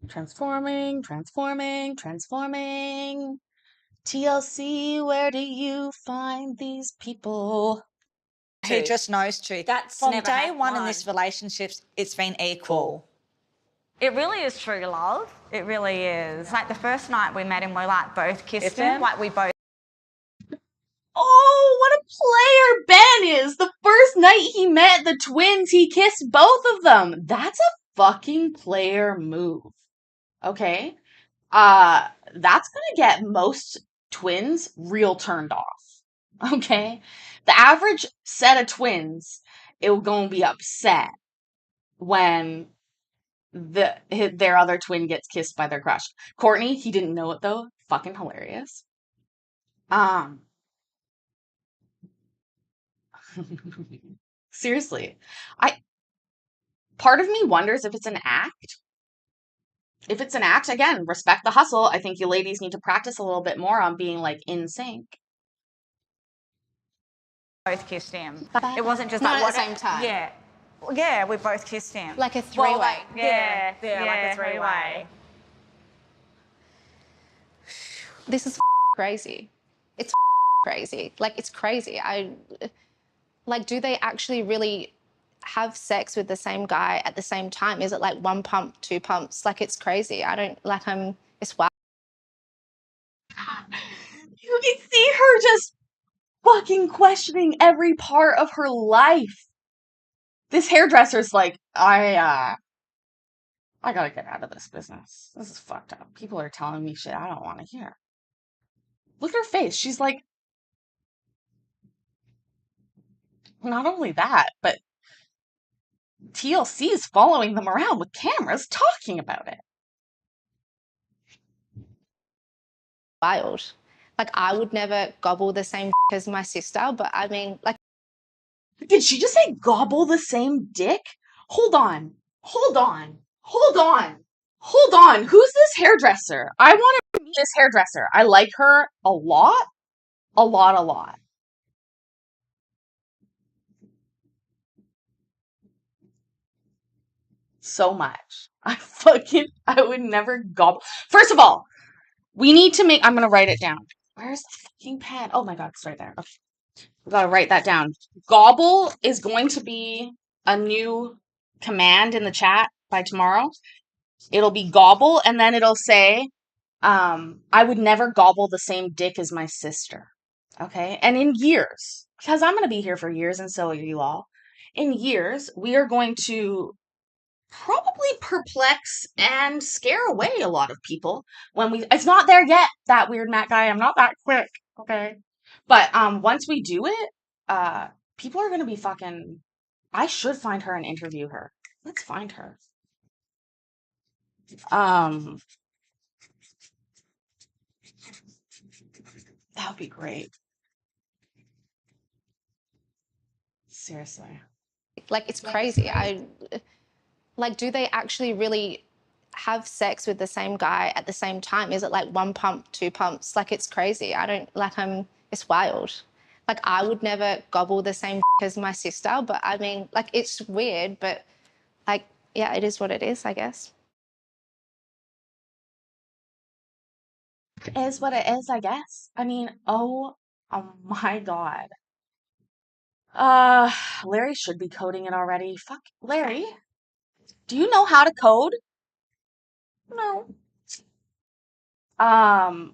Speaker 1: Transforming, transforming, transforming. TLC, where do you find these people?
Speaker 14: He just knows to.
Speaker 16: That's
Speaker 14: From
Speaker 16: never
Speaker 14: day one in this
Speaker 16: happened.
Speaker 14: relationship, it's been equal. It really is true love. It really is. Like the first night we met him, we like both kissed him. Like we both.
Speaker 1: Oh, what a player Ben is. The first night he met the twins, he kissed both of them. That's a fucking player move. Okay? That's gonna get most twins real turned off. Okay? The average set of twins, it will gonna be upset when their other twin gets kissed by their crush. Courtney, he didn't know it though. Fucking hilarious. Seriously. Part of me wonders if it's an act. If it's an act, again, respect the hustle. I think you ladies need to practice a little bit more on being like in sync.
Speaker 14: Both kissed him. It wasn't just
Speaker 6: Not
Speaker 14: like
Speaker 6: at the same time.
Speaker 14: Yeah. Yeah, we both kissed him.
Speaker 6: Like a three-way.
Speaker 14: Well, like, yeah, like a three-way.
Speaker 6: This is crazy. It's crazy. Like, it's crazy. Like, do they actually really have sex with the same guy at the same time? Is it like one pump, two pumps? Like, it's crazy. It's wild.
Speaker 1: You can see her just fucking questioning every part of her life. This hairdresser's like, I gotta get out of this business. This is fucked up. People are telling me shit I don't want to hear. Look at her face. She's like, not only that, but TLC is following them around with cameras talking about it.
Speaker 6: Wild. Like, I would never gobble the same as my sister, but I mean, like.
Speaker 1: Did she just say gobble the same dick? Hold on. Hold on. Hold on. Hold on. Who's this hairdresser? I want to meet this hairdresser. I like her a lot. A lot, a lot. So much. I would never gobble. First of all, we need to make, I'm going to write it down. Where's the fucking pen? Oh my God, it's right there. Okay. We gotta write that down. Gobble is going to be a new command in the chat by tomorrow. It'll be gobble, and then it'll say, I would never gobble the same dick as my sister. Okay? And in years, because I'm gonna be here for years, and so are you all. In years, we are going to probably perplex and scare away a lot of people when it's not there yet, that weird Matt guy. I'm not that quick. Okay? But once we do it, people are gonna be fucking. I should find her and interview her. Let's find her. That would be great. Seriously.
Speaker 6: Like, it's crazy. Like, do they actually really have sex with the same guy at the same time? Is it like one pump, two pumps? Like, it's crazy. It's wild. Like, I would never gobble the same as my sister, but I mean, like, it's weird, but like, yeah, it is what it is, I guess.
Speaker 1: It is what it is, I guess. I mean, oh my God. Larry should be coding it already. Fuck, Larry. Do you know how to code? No.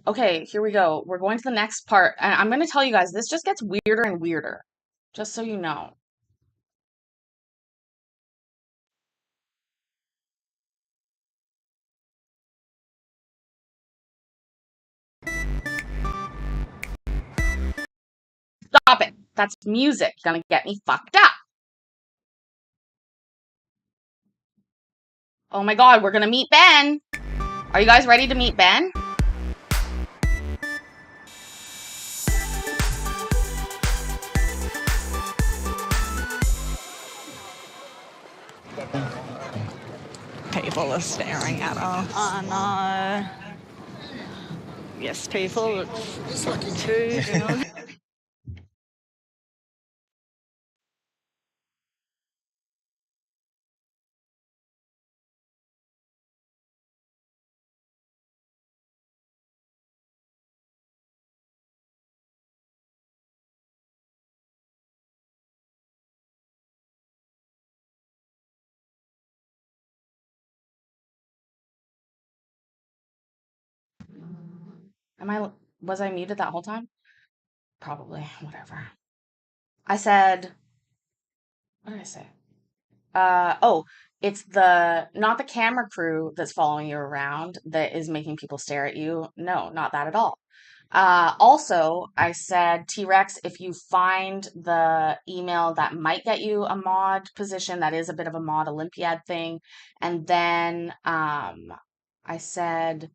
Speaker 1: Okay, here we go. We're going to the next part, and I'm gonna tell you guys, this just gets weirder and weirder. Just so you know. Stop it. That's music. Gonna get me fucked up. Oh my God, we're gonna meet Ben. Are you guys ready to meet Ben?
Speaker 14: People are staring at us. Oh no. Yes, people. It's like too, you know.
Speaker 1: Was I muted that whole time? Probably, whatever. I said, what did I say? Oh, it's not the camera crew that's following you around that is making people stare at you. No, not that at all. Also, I said, T-Rex, if you find the email that might get you a mod position, that is a bit of a mod Olympiad thing. And then I said,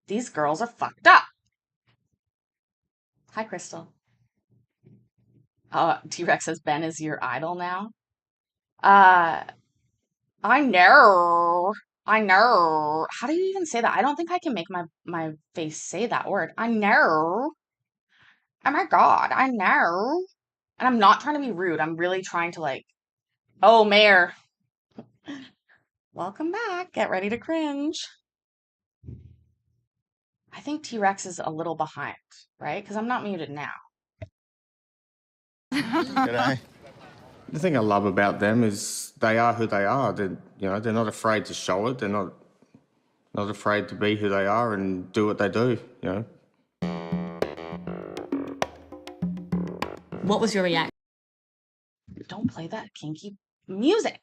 Speaker 1: these girls are fucked up. Hi, Crystal. T-Rex says, Ben is your idol now. I know. I know. How do you even say that? I don't think I can make my face say that word. I know. Oh my God, I know. And I'm not trying to be rude. I'm really trying to like, oh, Mayor. Welcome back. Get ready to cringe. I think T-Rex is a little behind, right? Because I'm not muted now.
Speaker 17: G'day. The thing I love about them is they are who they are. They're not afraid to show it. They're not afraid to be who they are and do what they do.
Speaker 14: What was your reaction?
Speaker 1: Don't play that kinky music.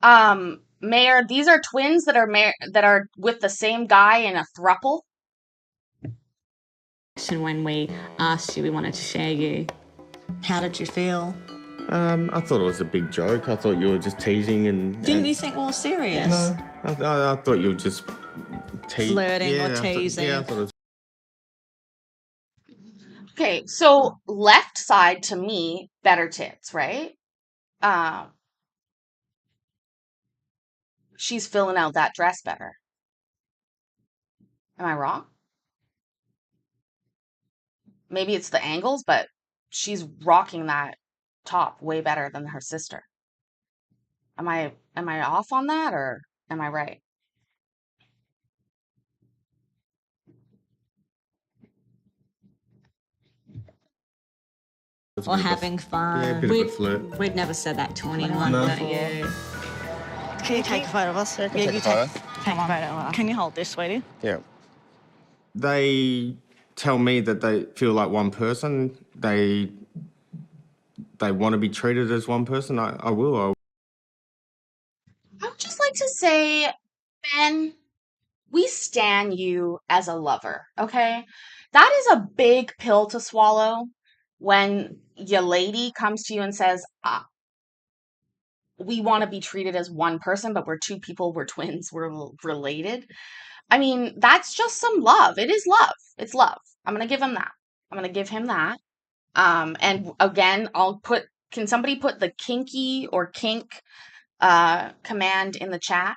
Speaker 1: Mayor, these are twins that are with the same guy in a throuple.
Speaker 14: When we asked you, we wanted to share you. How did you feel?
Speaker 17: I thought it was a big joke. I thought you were just teasing and...
Speaker 14: Didn't you think we were serious?
Speaker 17: No, I thought you were just
Speaker 14: flirting or teasing.
Speaker 17: I thought it was...
Speaker 1: Okay, so left side to me, better tits, right? She's filling out that dress better. Am I wrong? Maybe it's the angles, but she's rocking that top way better than her sister. Am I off on that, or am I right?
Speaker 14: Or having fun.
Speaker 17: Yeah, a bit of a flirt.
Speaker 14: We'd never said that to anyone.
Speaker 17: No.
Speaker 14: Don't you? Can you take a photo of us? Yeah,
Speaker 17: take a photo.
Speaker 14: Take a photo. Can you hold this, sweetie?
Speaker 17: Yeah. They tell me that they feel like one person. They want to be treated as one person. I will.
Speaker 1: I would just like to say, Ben, we stan you as a lover, okay? That is a big pill to swallow when your lady comes to you and says, we want to be treated as one person, but we're two people, we're twins, we're related. I mean, that's just some love. It is love. It's love. I'm going to give him that. I'm going to give him that. And again, can somebody put the kinky or kink command in the chat?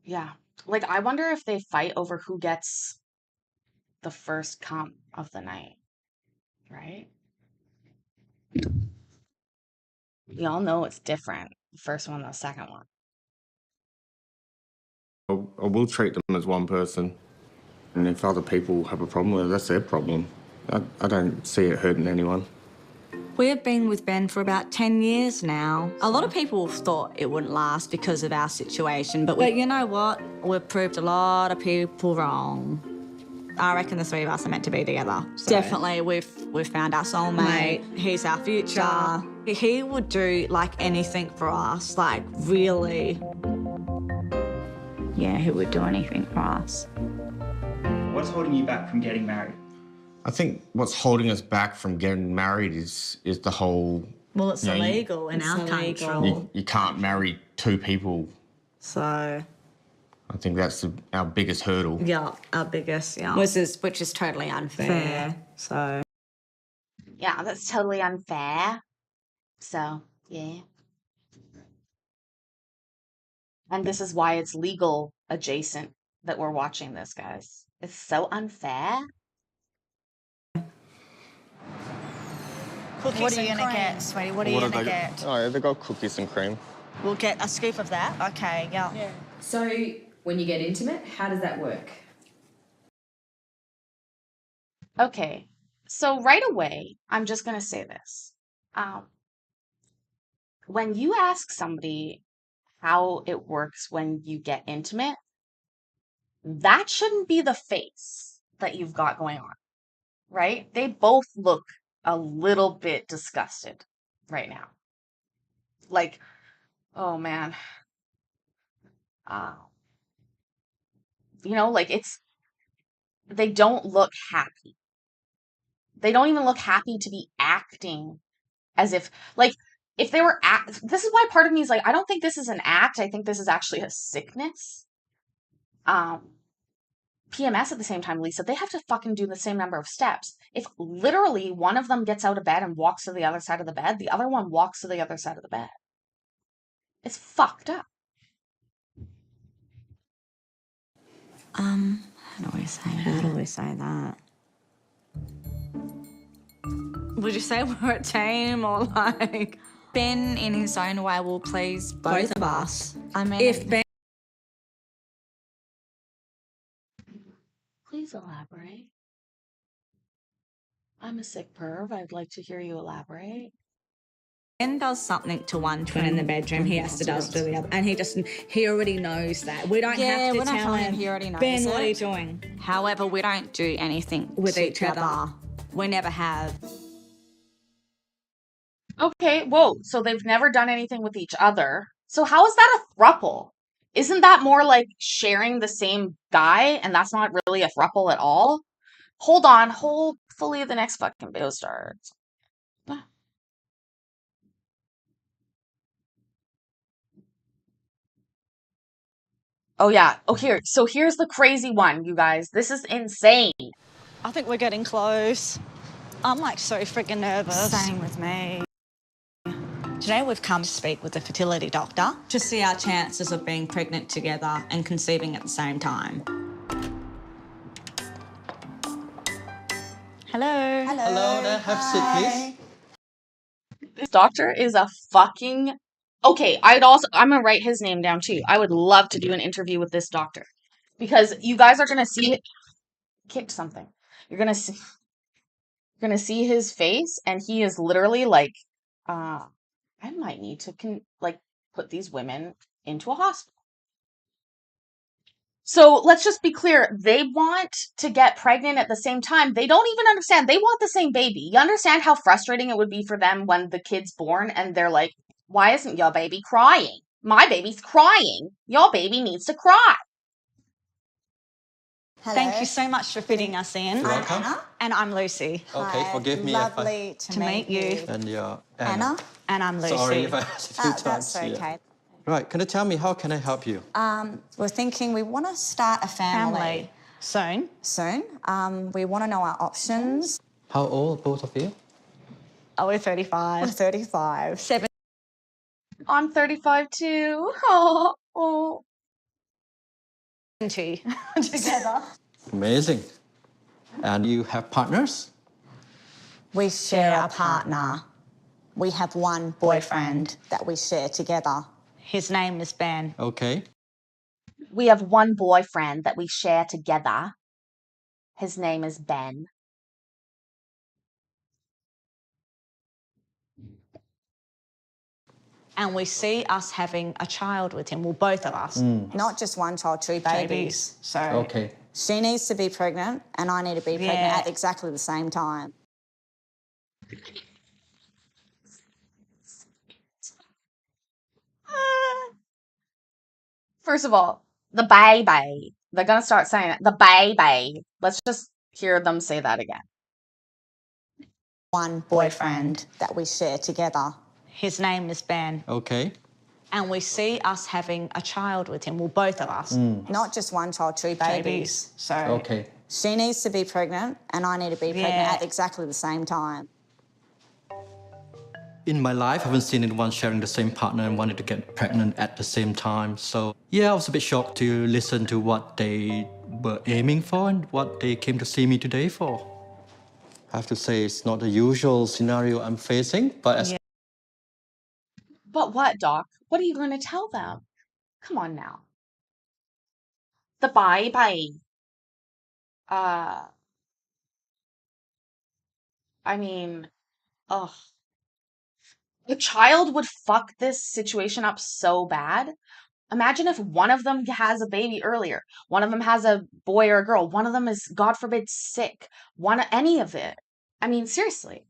Speaker 1: Yeah. Like, I wonder if they fight over who gets the first cum of the night, right? We all know it's different. The first one, the second one.
Speaker 17: I will treat them as one person. And if other people have a problem with it, that's their problem. I don't see it hurting anyone.
Speaker 14: We've been with Ben for about 10 years now. A lot of people thought it wouldn't last because of our situation, but you know what? We've proved a lot of people wrong. I reckon the three of us are meant to be together. So. Definitely, we've found our soulmate. He's our future. He would do like anything for us, like really. Yeah, he would do anything for us.
Speaker 18: What's holding you back from getting married?
Speaker 17: I think what's holding us back from getting married is the whole...
Speaker 14: Well, it's illegal in our country.
Speaker 17: You can't marry two people.
Speaker 14: So...
Speaker 17: I think that's our biggest hurdle.
Speaker 14: Yeah, our biggest, yeah. Which is totally unfair. So...
Speaker 1: Yeah, that's totally unfair. So, yeah. And this is why it's legal adjacent that we're watching this, guys. It's so unfair.
Speaker 14: Cookies what are you going to get, sweetie? What are you going to get?
Speaker 17: Oh, they got cookies and cream.
Speaker 14: We'll get a scoop of that. Okay, yeah.
Speaker 19: So, when you get intimate, how does that work?
Speaker 1: Okay, so right away, I'm just going to say this. When you ask somebody how it works when you get intimate, that shouldn't be the face that you've got going on, right? They both look a little bit disgusted right now. Like, oh man. Like they don't look happy. They don't even look happy to be acting as if, like, if they were this is why part of me is like, I don't think this is an act. I think this is actually a sickness. PMS at the same time, Lisa, they have to fucking do the same number of steps. If literally one of them gets out of bed and walks to the other side of the bed, the other one walks to the other side of the bed. It's fucked up.
Speaker 14: How do we say that? Would you say we're a team or like Ben in his own way will please both of us? I mean, if Ben.
Speaker 1: Please elaborate. I'm a sick perv. I'd like to hear you elaborate.
Speaker 14: Ben does something to one twin in the bedroom, he has to do to the other, and he already knows that. We don't have to tell him. He already knows Ben, what are you doing? However, we don't do anything with each other. We never have.
Speaker 1: Okay, whoa. So they've never done anything with each other. So how is that a throuple? Isn't that more like sharing the same guy, and that's not really a throuple at all? Hold on, hopefully the next fucking video starts. Oh yeah. Oh, here's the crazy one, you guys. This is insane.
Speaker 14: I think we're getting close. I'm like so freaking nervous. Same with me. Today we've come to speak with a fertility doctor to see our chances of being pregnant together and conceiving at the same time. Hello.
Speaker 20: Hello there, have a seat, please.
Speaker 1: This doctor is a fucking... Okay, I'm gonna write his name down too. I would love to do an interview with this doctor. Because you guys are gonna see... Kicked something. You're gonna see his face, and he is literally like, I might need to put these women into a hospital. So let's just be clear. They want to get pregnant at the same time. They don't even understand. They want the same baby. You understand how frustrating it would be for them when the kid's born and they're like, why isn't your baby crying? My baby's crying. Your baby needs to cry.
Speaker 14: Hello. Thank you so much for fitting us in.
Speaker 20: You're welcome.
Speaker 14: Anna. And I'm Lucy.
Speaker 20: Okay, forgive me
Speaker 14: Lovely to meet you.
Speaker 20: And you're
Speaker 14: Anna. And I'm Lucy.
Speaker 20: Sorry if I asked a few times.
Speaker 14: That's okay.
Speaker 20: Right, can you tell me, how can I help you?
Speaker 14: We're thinking we want to start a family. Soon. We want to know our options.
Speaker 20: How old, both of you?
Speaker 14: Oh, we're 35. We're 35. 7.
Speaker 1: I'm 35 too. Oh.
Speaker 14: 70 together.
Speaker 20: Amazing. And you have partners?
Speaker 14: We share a partner. We have one boyfriend that we share together. His name is Ben.
Speaker 20: Okay.
Speaker 1: We have one boyfriend that we share together. His name is Ben.
Speaker 14: And we see us having a child with him, well, both of us. Not just one child, two babies. So
Speaker 20: Okay.
Speaker 14: she needs to be pregnant and I need to be pregnant at exactly the same time.
Speaker 1: First of all, the baby. They're gonna start saying it. The baby. Let's just hear them say that again.
Speaker 14: One boyfriend that we share together. His name is Ben.
Speaker 20: Okay.
Speaker 14: And we see us having a child with him, well, both of us. Not just one child, two babies. So
Speaker 20: Okay.
Speaker 14: she needs to be pregnant and I need to be pregnant at exactly the same time.
Speaker 20: In my life, I haven't seen anyone sharing the same partner and wanted to get pregnant at the same time. So yeah, I was a bit shocked to listen to what they were aiming for and what they came to see me today for. I have to say it's not the usual scenario I'm facing, but as
Speaker 1: But what, Doc? What are you going to tell them? Come on now. The baby. I mean, ugh. The child would fuck this situation up so bad. Imagine if one of them has a baby earlier, one of them has a boy or a girl, one of them is, God forbid, sick, any of it. I mean, seriously.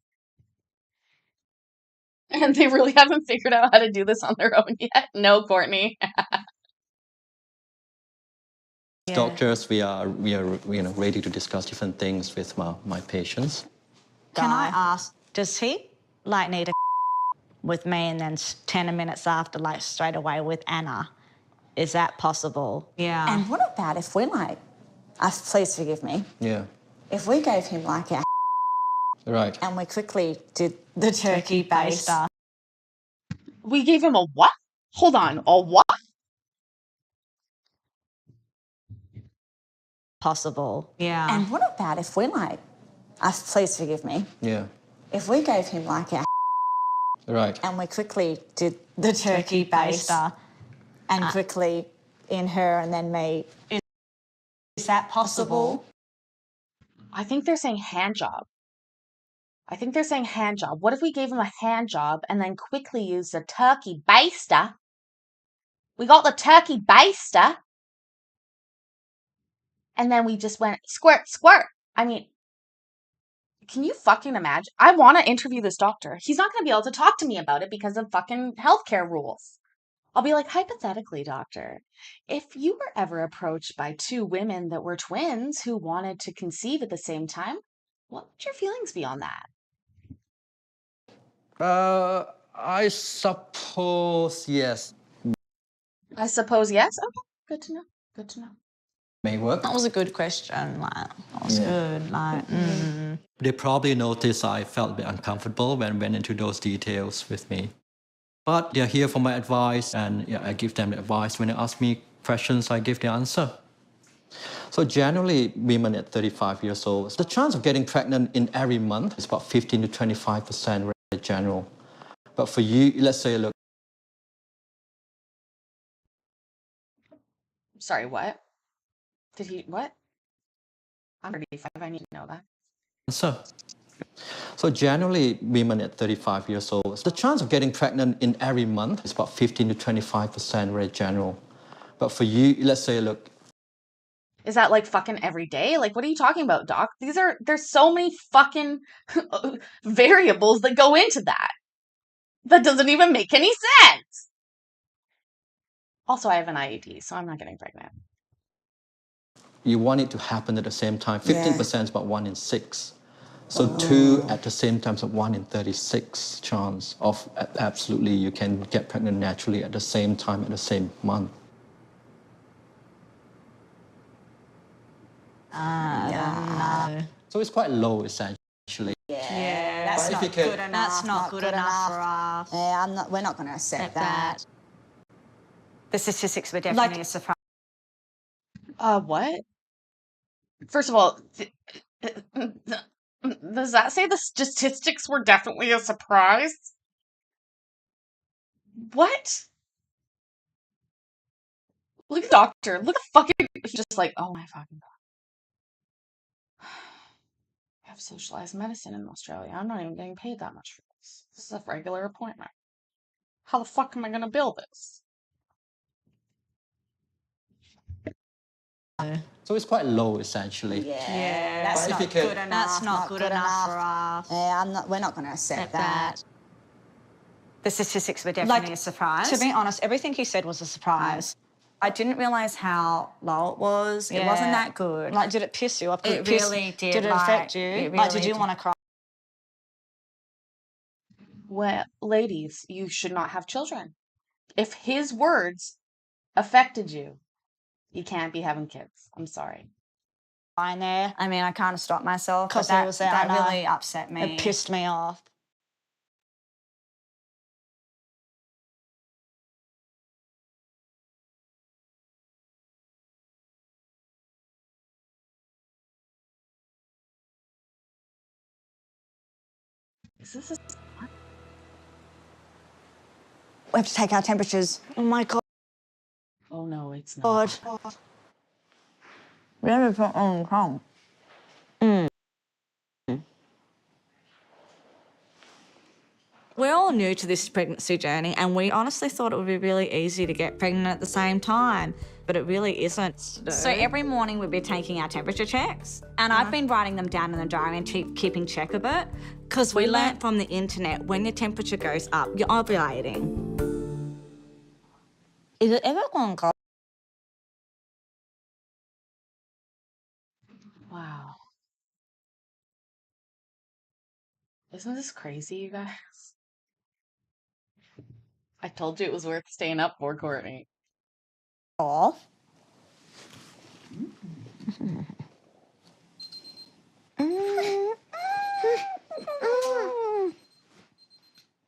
Speaker 1: And they really haven't figured out how to do this on their own yet. No, Courtney.
Speaker 20: Doctors, we are ready to discuss different things with my patients.
Speaker 14: Can I ask, does he like need a with me and then 10 minutes after, like straight away with Anna? Is that possible? Yeah.
Speaker 16: And what about if we like, please forgive me,
Speaker 20: Yeah,
Speaker 16: if we gave him like our
Speaker 20: right.
Speaker 16: and we quickly did the turkey baster?
Speaker 1: We gave him a what? Hold on, a what?
Speaker 14: Possible. Yeah.
Speaker 16: And what about if we like, please forgive me,
Speaker 20: Yeah,
Speaker 16: if we gave him like our
Speaker 20: right.
Speaker 16: and we quickly did the turkey baster and quickly in her and then me? Is that possible?
Speaker 1: I think they're saying hand job. I think they're saying hand job. What if we gave him a hand job and then quickly used a turkey baster? We got the turkey baster. And then we just went squirt, squirt. I mean, can you fucking imagine? I want to interview this doctor. He's not going to be able to talk to me about it because of fucking healthcare rules. I'll be like, hypothetically, doctor, if you were ever approached by two women that were twins who wanted to conceive at the same time, what would your feelings be on that?
Speaker 20: I suppose yes.
Speaker 1: I suppose yes. Okay, good to know. Good to know.
Speaker 20: May work.
Speaker 14: That was a good question. Like, that was good. Like,
Speaker 20: They probably noticed I felt a bit uncomfortable when I went into those details with me. But they're here for my advice, and I give them the advice. When they ask me questions, I give the answer. So generally, women at 35 years old, the chance of getting pregnant in every month is about 15 to 25% in general. But for you, let's say, look.
Speaker 1: Sorry, what? Did he, what? I'm 35, I need to know that.
Speaker 20: So generally, women at 35 years old, the chance of getting pregnant in every month is about 15 to 25% very general. But for you, let's say, look.
Speaker 1: Is that like fucking every day? Like, what are you talking about, doc? There's so many fucking variables that go into that. That doesn't even make any sense. Also, I have an IUD, so I'm not getting pregnant.
Speaker 20: You want it to happen at the same time. 15% is about 1 in 6. So 2 at the same time is a 1 in 36 chance of absolutely you can get pregnant naturally at the same time at the same month.
Speaker 14: no.
Speaker 20: So it's quite low essentially.
Speaker 16: Yeah, that's not good enough.
Speaker 14: That's not good enough for us.
Speaker 16: Yeah, we're not going to accept that.
Speaker 14: The statistics were definitely a surprise.
Speaker 1: What? First of all, does that say the statistics were definitely a surprise? What? Look at the doctor. Look at fucking. He's just like, oh my fucking god. I have socialized medicine in Australia. I'm not even getting paid that much for this. This is a regular appointment. How the fuck am I gonna bill this?
Speaker 20: So it's quite low essentially.
Speaker 16: Yeah, that's not good enough.
Speaker 14: That's not good enough for us.
Speaker 16: Yeah, we're not going to accept that.
Speaker 14: The statistics were definitely a surprise. To be honest, everything he said was a surprise. I didn't realise how low it was. It wasn't that good. Like, did it piss you off?
Speaker 16: It really did.
Speaker 14: Did it affect you?
Speaker 16: It
Speaker 14: Like,
Speaker 16: really
Speaker 14: did you
Speaker 16: did.
Speaker 14: want to cry?
Speaker 1: Well, ladies, you should not have children. If his words affected you, you can't be having kids. I'm sorry.
Speaker 14: Fine there.
Speaker 16: I mean, I can't stop myself.
Speaker 14: Because
Speaker 16: But
Speaker 14: he was there.
Speaker 16: that
Speaker 14: I know.
Speaker 16: really upset me.
Speaker 14: It pissed me off.
Speaker 1: Is this a...
Speaker 16: We have to take our temperatures.
Speaker 14: Oh my god.
Speaker 1: Oh no, it's not.
Speaker 14: God.
Speaker 16: We have to put on the tongue.
Speaker 14: We're all new to this pregnancy journey and we honestly thought it would be really easy to get pregnant at the same time, but it really isn't. So every morning we'd be taking our temperature checks and I've been writing them down in the diary and keeping check of it because we learnt from the internet when your temperature goes up, you're ovulating. Is it ever going to go?
Speaker 1: Wow. Isn't this crazy, you guys? I told you it was worth staying up for, Courtney.
Speaker 14: Off. I'm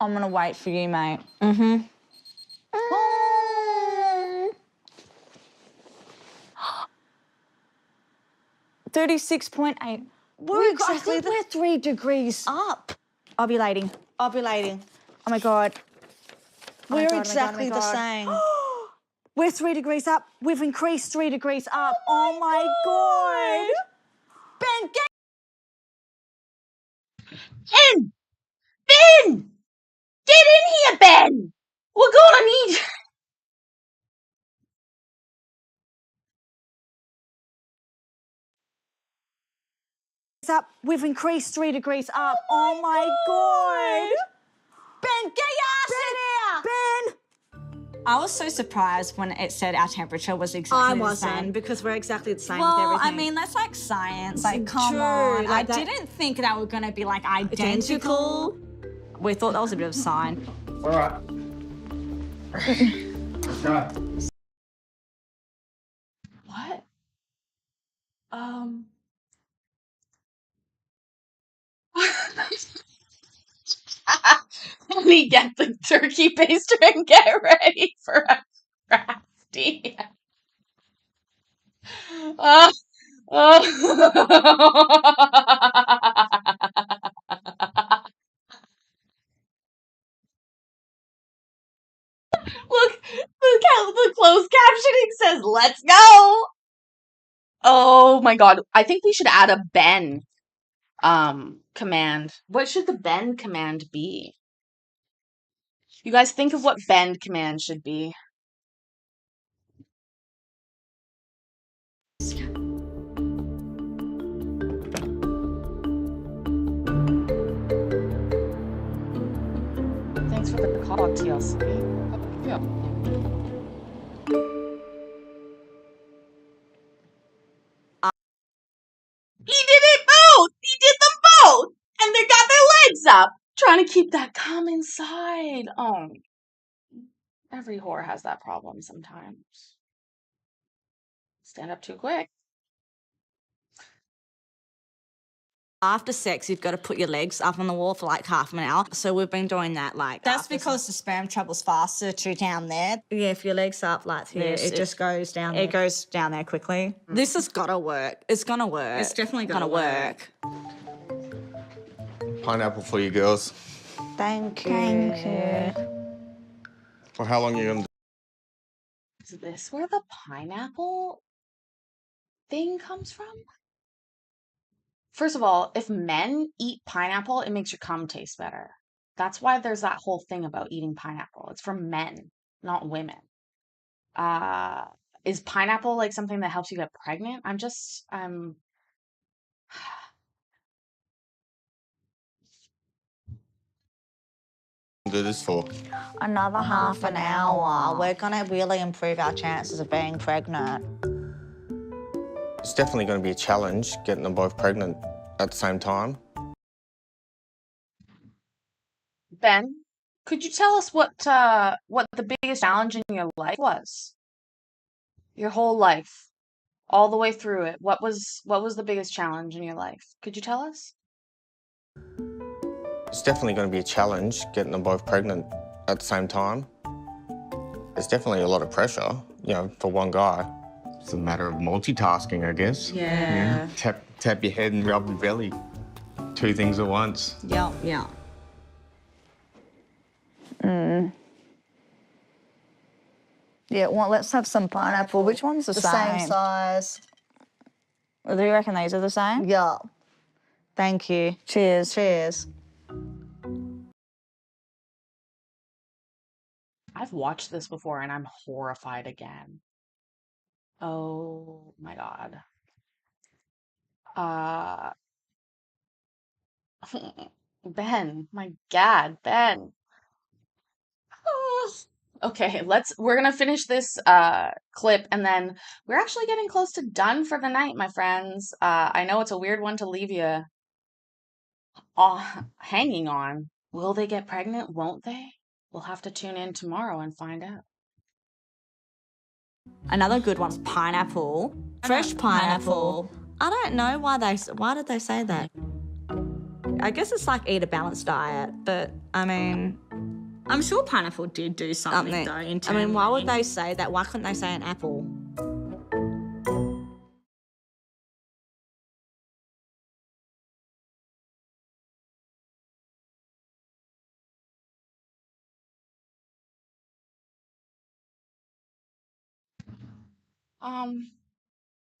Speaker 14: gonna wait for you, mate. 36.8. We're exactly we're 3 degrees up. Ovulating. Oh my God. We're exactly the same. We're 3 degrees up. We've increased 3 degrees up. Oh my God. Ben, get
Speaker 1: Ben! Ben! Get in here, Ben! We're gonna need...
Speaker 14: up. We've increased 3 degrees up. Oh my God. Ben, get your ass in here. Ben! I was so surprised when it said our temperature was exactly the same. I wasn't, because we're exactly the same with everything. Well, I mean, that's like science. Like, come on. Like I didn't think that we're going to be, like, identical. We thought that was a bit of a sign.
Speaker 3: All right. Let's go.
Speaker 1: What? Let me get the turkey baster and get ready for a crafty. Look how the closed captioning says, let's go. Oh my God. I think we should add a Ben command. What should the Ben command be? You guys think of what Ben command should be. Thanks for the call, TLC. Yeah. He did it both! He did them both! And they got their legs up! Trying to keep that calm inside. Oh. Every whore has that problem sometimes. Stand up too quick.
Speaker 14: After sex, you've got to put your legs up on the wall for like half an hour. So we've been doing that like... That's because the sperm travels faster to down there. Yeah, if your leg's up like this, it just goes down there. It goes down there quickly. This has got to work. It's going to work. It's definitely going to work.
Speaker 17: Pineapple for you girls.
Speaker 14: Thank you. Thank you.
Speaker 17: For how long are you going to
Speaker 1: Is this where the pineapple thing comes from? First of all, if men eat pineapple, it makes your cum taste better. That's why there's that whole thing about eating pineapple. It's for men, not women. Is pineapple like something that helps you get pregnant?
Speaker 17: do this for?
Speaker 14: Another half an hour. We're going to really improve our chances of being pregnant.
Speaker 17: It's definitely going to be a challenge getting them both pregnant at the same time.
Speaker 1: Ben, could you tell us what the biggest challenge in your life was? Your whole life, all the way through it. What was the biggest challenge in your life? Could you tell us?
Speaker 17: It's definitely going to be a challenge getting them both pregnant at the same time. There's definitely a lot of pressure, you know, for one guy. It's a matter of multitasking, I guess.
Speaker 14: Yeah.
Speaker 17: Tap your head and rub your belly. 2 things at once.
Speaker 14: Yeah, yeah. Yeah, well, let's have some pineapple. Which one's the same? The same size. Do you reckon these are the same? Yeah. Thank you. Cheers. Cheers.
Speaker 1: I've watched this before and I'm horrified again. Oh my God. Ben, my God, Ben. Okay, we're gonna finish this clip and then we're actually getting close to done for the night, my friends. I know it's a weird one to leave you hanging on. Will they get pregnant? Won't they? We'll have to tune in tomorrow and find out.
Speaker 16: Another good one's pineapple. Fresh pineapple. I don't know why did they say that? I guess it's like eat a balanced diet, but I mean, I'm sure pineapple did do something though. I mean, why would they say that? Why couldn't they say an apple?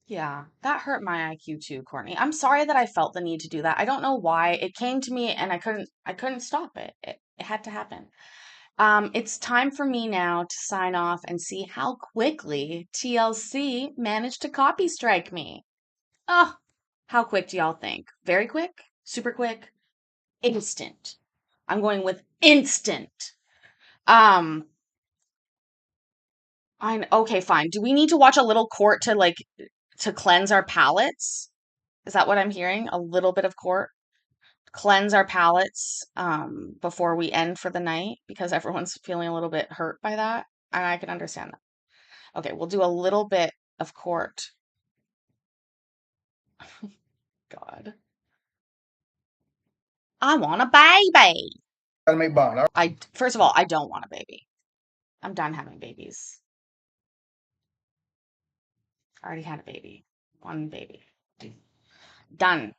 Speaker 1: Yeah, that hurt my IQ too, Courtney. I'm sorry that I felt the need to do that. I don't know why. It came to me and I couldn't stop it. It had to happen. It's time for me now to sign off and see how quickly TLC managed to copy strike me. Oh, how quick do y'all think? Very quick? Super quick? Instant. I'm going with instant. Okay, fine. Do we need to watch a little court to cleanse our palates? Is that what I'm hearing? A little bit of court? Cleanse our palates before we end for the night because everyone's feeling a little bit hurt by that. And I can understand that. Okay, we'll do a little bit of court. God. I want a baby.
Speaker 3: Gotta make bond. All right.
Speaker 1: First of all, I don't want a baby. I'm done having babies. I already had a baby. One baby. Done.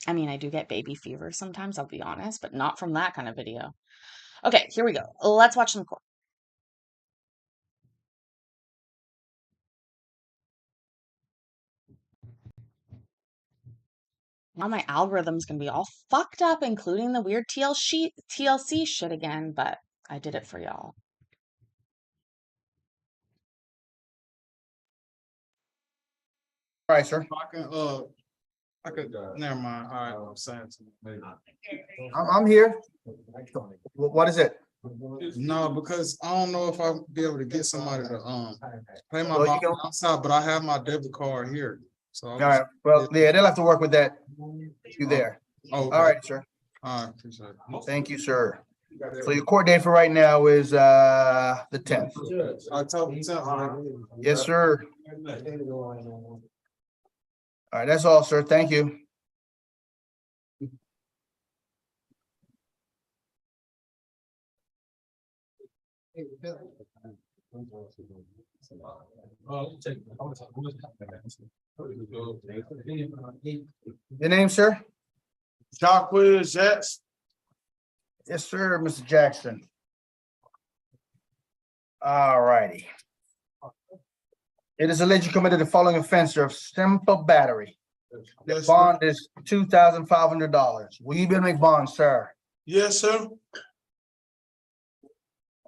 Speaker 1: I mean, I do get baby fever sometimes, I'll be honest, but not from that kind of video. Okay, here we go. Let's watch some court. Now my algorithm's gonna be all fucked up, including the weird TLC shit again, but I did it for y'all.
Speaker 3: All right, sir.
Speaker 13: I could, never mind. All right, I'm saying.
Speaker 3: I'm here. What is it?
Speaker 13: No, because I don't know if I'll be able to get somebody to pay my
Speaker 3: Well, you
Speaker 13: bond outside, but I have my debit card here. So
Speaker 3: All right. Well, yeah, they'll have to work with that. You there?
Speaker 13: Oh, okay.
Speaker 3: All right, sir.
Speaker 13: All right, appreciate it.
Speaker 3: Thank you, sir. So your court date for right now is the 10th.
Speaker 13: October 10th.
Speaker 3: Yes, sir. All right, that's all, sir. Thank you. Your name, sir?
Speaker 8: Jacquez Jackson.
Speaker 3: Yes, sir, Mr. Jackson. All righty. It is alleged you committed the following offense of simple battery. The bond is $2,500. Will you be able to make bond, sir?
Speaker 8: Yes, sir.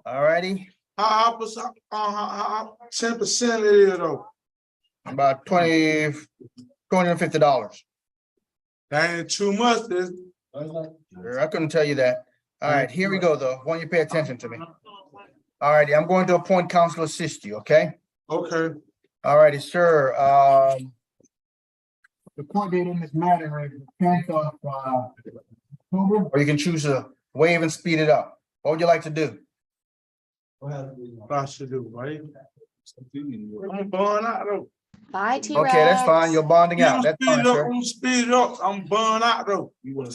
Speaker 3: All righty.
Speaker 8: How 10% it is though?
Speaker 3: About $250.
Speaker 8: That ain't too much.
Speaker 3: Sure, I couldn't tell you that. All right, here we go though. I want you to pay attention to me. All righty, I'm going to appoint counsel to assist you, okay?
Speaker 8: Okay.
Speaker 3: All righty, sir. The court date in this matter is the 10th of October, or you can choose to waive and speed it up. What would you like to do?
Speaker 8: What I should do, right? I'm burned out though.
Speaker 1: Bye, T-Rex.
Speaker 3: Okay, that's fine. You're bonding out. That's fine, sir.
Speaker 8: I'm speed it up. I'm burned out though.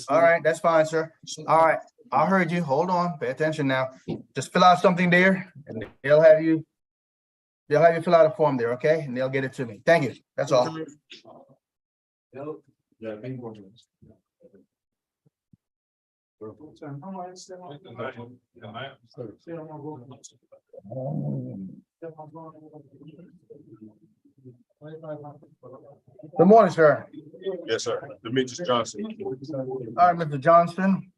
Speaker 3: All right, that's fine, sir. All right, I heard you. Hold on. Pay attention now. Just fill out something there, and they'll have you fill out a form there, okay? And they'll get it to me. Thank you. That's all. Good morning, sir.
Speaker 10: Yes, sir. Demetrius Johnson.
Speaker 3: All right, Mr. Johnston.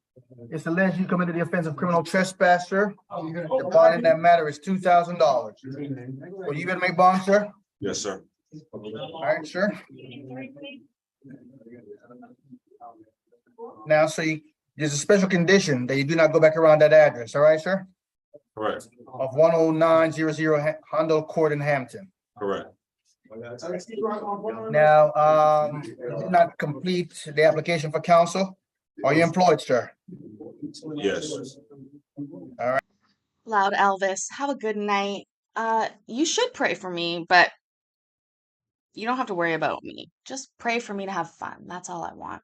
Speaker 3: It's alleged you committed the offense of criminal trespass, sir. The bond in that matter is $2,000. Will you be able to make bond, sir?
Speaker 4: Yes, sir.
Speaker 3: All right, sir. Now, so there's a special condition that you do not go back around that address, all right, sir?
Speaker 4: Correct,
Speaker 3: Of 10900 Hondo Court in Hampton.
Speaker 4: correct.
Speaker 3: Now, you did not complete the application for counsel. Are you employed, sir?
Speaker 4: Yes.
Speaker 1: Loud Elvis, have a good night. You should pray for me, but you don't have to worry about me. Just pray for me to have fun. That's all I want.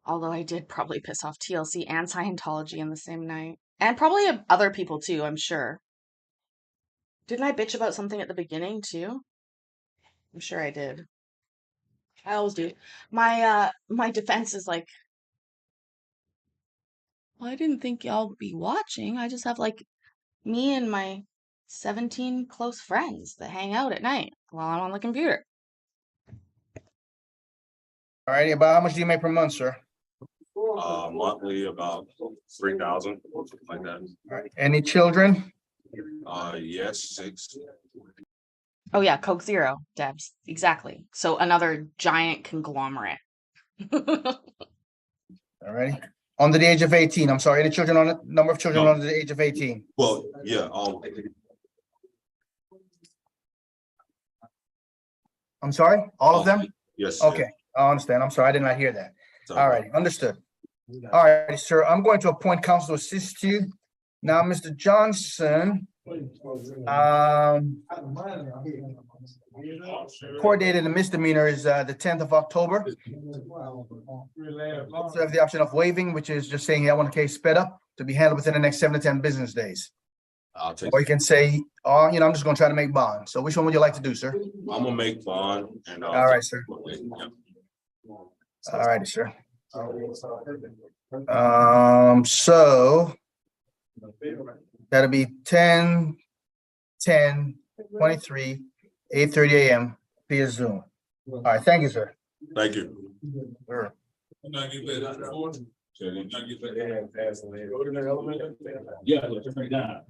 Speaker 1: Although I did probably piss off TLC and Scientology in the same night. And probably other people too, I'm sure. Didn't I bitch about something at the beginning too? I'm sure I did. I always do. My defense is like, well, I didn't think y'all would be watching. I just have like me and my 17 close friends that hang out at night while I'm on the computer.
Speaker 3: All right, about how much do you make per month, sir?
Speaker 4: Monthly about 3,000, like that.
Speaker 3: All right. Any children?
Speaker 4: Yes, 6.
Speaker 1: Oh yeah, Coke Zero, Debs. Exactly. So another giant conglomerate.
Speaker 3: All righty. Under the age of 18, I'm sorry, any children on the number of children
Speaker 4: No.
Speaker 3: under the age of 18?
Speaker 4: Well, yeah,
Speaker 3: I'm sorry, all of them?
Speaker 4: yes.
Speaker 3: Okay, I understand. I'm sorry, I did not hear that.
Speaker 4: It's
Speaker 3: All right, understood. All right, sir, I'm going to appoint counsel to assist you. Now, Mr. Johnson, court date in the misdemeanor is the 10th of October. So I have the option of waiving, which is just saying, I want the case sped up to be handled within the next 7 to 10 business days.
Speaker 4: I'll take.
Speaker 3: Or you can say, oh, I'm just gonna try to make bond. So which one would you like to do, sir?
Speaker 4: I'm gonna make bond and.
Speaker 3: All right, sir.
Speaker 4: Yeah.
Speaker 3: All righty, sir. So that'll be 10, 23, 8:30 a.m. via Zoom. All right, thank you, sir.
Speaker 4: Thank you.
Speaker 3: Sure.
Speaker 10: Yeah, break down.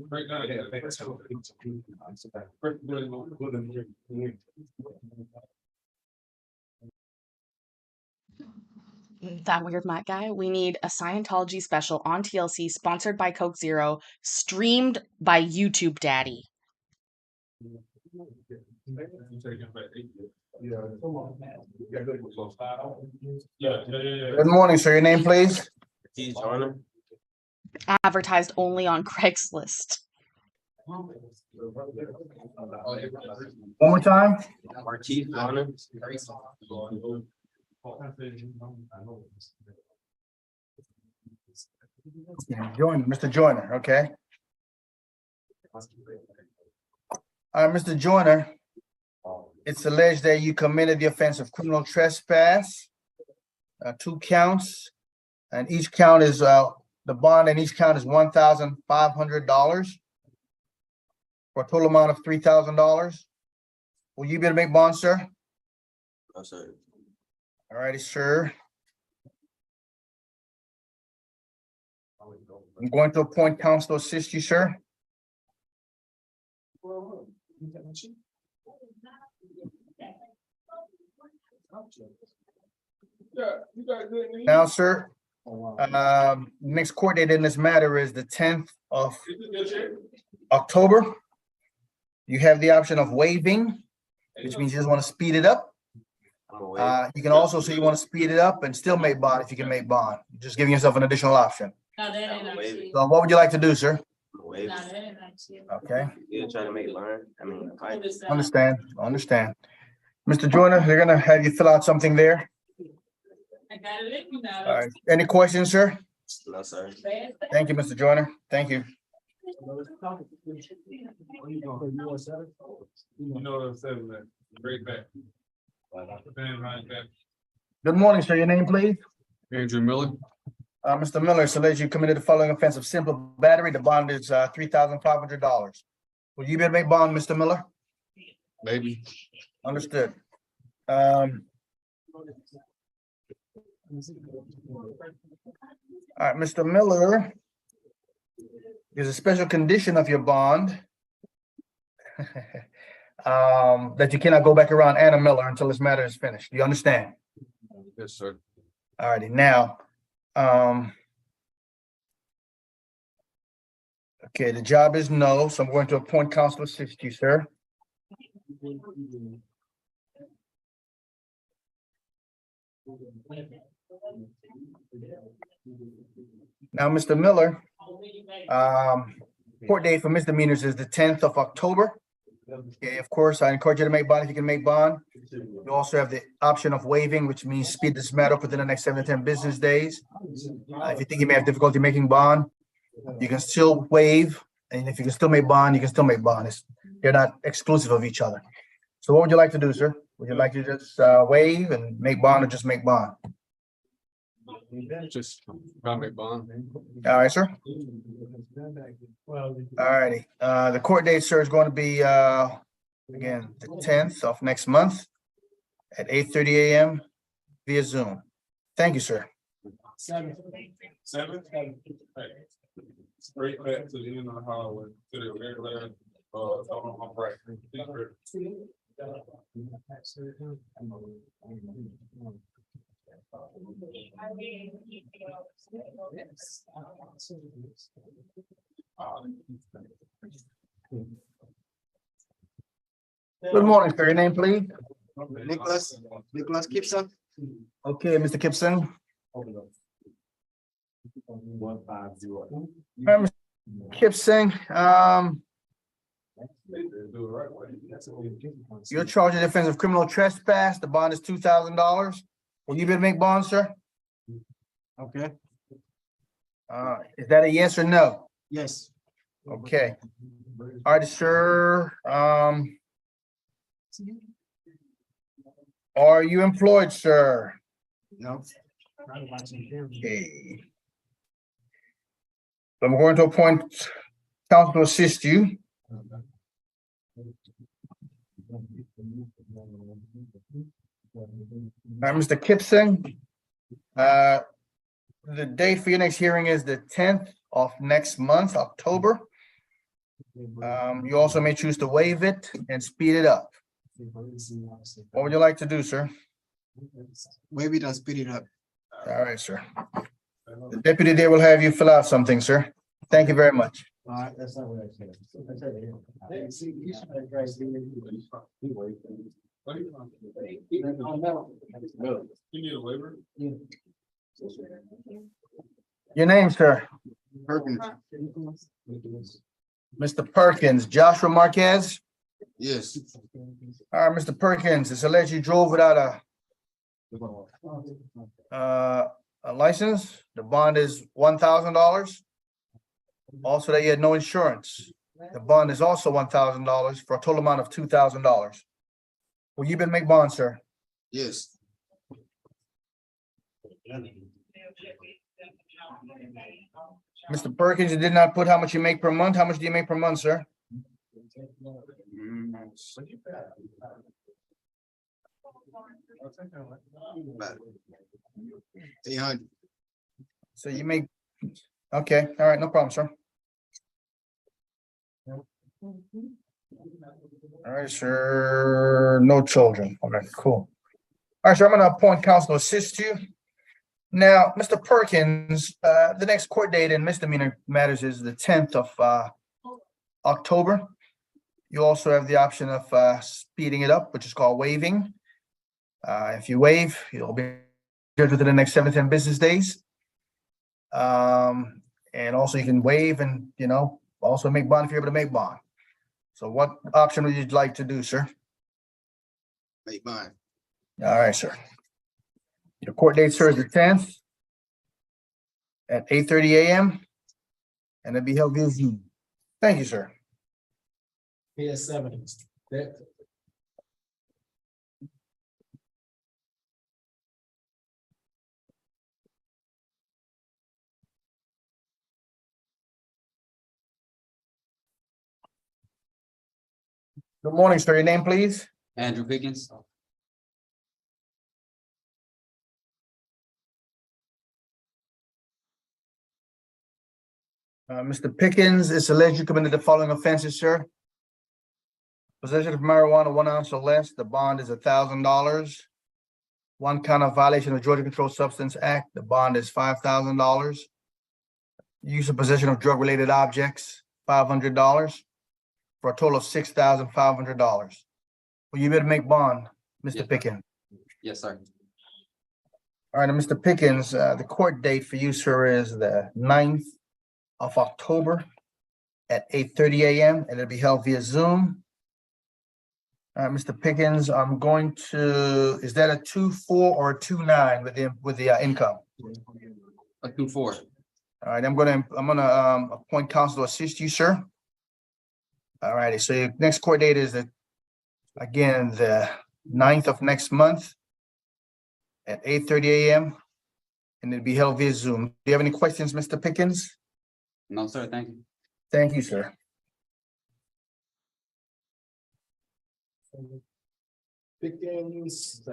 Speaker 1: That weird Matt guy. We need a Scientology special on TLC sponsored by Coke Zero, streamed by YouTube Daddy.
Speaker 3: Good morning, sir. Your name, please?
Speaker 1: Advertised only on Craigslist.
Speaker 3: One more time. Mr. Joyner, okay. All right, Mr. Joyner, it's alleged that you committed the offense of criminal trespass, 2 counts, and each count is, the bond in each count is $1,500 for a total amount of $3,000. Will you be able to make bond, sir?
Speaker 4: No, sir.
Speaker 3: All righty, sir. I'm going to appoint counsel to assist you, sir. Now, sir, next court date in this matter is the 10th of October. You have the option of waiving, which means you just want to speed it up. You can also say you want to speed it up and still make bond if you can make bond. You're just giving yourself an additional option. So what would you like to do, sir? Okay.
Speaker 21: You're trying to make it learn. I mean,
Speaker 3: Understand. Mr. Joyner, they're gonna have you fill out something there. All right. Any questions, sir?
Speaker 21: no, sir.
Speaker 3: Thank you, Mr. Joyner. Thank you. Good morning, sir. Your name, please?
Speaker 10: Andrew Miller.
Speaker 3: Mr. Miller, it's alleged you committed the following offense of simple battery. The bond is $3,500. Will you be able to make bond, Mr. Miller?
Speaker 10: Maybe.
Speaker 3: Understood. All right, Mr. Miller. There's a special condition of your bond. That you cannot go back around Anna Miller until this matter is finished. Do you understand?
Speaker 4: Yes, sir.
Speaker 3: All righty, now, okay, the job is no, so I'm going to appoint counsel to assist you, sir. Now, Mr. Miller, court date for misdemeanors is the 10th of October. Okay, of course, I encourage you to make bond if you can make bond. You also have the option of waiving, which means speed this matter up within the next 7 to 10 business days. If you think you may have difficulty making bond, you can still waive, and if you can still make bond, you can still make bond. They're not exclusive of each other. So what would you like to do, sir? Would you like to just waive and make bond, or just make bond?
Speaker 11: Just make bond.
Speaker 3: All right, sir. All righty. The court date, sir, is going to be again the 10th of next month at 8:30 a.m. via Zoom. Thank you, sir.
Speaker 10: 7. Straight back to the end of the hallway, to the regular, on right.
Speaker 3: Good morning, sir. Your name, please?
Speaker 11: Nicholas Gibson.
Speaker 3: Okay, Mr. Gibson. Mr. Gibson, you're charged with offense of criminal trespass. The bond is $2,000. Will you be able to make bond, sir?
Speaker 11: Okay.
Speaker 3: Is that a yes or no?
Speaker 11: Yes.
Speaker 3: Okay. All right, sir. Are you employed, sir?
Speaker 11: No.
Speaker 3: Okay. So I'm going to appoint counsel to assist you. All right, Mr. Gibson. The date for your next hearing is the 10th of next month, October. You also may choose to waive it and speed it up. What would you like to do, sir?
Speaker 11: Maybe don't speed it up.
Speaker 3: All right, sir. The deputy there will have you fill out something, sir. Thank you very much.
Speaker 11: All right, that's not what I said.
Speaker 10: You need a waiver?
Speaker 3: Your name, sir? Mr. Perkins, Joshua Marquez?
Speaker 4: Yes.
Speaker 3: All right, Mr. Perkins, it's alleged you drove without a license. The bond is $1,000. Also, that you had no insurance. The bond is also $1,000 for a total amount of $2,000. Will you be able to make bond, sir?
Speaker 4: Yes.
Speaker 3: Mr. Perkins, you did not put how much you make per month. How much do you make per month, sir?
Speaker 11: 800.
Speaker 3: So you make, okay, all right, no problem, sir. All right, sir, no children. Okay, cool. All right, sir, I'm gonna appoint counsel to assist you. Now, Mr. Perkins, the next court date in misdemeanor matters is the 10th of October. You also have the option of speeding it up, which is called waiving. If you waive, you'll be good within the next 7 to 10 business days. And also you can waive and, also make bond if you're able to make bond. So what option would you like to do, sir?
Speaker 11: Make bond.
Speaker 3: All right, sir. Your court date, sir, is the 10th at 8:30 a.m. and it'll be held via Zoom. Thank you, sir.
Speaker 11: PS7.
Speaker 3: Good morning, sir. Your name, please?
Speaker 12: Andrew Pickens.
Speaker 3: Mr. Pickens, it's alleged you committed the following offenses, sir. Possession of marijuana, 1 ounce or less, the bond is $1,000. 1 count of violation of Georgia Controlled Substance Act, the bond is $5,000. Use of possession of drug-related objects, $500, for a total of $6,500. Will you be able to make bond, Mr. Pickens?
Speaker 21: Yes, sir.
Speaker 3: All right, Mr. Pickens, the court date for you, sir, is the 9th of October at 8:30 a.m. and it'll be held via Zoom. Mr. Pickens, I'm going to, is that a 2-4 or a 2-9 with the income?
Speaker 21: A 2-4.
Speaker 3: All right, I'm gonna appoint counsel to assist you, sir. All righty, so your next court date is the 9th of next month at 8:30 a.m. and it'll be held via Zoom. Do you have any questions, Mr. Pickens?
Speaker 21: No, sir, thank you.
Speaker 3: Thank you, sir.
Speaker 10: Pickens.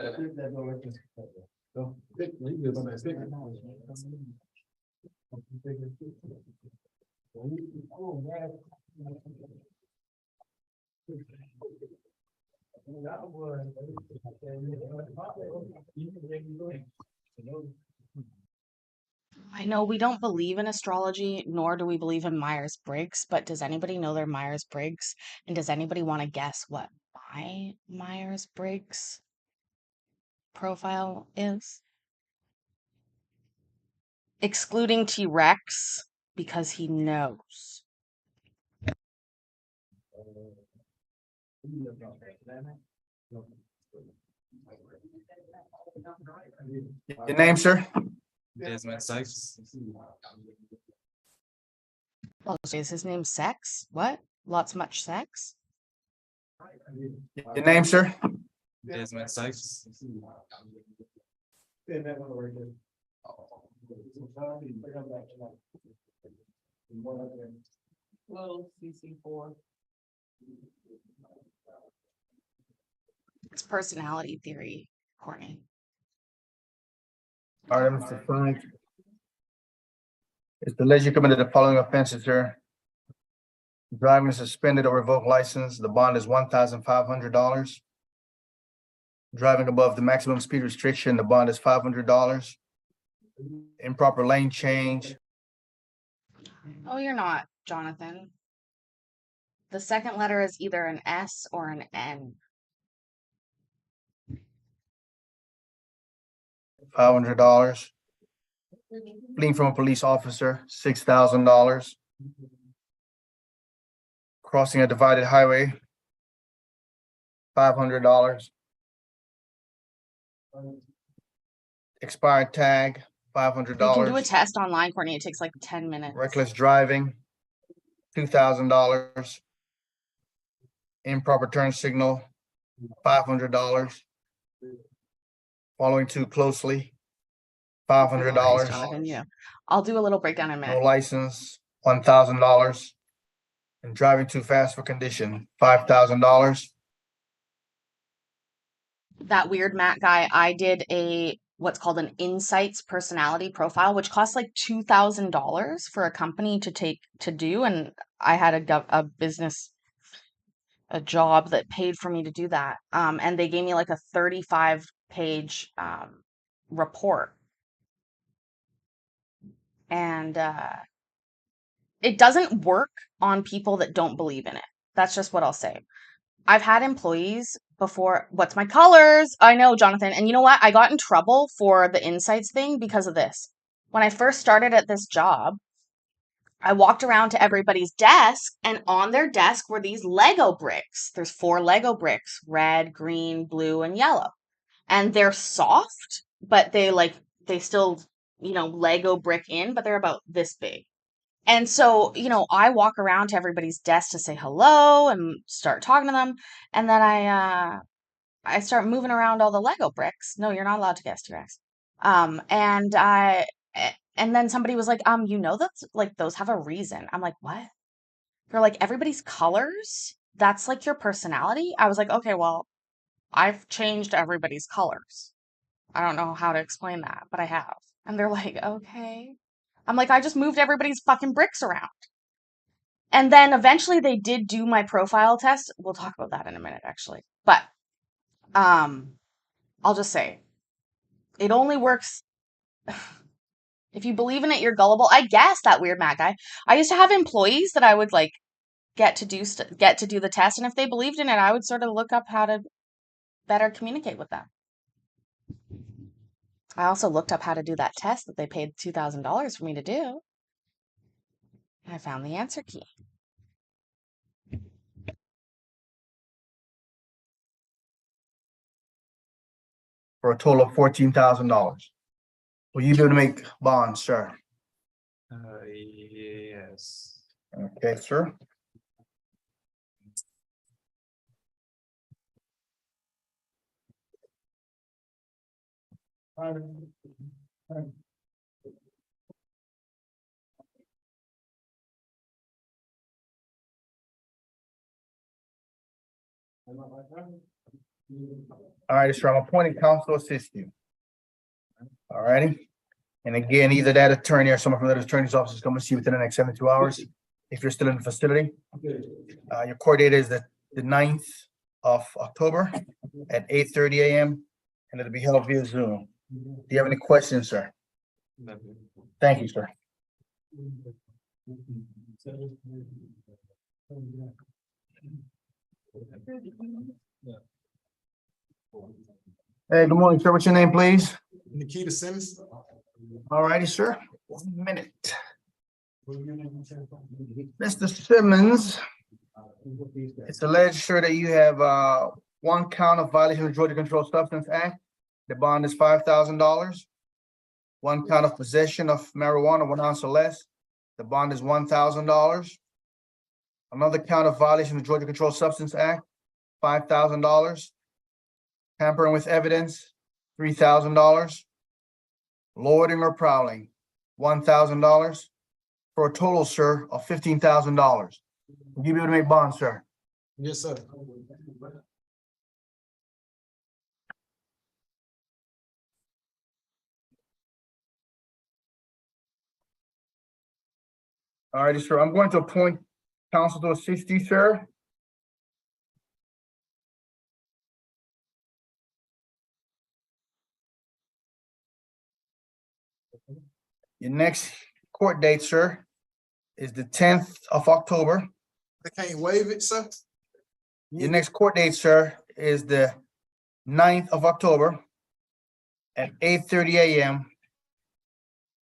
Speaker 1: I know we don't believe in astrology, nor do we believe in Myers-Briggs, but does anybody know their Myers-Briggs? And does anybody want to guess what my Myers-Briggs profile is? Excluding T-Rex because he knows.
Speaker 3: Your name, sir?
Speaker 12: Desmond Sykes.
Speaker 1: Oh, so is his name Sex? What? Much sex?
Speaker 3: Your name, sir?
Speaker 12: Desmond Sykes.
Speaker 2: Little CC4.
Speaker 1: It's personality theory, Courtney.
Speaker 3: All right, Mr. Frank. It's alleged you committed the following offenses, sir. Driving a suspended or revoked license, the bond is $1,500. Driving above the maximum speed restriction, the bond is $500. Improper lane change.
Speaker 1: Oh, you're not, Jonathan. The second letter is either an S or an N.
Speaker 3: $500. Fleeing from a police officer, $6,000. Crossing a divided highway, $500. Expired tag, $500.
Speaker 1: You can do a test online, Courtney. It takes like 10 minutes.
Speaker 3: Reckless driving, $2,000. Improper turn signal, $500. Following too closely, $500.
Speaker 1: Jonathan, yeah. I'll do a little breakdown in a
Speaker 3: No
Speaker 1: minute.
Speaker 3: license, $1,000. And driving too fast for condition, $5,000.
Speaker 1: That weird Matt guy, I did what's called an insights personality profile, which costs like $2,000 for a company to do. And I had a job that paid for me to do that. And they gave me like a 35-page report. And it doesn't work on people that don't believe in it. That's just what I'll say. I've had employees before. What's my colors? I know, Jonathan. And you know what? I got in trouble for the insights thing because of this. When I first started at this job, I walked around to everybody's desk, and on their desk were these Lego bricks. There's 4 Lego bricks, red, green, blue, and yellow. And they're soft, but they still, Lego brick in, but they're about this big. And so, I walk around to everybody's desk to say hello and start talking to them. And then I start moving around all the Lego bricks. No, you're not allowed to guess, T-Rex. And then somebody was like, that's like, those have a reason. I'm like, what? They're like, everybody's colors, that's like your personality. I was like, okay, well, I've changed everybody's colors. I don't know how to explain that, but I have. And they're like, okay. I'm like, I just moved everybody's fucking bricks around. And then eventually they did do my profile test. We'll talk about that in a minute, actually. But I'll just say, it only works if you believe in it. You're gullible. I guess that weird Matt guy. I used to have employees that I would like get to do the test, and if they believed in it, I would sort of look up how to better communicate with them. I also looked up how to do that test that they paid $2,000 for me to do. I found the answer key.
Speaker 3: For a total of $14,000. Will you be able to make bonds, sir?
Speaker 12: Yes.
Speaker 3: Okay, sir. All right, sir, I'm appointing counsel to assist you. All righty. And again, either that attorney or someone from the attorney's office is coming to see you within the next 72 hours. If you're still in the facility, your court date is the 9th of October at 8:30 a.m. and it'll be held via Zoom. Do you have any questions, sir? Thank you, sir. Hey, good morning, sir. What's your name, please?
Speaker 13: Nikita Simmons.
Speaker 3: All righty, sir. 1 minute. Mr. Simmons, it's alleged, sir, that you have one count of violation of the Georgia Controlled Substance Act. The bond is $5,000. One count of possession of marijuana, 1 ounce or less. The bond is $1,000. Another count of violation of the Georgia Controlled Substance Act, $5,000. Tampering with evidence, $3,000. Loitering or prowling, $1,000. For a total, sir, of $15,000. Will you be able to make bonds, sir?
Speaker 13: Yes, sir.
Speaker 3: All righty, sir. I'm going to appoint counsel to assist you, sir. Your next court date, sir, is the 10th of October.
Speaker 13: I can't waive it, sir.
Speaker 3: Your next court date, sir, is the 9th of October at 8:30 a.m.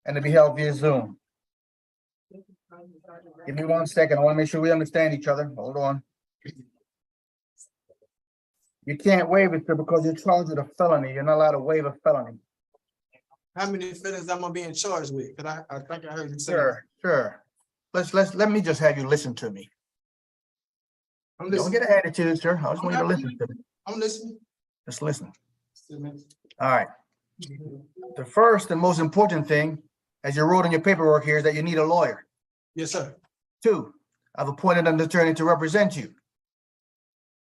Speaker 3: and it'll be held via Zoom. Give me 1 second. I want to make sure we understand each other. Hold on. You can't waive it, sir, because you're charged with a felony. You're not allowed to waive a felony.
Speaker 13: How many felons am I being charged with? Cause I think I heard you say.
Speaker 3: Sure. Let me just have you listen to me.
Speaker 13: I'm
Speaker 3: Don't
Speaker 13: listening.
Speaker 3: get an attitude, sir. I just want you to listen to me.
Speaker 13: I'm listening.
Speaker 3: Just listen. All right. The first and most important thing, as you wrote in your paperwork here, is that you need a lawyer.
Speaker 13: Yes, sir.
Speaker 3: 2, I've appointed an attorney to represent you.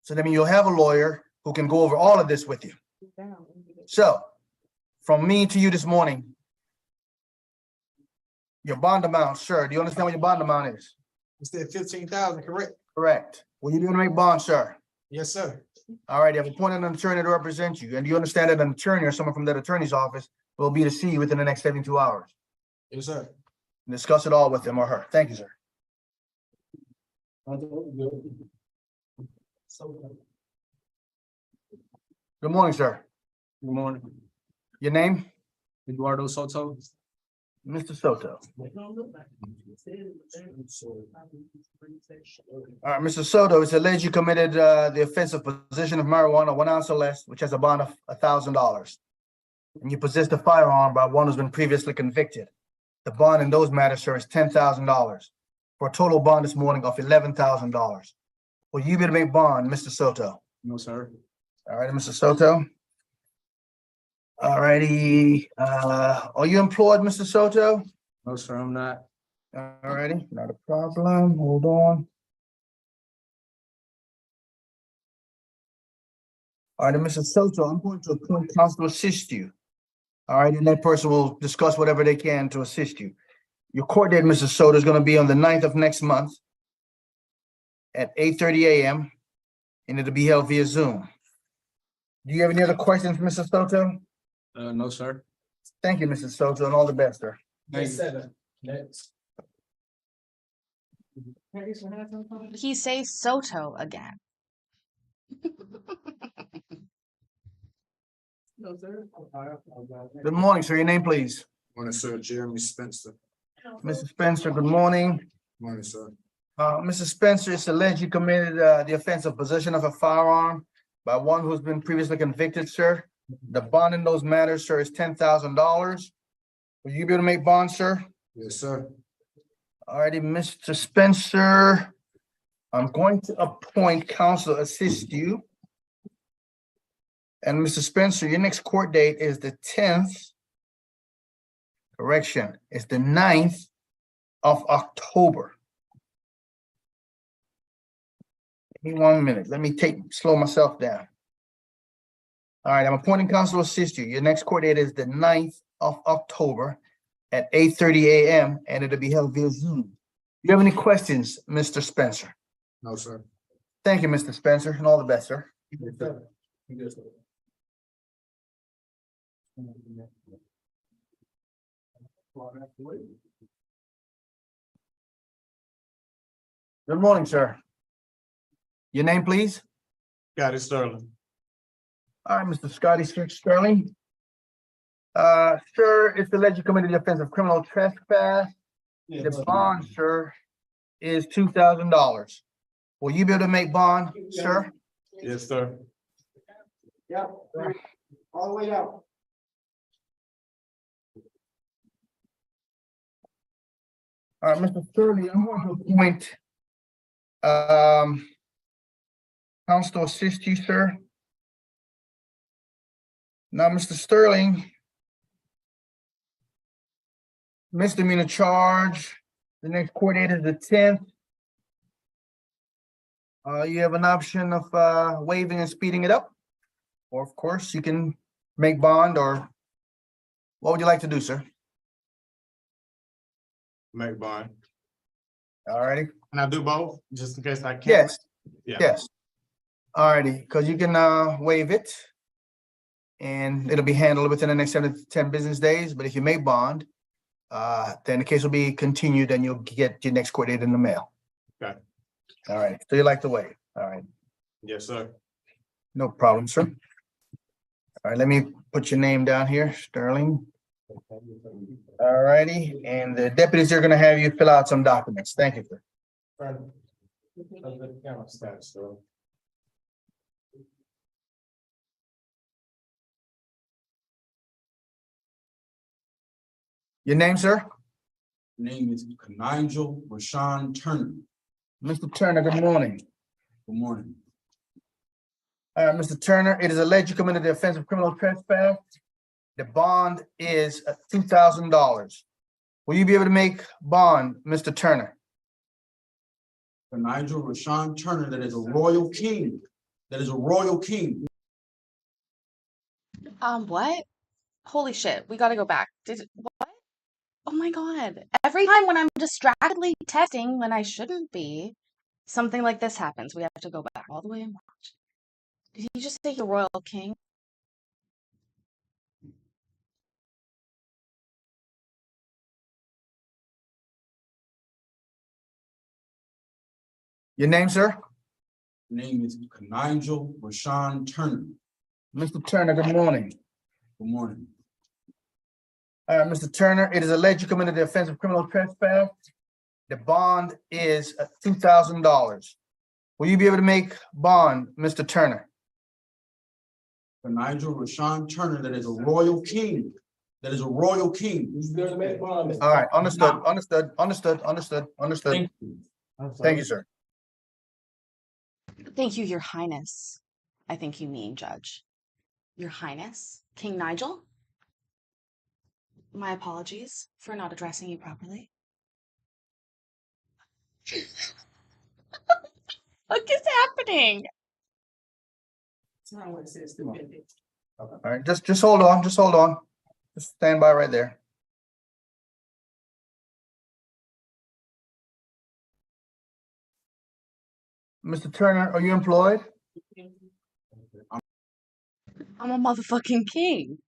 Speaker 3: So that means you'll have a lawyer who can go over all of this with you. So, from me to you this morning, your bond amount, sir, do you understand what your bond amount is?
Speaker 13: You said 15,000, correct?
Speaker 3: Correct. Will you be able to make bonds, sir?
Speaker 13: Yes, sir.
Speaker 3: All right, I've appointed an attorney to represent you, and do you understand that an attorney or someone from that attorney's office will be to see you within the next 72 hours?
Speaker 13: Yes, sir.
Speaker 3: And discuss it all with him or her. Thank you, sir. Good morning, sir.
Speaker 21: Good morning.
Speaker 3: Your name?
Speaker 21: Eduardo Soto.
Speaker 3: Mr. Soto. All right, Mr. Soto, it's alleged you committed the offense of possession of marijuana, 1 ounce or less, which has a bond of $1,000. And you possessed a firearm by one who's been previously convicted. The bond in those matters, sir, is $10,000 for a total bond this morning of $11,000. Will you be able to make bond, Mr. Soto?
Speaker 21: No, sir.
Speaker 3: All right, Mr. Soto. All righty. Are you employed, Mr. Soto?
Speaker 21: No, sir, I'm not.
Speaker 3: All righty, not a problem. Hold on. All right, Mr. Soto, I'm going to appoint counsel to assist you. All right, and that person will discuss whatever they can to assist you. Your court date, Mr. Soto, is going to be on the 9th of next month at 8:30 a.m. and it'll be held via Zoom. Do you have any other questions, Mr. Soto?
Speaker 10: No, sir.
Speaker 3: Thank you, Mr. Soto, and all the best, sir.
Speaker 10: Thank you.
Speaker 21: Next.
Speaker 1: He say Soto again.
Speaker 7: No, sir.
Speaker 3: Good morning, sir. Your name, please.
Speaker 13: Morning, sir. Jeremy Spencer.
Speaker 3: Mr. Spencer, good morning.
Speaker 13: Morning, sir.
Speaker 3: Mr. Spencer, it's alleged you committed the offense of possession of a firearm by one who's been previously convicted, sir. The bond in those matters, sir, is $10,000. Will you be able to make bond, sir?
Speaker 13: Yes, sir.
Speaker 3: Alrighty, Mr. Spencer, I'm going to appoint counsel to assist you. And Mr. Spencer, your next court date is the 10th. Correction, it's the 9th of October. Give me 1 minute. Let me slow myself down. All right, I'm appointing counsel to assist you. Your next court date is the 9th of October at 8:30 a.m. and it'll be held via Zoom. Do you have any questions, Mr. Spencer?
Speaker 13: No, sir.
Speaker 3: Thank you, Mr. Spencer, and all the best, sir. Good morning, sir. Your name, please?
Speaker 13: Scotty Sterling.
Speaker 3: All right, Mr. Scotty Sterling. Sir, it's alleged you committed the offense of criminal trespass. The bond, sir, is $2,000. Will you be able to make bond, sir?
Speaker 13: Yes, sir.
Speaker 21: Yep. All the way out.
Speaker 3: All right, Mr. Sterling, I'm going to appoint counsel to assist you, sir. Now, Mr. Sterling, misdemeanor charge, the next court date is the 10th. You have an option of waiving and speeding it up. Or of course, you can make bond, or what would you like to do, sir?
Speaker 13: Make bond.
Speaker 3: All righty.
Speaker 13: Can I do both, just in case I can't?
Speaker 3: Yes,
Speaker 13: Yeah.
Speaker 3: yes. All righty, because you can waive it and it'll be handled within the next 7 to 10 business days. But if you make bond, then the case will be continued and you'll get your next court date in the mail.
Speaker 13: Okay.
Speaker 3: All right, so you like to waive. All right,
Speaker 13: Yes, sir.
Speaker 3: no problem, sir. All right, let me put your name down here, Sterling. All righty, and the deputies are gonna have you fill out some documents. Thank you, sir. Your name, sir?
Speaker 10: Name is Nigel Rashawn Turner.
Speaker 3: Mr. Turner, good morning.
Speaker 10: Good morning.
Speaker 3: Mr. Turner, it is alleged you committed the offense of criminal trespass. The bond is $2,000. Will you be able to make bond, Mr. Turner?
Speaker 10: For Nigel Rashawn Turner, that is a royal king. That is a royal king.
Speaker 1: What? Holy shit, we gotta go back. What? Oh my god. Every time when I'm distractedly texting when I shouldn't be, something like this happens. We have to go back all the way and watch. Did he just say you're royal king?
Speaker 3: Your name, sir?
Speaker 10: Name is Nigel Rashawn Turner.
Speaker 3: Mr. Turner, good morning.
Speaker 10: Good morning.
Speaker 3: Mr. Turner, it is alleged you committed the offense of criminal trespass. The bond is $2,000. Will you be able to make bond, Mr. Turner?
Speaker 10: For Nigel Rashawn Turner, that is a royal king. That is a royal king.
Speaker 3: All right, understood, understood, understood, understood, understood.
Speaker 10: Thank you.
Speaker 3: Thank you, sir.
Speaker 1: Thank you, Your Highness. I think you mean Judge. Your Highness, King Nigel? My apologies for not addressing you properly. What is happening?
Speaker 3: All right, just hold on, just hold on. Just stand by right there. Mr. Turner, are you employed?
Speaker 1: I'm a motherfucking king.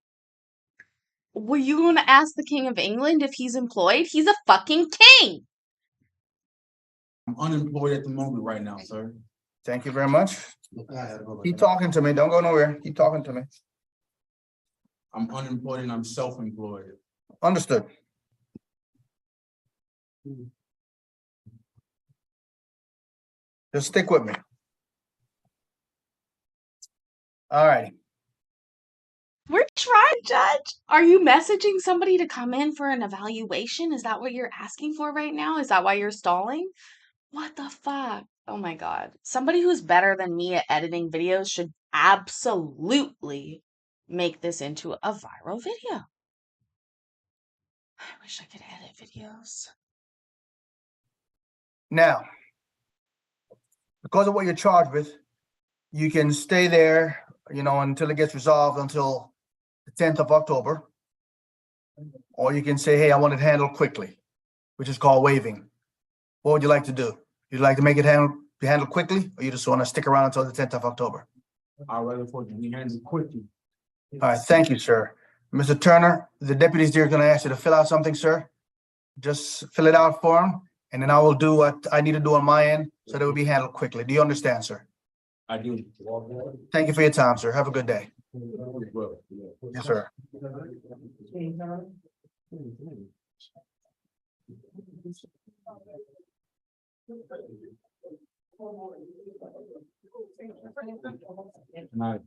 Speaker 1: Were you going to ask the King of England if he's employed? He's a fucking king.
Speaker 10: I'm unemployed at the moment right now, sir.
Speaker 3: Thank you very much. Keep talking to me. Don't go nowhere. Keep talking to me.
Speaker 10: I'm unemployed and I'm self-employed.
Speaker 3: Understood. Just stick with me. All righty.
Speaker 1: We're trying, Judge. Are you messaging somebody to come in for an evaluation? Is that what you're asking for right now? Is that why you're stalling? What the fuck? Oh my God. Somebody who's better than me at editing videos should absolutely make this into a viral video. I wish I could edit videos.
Speaker 3: Now, because of what you're charged with, you can stay there, until it gets resolved until the 10th of October. Or you can say, hey, I want it handled quickly, which is called waiving. What would you like to do? You'd like to make it handled quickly, or you just want to stick around until the 10th of October?
Speaker 10: I'd rather for it to be handled quickly.
Speaker 3: All right, thank you, sir. Mr. Turner, the deputies there are going to ask you to fill out something, sir. Just fill it out for them, and then I will do what I need to do on my end so that it will be handled quickly. Do you understand, sir?
Speaker 10: I do.
Speaker 3: Thank you for your time, sir. Have a good day. Yes, sir.
Speaker 10: Nice.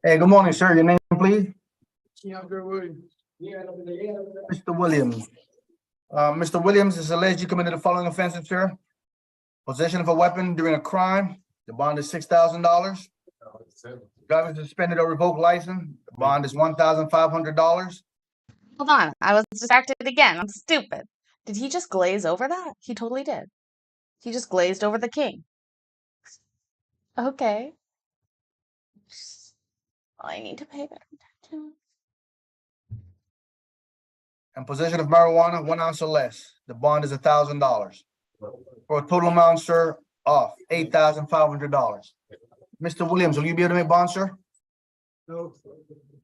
Speaker 3: Hey, good morning, sir. Your name, please?
Speaker 11: Mr.
Speaker 3: Mr. Williams. Mr. Williams is alleged you committed the following offenses, sir. Possession of a weapon during a crime. The bond is $6,000. Driver's suspended or revoked license. The bond is $1,500.
Speaker 1: Hold on. I was distracted again. I'm stupid. Did he just glaze over that? He totally did. He just glazed over the king. Okay. I need to pay better attention.
Speaker 3: And possession of marijuana, 1 ounce or less. The bond is $1,000. For a total amount, sir, of $8,500. Mr. Williams, will you be able to make bond, sir?
Speaker 11: No.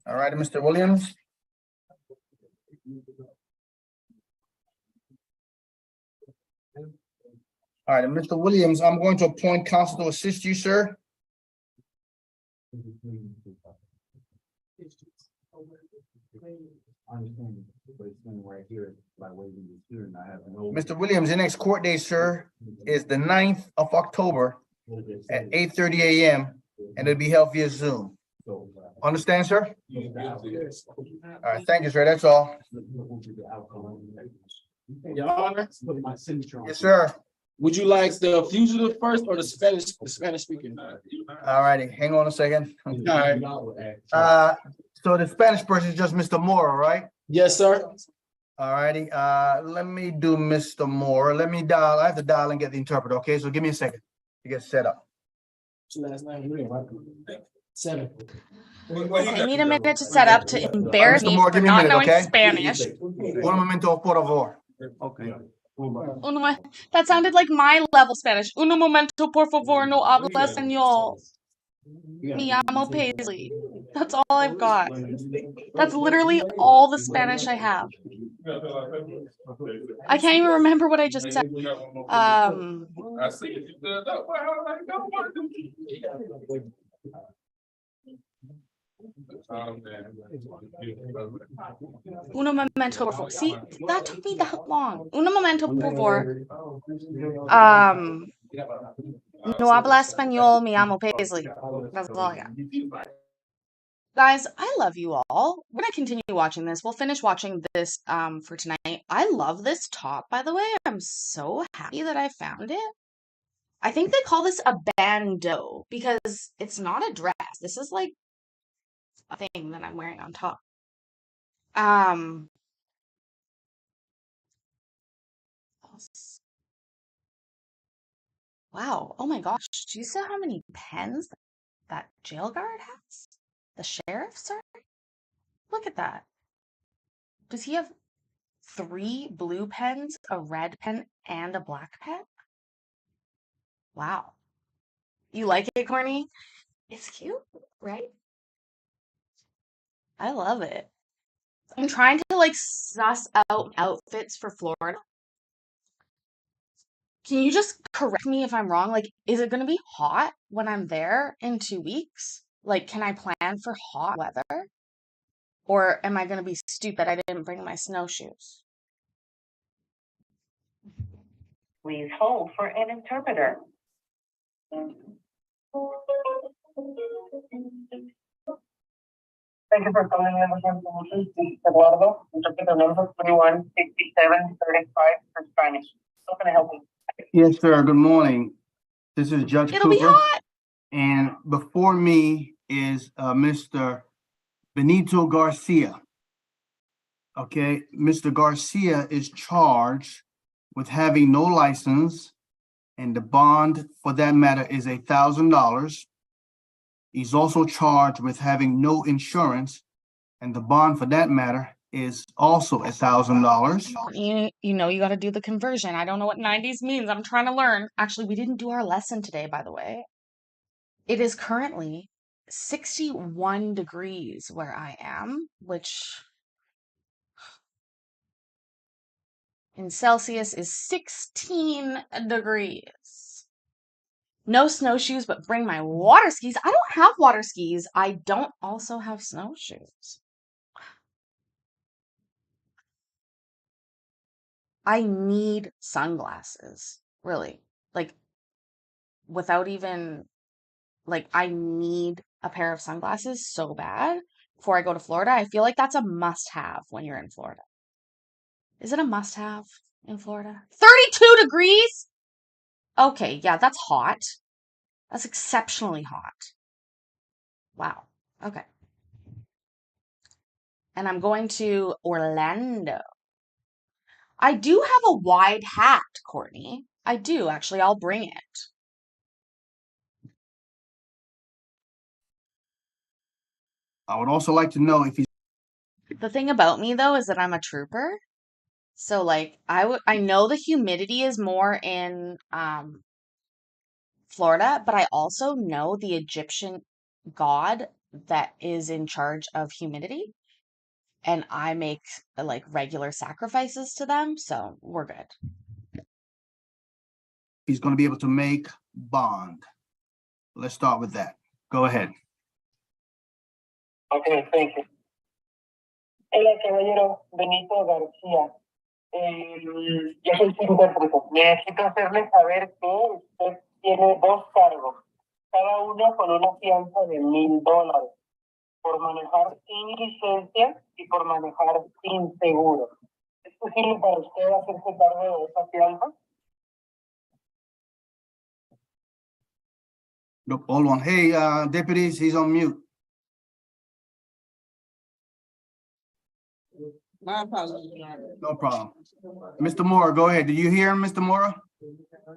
Speaker 3: All right, Mr. Williams. All right, Mr. Williams, I'm going to appoint counsel to assist you, sir. Mr. Williams, your next court date, sir, is the 9th of October at 8:30 a.m. and it'll be held via Zoom. Understand, sir? All right, thank you, sir. That's all.
Speaker 10: Your Honor.
Speaker 3: Yes, sir.
Speaker 10: Would you like the fugitive first or the Spanish speaking?
Speaker 3: All righty, hang on a second.
Speaker 10: All right.
Speaker 3: So the Spanish person is just Mr. Moore, right?
Speaker 10: Yes, sir.
Speaker 3: All righty, let me do Mr. Moore. Let me dial, I have to dial and get the interpreter, okay? So give me a second to get set up.
Speaker 10: Last name, right? 7.
Speaker 1: I need a minute to set up to embarrass
Speaker 3: Mr.
Speaker 1: me
Speaker 3: Moore,
Speaker 1: for
Speaker 3: give me a
Speaker 1: not
Speaker 3: minute,
Speaker 1: knowing
Speaker 3: okay?
Speaker 1: Spanish.
Speaker 3: Un momento, por favor.
Speaker 10: Okay.
Speaker 1: That sounded like my level Spanish. Un momento, por favor, no habla español. Me llamo Paisley. That's all I've got. That's literally all the Spanish I have. I can't even remember what I just said. Un momento, por favor. See, that took me that long. Un momento, por favor. No habla español, me llamo Paisley. That's all I got. Guys, I love you all. We're gonna continue watching this. We'll finish watching this for tonight. I love this top, by the way. I'm so happy that I found it. I think they call this a bandeau because it's not a dress. This is like a thing that I'm wearing on top. Wow. Oh my gosh. Do you see how many pens that jail guard has? The sheriff, sir? Look at that. Does he have 3 blue pens, a red pen, and a black pen? Wow. You like it, Courtney? It's cute, right? I love it. I'm trying to like suss out outfits for Florida. Can you just correct me if I'm wrong? Like, is it going to be hot when I'm there in 2 weeks? Like, can I plan for hot weather? Or am I going to be stupid? I didn't bring my snowshoes.
Speaker 5: Please hold for an interpreter. Thank you for calling Emergency Solutions. This is Eduardo, interpreter number 216735 for Spanish. How can I help you?
Speaker 3: Yes, sir. Good morning. This is Judge
Speaker 1: It'll be
Speaker 3: Cooper.
Speaker 1: hot.
Speaker 3: And before me is Mr. Benito Garcia. Okay, Mr. Garcia is charged with having no license, and the bond for that matter is $1,000. He's also charged with having no insurance, and the bond for that matter is also $1,000.
Speaker 1: You know, you got to do the conversion. I don't know what 90s means. I'm trying to learn. Actually, we didn't do our lesson today, by the way. It is currently 61 degrees where I am, which in Celsius is 16 degrees. No snowshoes, but bring my water skis. I don't have water skis. I don't also have snowshoes. I need sunglasses, really. Like, without even, like, I need a pair of sunglasses so bad before I go to Florida. I feel like that's a must-have when you're in Florida. Is it a must-have in Florida? 32 degrees? Okay, yeah, that's hot. That's exceptionally hot. Wow. Okay. And I'm going to Orlando. I do have a wide hat, Courtney. I do, actually. I'll bring it.
Speaker 3: I would also like to know if he's
Speaker 1: The thing about me, though, is that I'm a trooper. So, like, I know the humidity is more in Florida, but I also know the Egyptian god that is in charge of humidity. And I make like regular sacrifices to them, so we're good.
Speaker 3: he's going to be able to make bond. Let's start with that. Go ahead.
Speaker 5: Okay, thank you. Hola, caballero Benito García. Yo soy su intérprete. Necesito hacerle saber que usted tiene 2 cargos, cada uno con una fianza de $1,000 por manejar sin licencia y por manejar sin seguro. ¿Es posible para usted hacerse cargo de esa fianza?
Speaker 3: Nope, hold on. Hey, deputies, he's on mute.
Speaker 2: My apologies, Your Honor.
Speaker 3: No problem. Mr. Moore, go ahead. Do you hear him, Mr. Moore?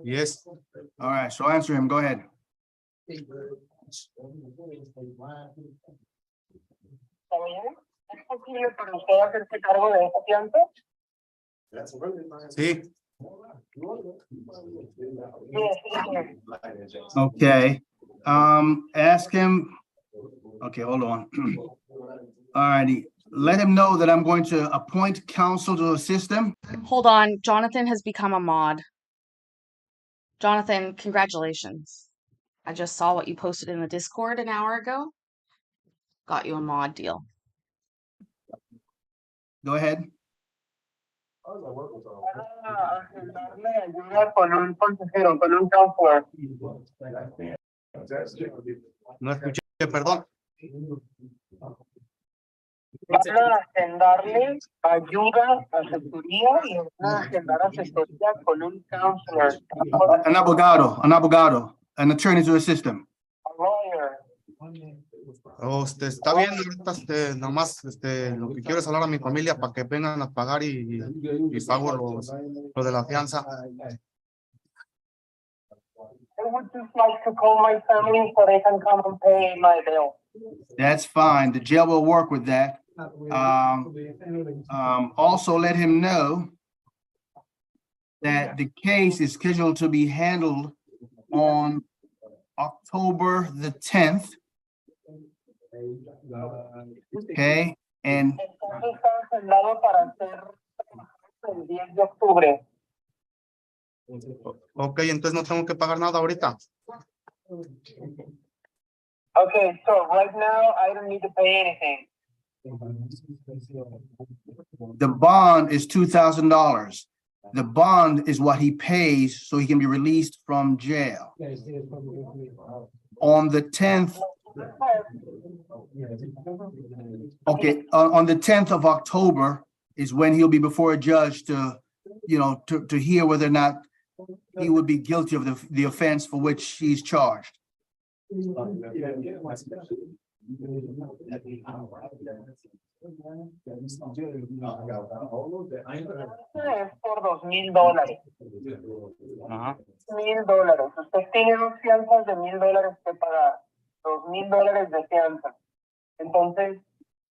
Speaker 13: Yes.
Speaker 3: All right, so answer him. Go ahead.
Speaker 5: Caballero, ¿es posible para usted hacerse cargo de esa fianza?
Speaker 13: Sí.
Speaker 5: Yes,
Speaker 3: Okay. Ask him. Okay, hold on. All righty. Let him know that I'm going to appoint counsel to assist him.
Speaker 1: Hold on. Jonathan has become a mod. Jonathan, congratulations. I just saw what you posted in the Discord an hour ago. Got you a mod deal.
Speaker 3: Go ahead.
Speaker 5: Darle ayuda con un consejero, con un counselor.
Speaker 13: No escuché, perdón.
Speaker 5: Van a agendarle ayuda, asesoría y van a agendar asesoría con un counselor.
Speaker 3: An abogado, an attorney to assist him.
Speaker 5: A lawyer.
Speaker 13: Oh, está bien, ahorita, nomás, lo que quiero es hablar a mi familia para que vengan a pagar y pago lo de la fianza.
Speaker 5: I would just like to call my family so they can come and pay my bill.
Speaker 3: That's fine. The jail will work with that. Also let him know that the case is scheduled to be handled on October the 10th. Okay, and
Speaker 5: Entonces está agendado para hacer el 10 de octubre.
Speaker 13: Ok, entonces no tengo que pagar nada ahorita.
Speaker 5: Okay, so right now I don't need to pay anything.
Speaker 3: the bond is $2,000. The bond is what he pays so he can be released from jail. On the 10th, okay, on the 10th of October is when he'll be before a judge to, to hear whether or not he would be guilty of the offense for which he's charged.
Speaker 5: Es por $2,000.
Speaker 13: Ajá.
Speaker 5: $1,000. Usted tiene dos fianzas de $1,000 que pagar. $2,000 de fianza. Entonces,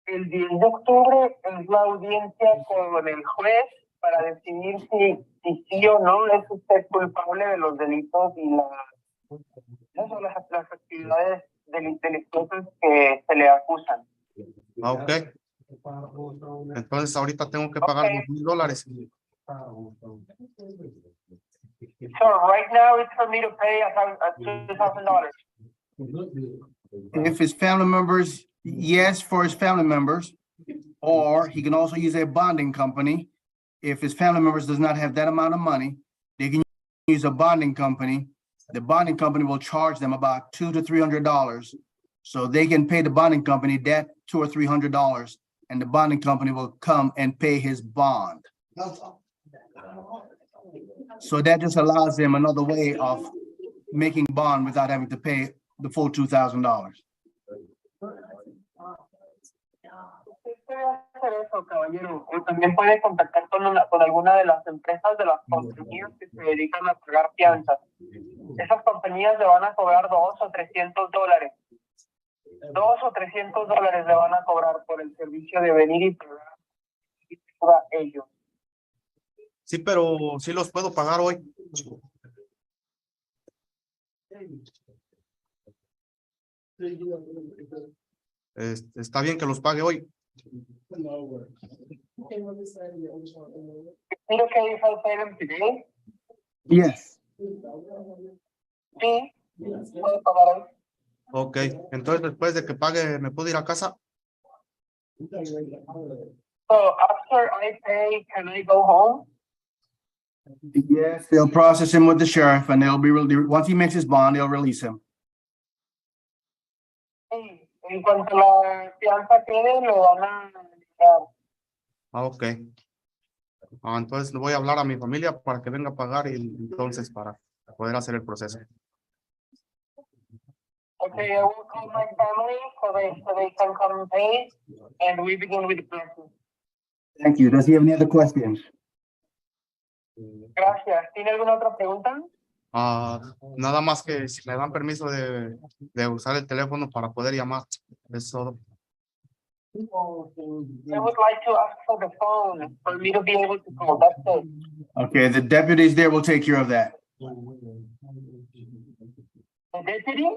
Speaker 5: el 10 de octubre es la audiencia con el juez para decidir si sí o no es usted culpable de los delitos y las actividades delictuosas que se le acusan.
Speaker 13: Ah, ok. Entonces ahorita tengo que pagar $2,000.
Speaker 5: So right now it's for me to pay $2,000.
Speaker 3: If his family members, yes, for his family members, or he can also use a bonding company. If his family members does not have that amount of money, they can use a bonding company. The bonding company will charge them about $200 to $300. So they can pay the bonding company that $200 or $300, and the bonding company will come and pay his bond. So that just allows them another way of making bond without having to pay the full $2,000.
Speaker 5: Puede hacer eso, caballero. O también puede contactar con alguna de las empresas de las compañías que se dedican a pagar fianzas. Esas compañías le van a cobrar $200 o $300. $200 o $300 le van a cobrar por el servicio de venir y pagar a ellos.
Speaker 13: Sí, pero sí los puedo pagar hoy. Está bien que los pague hoy.
Speaker 5: ¿Quiero que if I pay them today?
Speaker 3: Yes.
Speaker 5: Sí, puedo pagar hoy.
Speaker 13: Ok, entonces después de que pague, ¿me puedo ir a casa?
Speaker 5: So after I pay, can I go home?
Speaker 3: Yes, they'll process him with the sheriff, and they'll be once he makes his bond, they'll release him.
Speaker 5: Sí, en cuanto la fianza quede, lo van a liberar.
Speaker 13: Ah, ok. Entonces voy a hablar a mi familia para que venga a pagar y entonces para poder hacer el proceso.
Speaker 5: Okay, I will call my family so they can come and pay, and we begin with the process.
Speaker 3: Thank you. Does he have any other questions?
Speaker 5: Gracias. ¿Tiene alguna otra pregunta?
Speaker 13: Nada más que si me dan permiso de usar el teléfono para poder llamar. Es todo.
Speaker 5: I would like to ask for the phone for me to be able to call. That's it.
Speaker 3: Okay, the deputies there will take care of that.
Speaker 5: The deputy?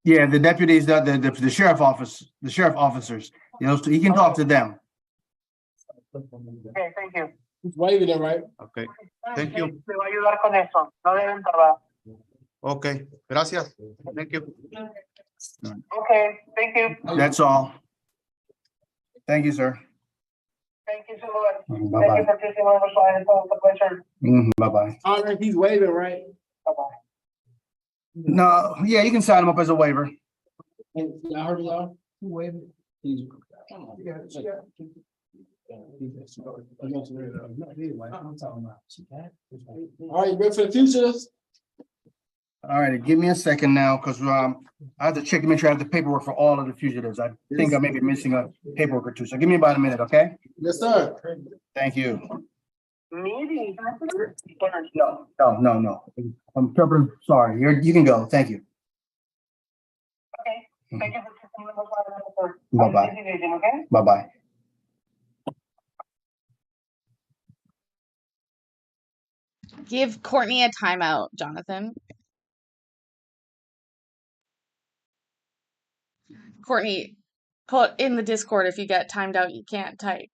Speaker 3: Yeah, the deputies, the sheriff office, the sheriff officers, he can talk to them.
Speaker 5: Okay, thank you.
Speaker 10: It's waving it, right?
Speaker 13: Okay, thank you.
Speaker 5: Me va a ayudar con eso. No deben tardar.
Speaker 13: Okay, gracias. Thank you.
Speaker 5: Okay, thank you.
Speaker 3: That's all. Thank you, sir.
Speaker 5: Thank you so much.
Speaker 3: Bye-bye.
Speaker 5: Thank you for taking my reply. It's a pleasure.
Speaker 3: Bye-bye.
Speaker 10: All right, he's waving, right?
Speaker 5: Bye-bye.
Speaker 3: No, yeah, you can sign him up as a waiver.
Speaker 10: Y'all heard me, y'all? Who waving? All right, good for the futures.
Speaker 3: All right, give me a second now, because I have to check to make sure I have the paperwork for all of the fugitives. I think I may be missing a paperwork or two, so give me about a minute, okay?
Speaker 10: Yes, sir.
Speaker 3: Thank you.
Speaker 5: Maybe.
Speaker 3: No. I'm sorry. You can go. Thank you.
Speaker 5: Okay. Thank you for
Speaker 3: Bye-bye. Bye-bye.
Speaker 1: Give Courtney a timeout, Jonathan. Courtney, put in the Discord if you get timed out, you can't type.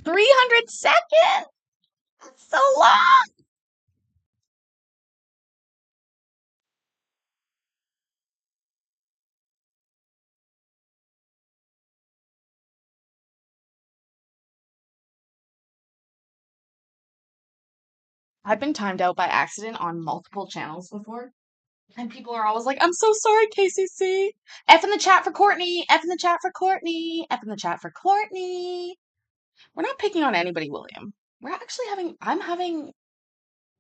Speaker 1: $300 seconds? That's so long. I've been timed out by accident on multiple channels before. And people are always like, I'm so sorry, KCC. F in the chat for Courtney. F in the chat for Courtney. F in the chat for Courtney. We're not picking on anybody, William. We're actually I'm having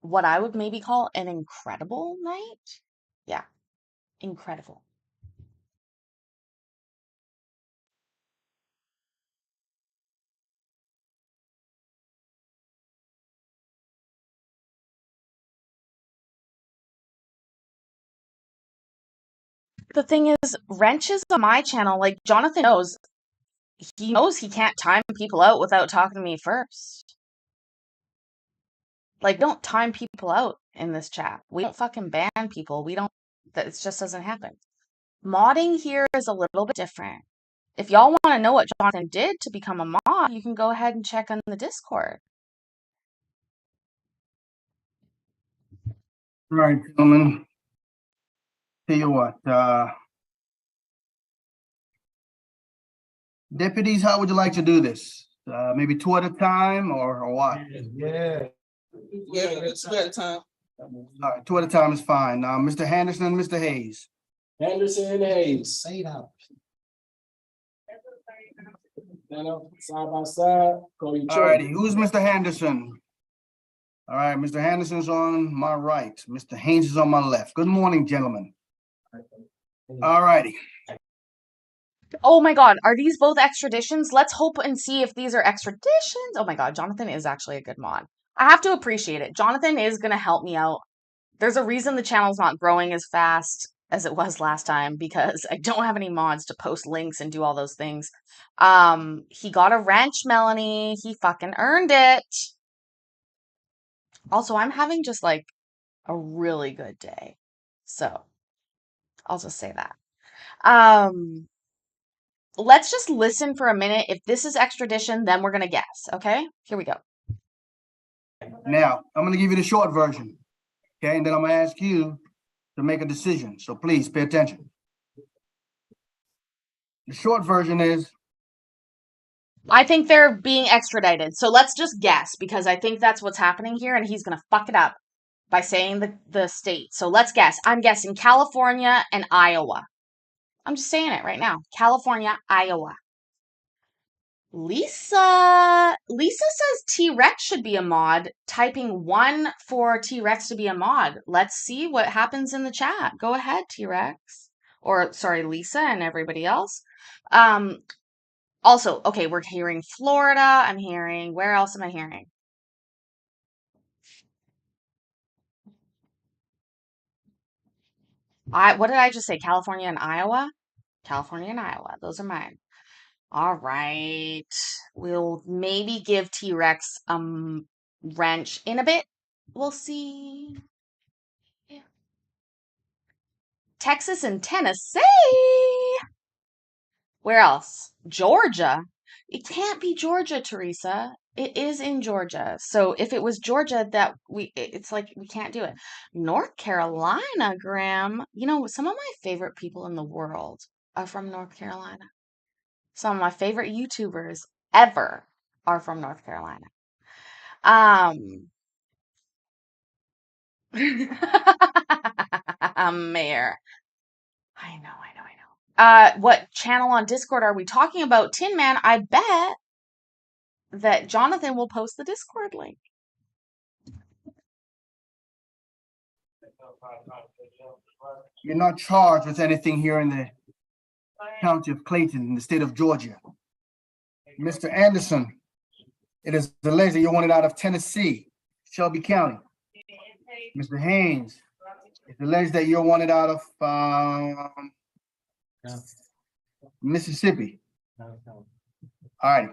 Speaker 1: what I would maybe call an incredible night. Yeah, incredible. The thing is, Wrench is on my channel. Like, Jonathan knows. He knows he can't time people out without talking to me first. Like, don't time people out in this chat. We don't fucking ban people. We don't, that it just doesn't happen. Modding here is a little bit different. If y'all want to know what Jonathan did to become a mod, you can go ahead and check on the Discord.
Speaker 3: All right, gentlemen. Tell you what, deputies, how would you like to do this? Maybe two at a time or what?
Speaker 10: Yeah, it's better time.
Speaker 3: All right, two at a time is fine. Mr. Henderson and Mr. Hayes.
Speaker 10: Henderson and Hayes. Say that. Side by side.
Speaker 3: All righty, who's Mr. Henderson? All right, Mr. Henderson's on my right. Mr. Hayes is on my left. Good morning, gentlemen. All righty.
Speaker 1: Oh my god, are these both extraditions? Let's hope and see if these are extraditions. Oh my god, Jonathan is actually a good mod. I have to appreciate it. Jonathan is going to help me out. There's a reason the channel's not growing as fast as it was last time, because I don't have any mods to post links and do all those things. He got a wrench, Melanie. He fucking earned it. Also, I'm having just like a really good day. So, I'll just say that. Let's just listen for a minute. If this is extradition, then we're going to guess. Okay, here we go.
Speaker 3: Now, I'm going to give you the short version. Okay, and then I'm going to ask you to make a decision. So please pay attention. The short version is,
Speaker 1: I think they're being extradited. So let's just guess, because I think that's what's happening here, and he's going to fuck it up by saying the state. So let's guess. I'm guessing California and Iowa. I'm just saying it right now. California, Iowa. Lisa says T-Rex should be a mod. Typing 1 for T-Rex to be a mod. Let's see what happens in the chat. Go ahead, T-Rex. Or, sorry, Lisa and everybody else. Also, okay, we're hearing Florida. I'm hearing, where else am I hearing? What did I just say? California and Iowa? California and Iowa. Those are mine. All right. We'll maybe give T-Rex wrench in a bit. We'll see. Yeah. Texas and Tennessee. Where else? Georgia. It can't be Georgia, Teresa. It is in Georgia. So if it was Georgia, it's like we can't do it. North Carolina, Graham. You know, some of my favorite people in the world are from North Carolina. Some of my favorite YouTubers ever are from North Carolina. Mayor. I know. What channel on Discord are we talking about? Tin Man, I bet that Jonathan will post the Discord link.
Speaker 3: You're not charged with anything here in the county of Clayton, in the state of Georgia. Mr. Anderson, it is alleged that you're wanted out of Tennessee, Shelby County. Mr. Haynes, it's alleged that you're wanted out of Mississippi. All right.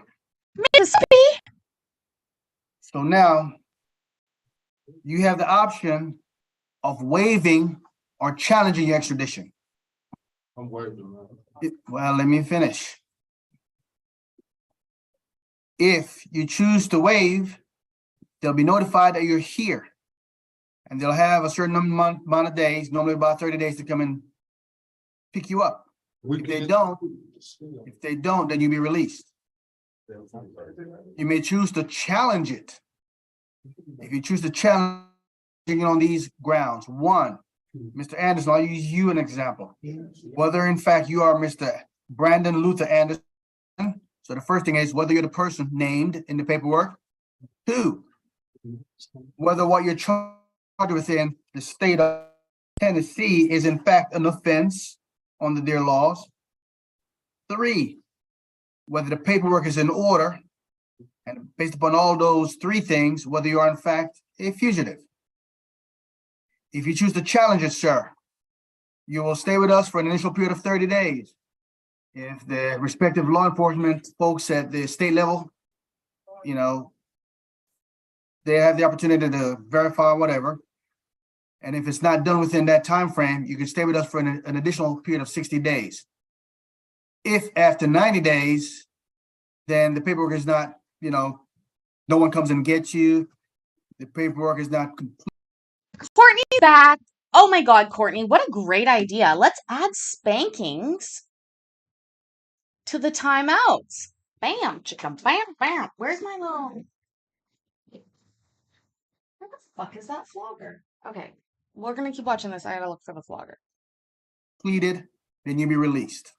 Speaker 1: Mississippi.
Speaker 3: So now you have the option of waiving or challenging your extradition.
Speaker 10: I'm worried.
Speaker 3: Well, let me finish. If you choose to waive, they'll be notified that you're here. And they'll have a certain amount of days, normally about 30 days, to come and pick you up. If they don't, then you'll be released. You may choose to challenge it. If you choose to challenge it on these grounds, one, Mr. Anderson, I'll use you an example. Whether in fact you are Mr. Brandon Luther Anderson. So the first thing is whether you're the person named in the paperwork. Two, whether what you're charged within the state of Tennessee is in fact an offense under their laws. Three, whether the paperwork is in order, and based upon all those three things, whether you are in fact a fugitive. If you choose to challenge it, sir, you will stay with us for an initial period of 30 days. If the respective law enforcement folks at the state level, you know, they have the opportunity to verify whatever. And if it's not done within that time frame, you can stay with us for an additional period of 60 days. If after 90 days, then the paperwork is not, you know, no one comes and gets you, the paperwork is not complete.
Speaker 1: Courtney's back. Oh my God, Courtney, what a great idea. Let's add spankings to the timeouts. Bam, chicka, bam, bam. Where's my little... Where the fuck is that flogger? Okay, we're gonna keep watching this. I gotta look for the flogger.
Speaker 3: Completed, then you'll be released.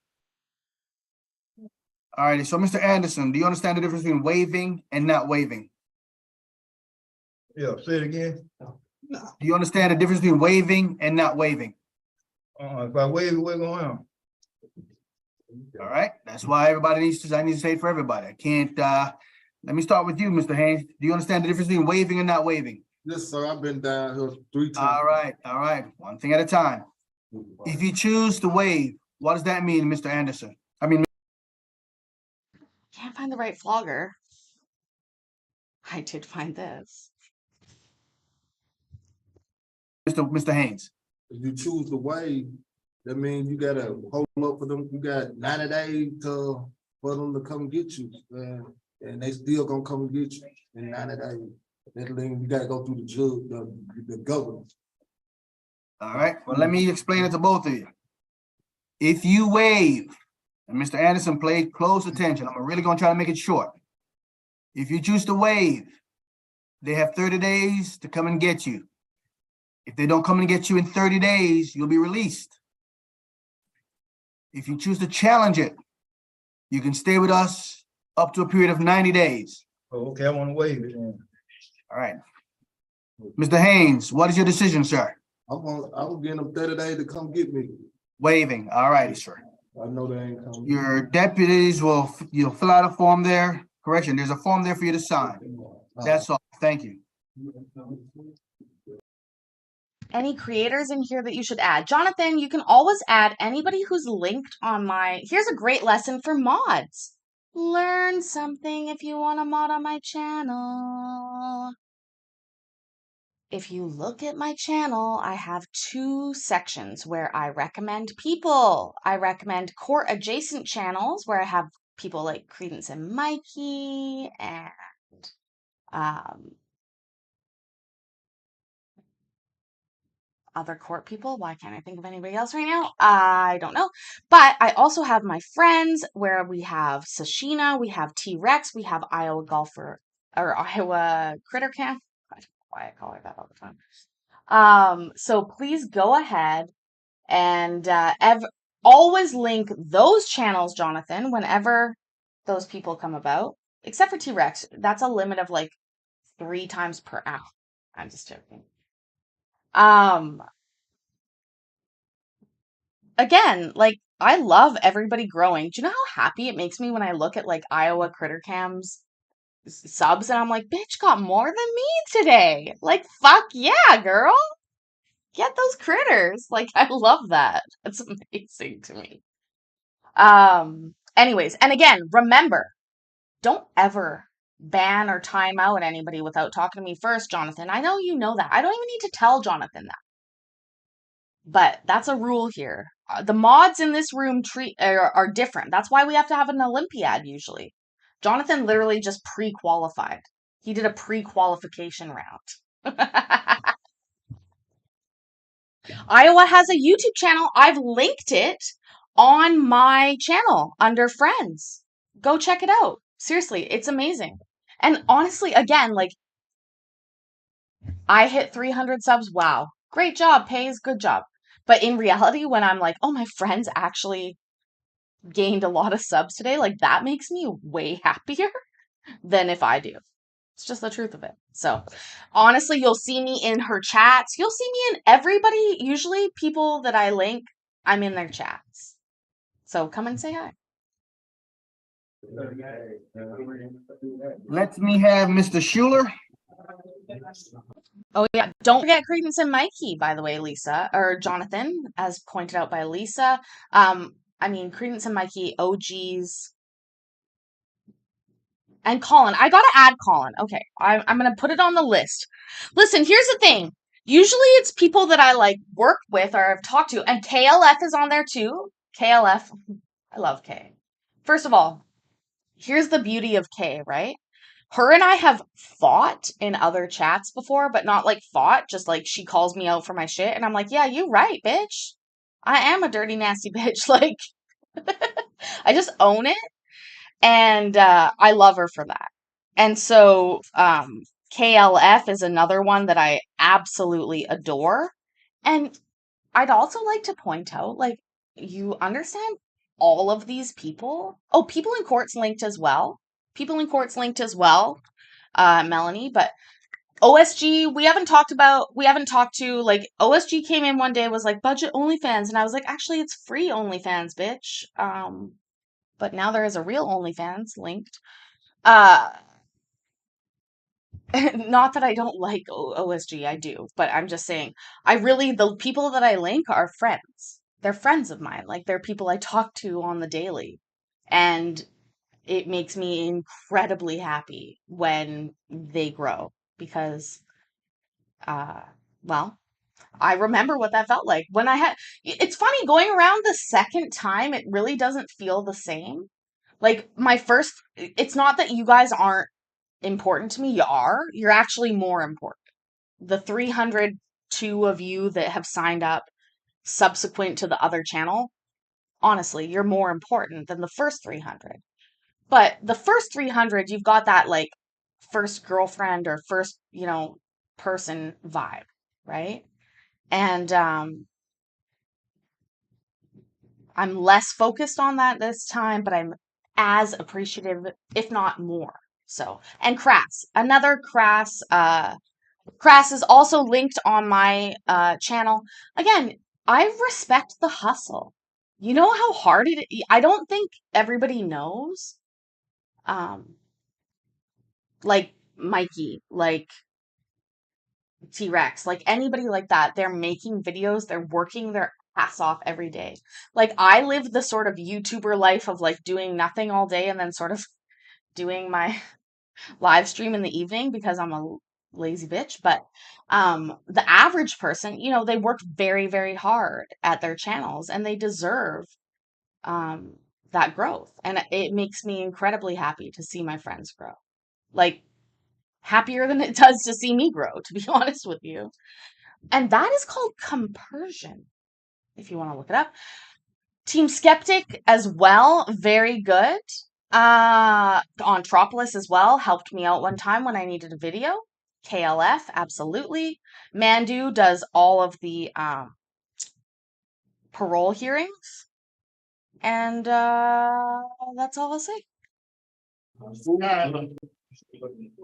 Speaker 3: All righty, so Mr. Anderson, do you understand the difference between waiving and not waiving?
Speaker 10: Yeah, say it again.
Speaker 3: Do you understand the difference between waiving and not waiving?
Speaker 10: If I waive, what's going on?
Speaker 3: All right, that's why everybody needs to, I need to say it for everybody. I can't, let me start with you, Mr. Haynes. Do you understand the difference between waiving and not waiving?
Speaker 4: Yes, sir. I've been down here 3 times.
Speaker 3: All right. One thing at a time. If you choose to waive, what does that mean, Mr. Anderson? I mean,
Speaker 1: Can't find the right flogger. I did find this.
Speaker 3: Mr. Haynes.
Speaker 4: If you choose to waive, that means you gotta hold them up for them. You got 90 days for them to come get you, and they still gonna come get you in 90 days. That means you gotta go through the judge, the governor.
Speaker 3: All right, well, let me explain it to both of you. If you waive, and Mr. Anderson played close attention, I'm really gonna try to make it short. If you choose to waive, they have 30 days to come and get you. If they don't come and get you in 30 days, you'll be released. If you choose to challenge it, you can stay with us up to a period of 90 days.
Speaker 10: Oh, okay, I want to waive it then.
Speaker 3: All right. Mr. Haynes, what is your decision, sir?
Speaker 4: I will give them 30 days to come get me.
Speaker 3: Waiving, all righty, sir.
Speaker 4: I know they ain't coming.
Speaker 3: Your deputies will, you'll fill out a form there. Correction, there's a form there for you to sign. That's all, thank you.
Speaker 1: Any creators in here that you should add? Jonathan, you can always add anybody who's linked on my... Here's a great lesson for mods. Learn something if you want to mod on my channel. If you look at my channel, I have 2 sections where I recommend people. I recommend court adjacent channels where I have people like Credence and Mikey and other court people. Why can't I think of anybody else right now? I don't know. But I also have my friends where we have Sashina, we have T-Rex, we have Iowa Golfer or Iowa Critter Camp. I don't know why I call her that all the time. So please go ahead and always link those channels, Jonathan, whenever those people come about. Except for T-Rex. That's a limit of like 3 times per hour. I'm just joking. again, like I love everybody growing. Do you know how happy it makes me when I look at like Iowa Critter Cam's subs and I'm like, bitch got more than me today. Like, fuck yeah, girl. Get those critters. Like, I love that. That's amazing to me. Anyways, and again, remember, don't ever ban or time out anybody without talking to me first, Jonathan. I know you know that. I don't even need to tell Jonathan that. But that's a rule here. The mods in this room are different. That's why we have to have an Olympiad usually. Jonathan literally just pre-qualified. He did a pre-qualification round. Iowa has a YouTube channel. I've linked it on my channel under friends. Go check it out. Seriously, it's amazing. And honestly, again, like I hit 300 subs. Wow. Great job, Paige. Good job. But in reality, when I'm like, oh, my friends actually gained a lot of subs today, like that makes me way happier than if I do. It's just the truth of it. So honestly, you'll see me in her chats. You'll see me in everybody, usually people that I link, I'm in their chats. So come and say hi.
Speaker 3: Let me have Mr. Schuler.
Speaker 1: Oh yeah, don't forget Credence and Mikey, by the way, Lisa, or Jonathan, as pointed out by Lisa. I mean, Credence and Mikey, OGs, and Colin. I gotta add Colin. Okay, I'm gonna put it on the list. Listen, here's the thing. Usually it's people that I like work with or have talked to, and KLF is on there too. KLF, I love K. First of all, here's the beauty of K, right? Her and I have fought in other chats before, but not like fought, just like she calls me out for my shit. And I'm like, yeah, you right, bitch. I am a dirty, nasty bitch. Like, I just own it. And I love her for that. And so KLF is another one that I absolutely adore. And I'd also like to point out, like, you understand all of these people? Oh, People in Court's linked as well. People in Court's linked as well, Melanie. But OSG, we haven't talked to, like, OSG came in one day, was like, budget OnlyFans. And I was like, actually, it's free OnlyFans, bitch. But now there is a real OnlyFans linked. Not that I don't like OSG, I do. But I'm just saying, the people that I link are friends. They're friends of mine. Like, they're people I talk to on the daily. And it makes me incredibly happy when they grow because, well, I remember what that felt like when it's funny going around the second time, it really doesn't feel the same. Like it's not that you guys aren't important to me. You're actually more important. The 302 of you that have signed up subsequent to the other channel, honestly, you're more important than the first 300. But the first 300, you've got that like first girlfriend or first, person vibe, right? And I'm less focused on that this time, but I'm as appreciative, if not more. So, and Crass, another Crass, Crass is also linked on my channel. Again, I respect the hustle. You know how hard I don't think everybody knows. Like Mikey, like T-Rex, like anybody like that, they're making videos, they're working their ass off every day. Like I live the sort of YouTuber life of like doing nothing all day and then sort of doing my live stream in the evening because I'm a lazy bitch. But the average person, they work very, very hard at their channels and they deserve that growth. And it makes me incredibly happy to see my friends grow. Like, happier than it does to see me grow, to be honest with you. And that is called compersion, if you want to look it up. Team Skeptic as well, very good. Antropolis as well, helped me out one time when I needed a video. KLF, absolutely. Mandu does all of the parole hearings. And that's all I'll say.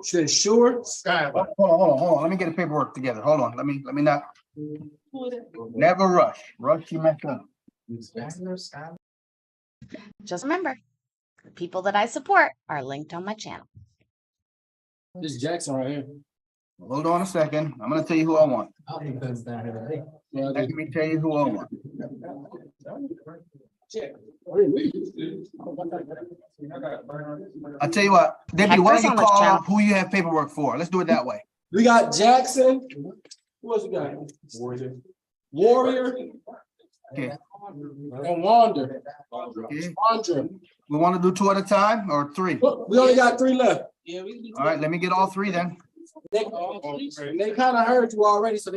Speaker 11: Says sure.
Speaker 3: Hold on. Let me get the paperwork together. Hold on. Let me not. Never rush. Rush, you mess up.
Speaker 1: Just remember, the people that I support are linked on my channel.
Speaker 10: This is Jackson right here.
Speaker 3: Hold on a second. I'm gonna tell you who I want.
Speaker 10: I'll be down here.
Speaker 3: Let me tell you who I want. I'll tell you what, Deputy, why don't you call up who you have paperwork for? Let's do it that way.
Speaker 10: We got Jackson. Who else we got? Warrior.
Speaker 3: Okay.
Speaker 10: And Wander.
Speaker 3: Okay.
Speaker 10: Wander.
Speaker 3: We want to do 2 at a time or 3?
Speaker 10: We only got 3 left.
Speaker 3: All right, let me get all 3 then.
Speaker 10: They kind of heard you already, so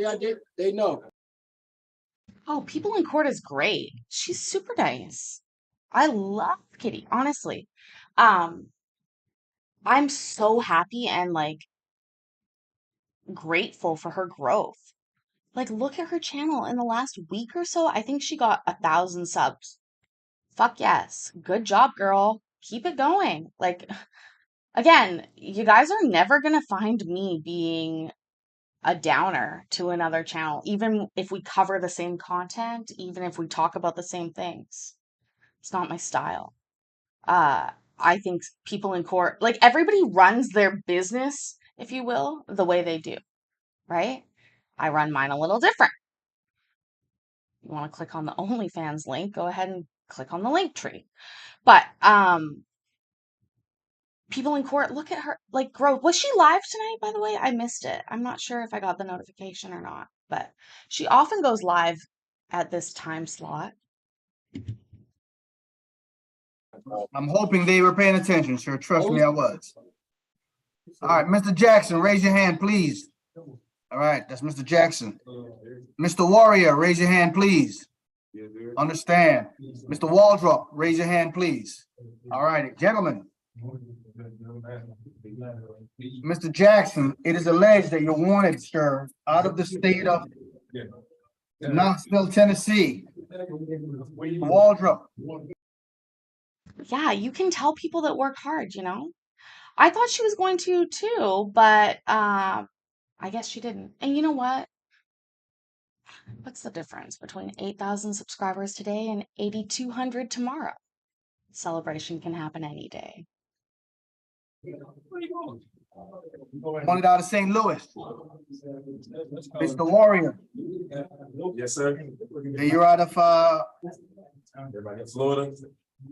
Speaker 10: they know.
Speaker 1: Oh, People in Court is great. She's super nice. I love Kitty, honestly. I'm so happy and like grateful for her growth. Like, look at her channel in the last week or so. I think she got 1,000 subs. Fuck yes. Good job, girl. Keep it going. Like, again, you guys are never gonna find me being a downer to another channel, even if we cover the same content, even if we talk about the same things. It's not my style. I think People in Court, like everybody runs their business, if you will, the way they do, right? I run mine a little different. You want to click on the OnlyFans link, go ahead and click on the link tree. But People in Court, look at her, like, growth. Was she live tonight, by the way? I missed it. I'm not sure if I got the notification or not, but she often goes live at this time slot.
Speaker 3: I'm hoping they were paying attention, sir. Trust me, I was. All right, Mr. Jackson, raise your hand, please. All right, that's Mr. Jackson. Mr. Warrior, raise your hand, please. Understand. Mr. Waldrop, raise your hand, please. All right, gentlemen. Mr. Jackson, it is alleged that you're wanted, sir, out of the state of Knoxville, Tennessee. Waldrop.
Speaker 1: Yeah, you can tell people that work hard, you know? I thought she was going to too, but I guess she didn't. And you know what? What's the difference between 8,000 subscribers today and 8,200 tomorrow? Celebration can happen any day.
Speaker 3: Wanted out of St. Louis. Mr. Warrior.
Speaker 10: Yes, sir.
Speaker 3: You're out of
Speaker 10: Florida.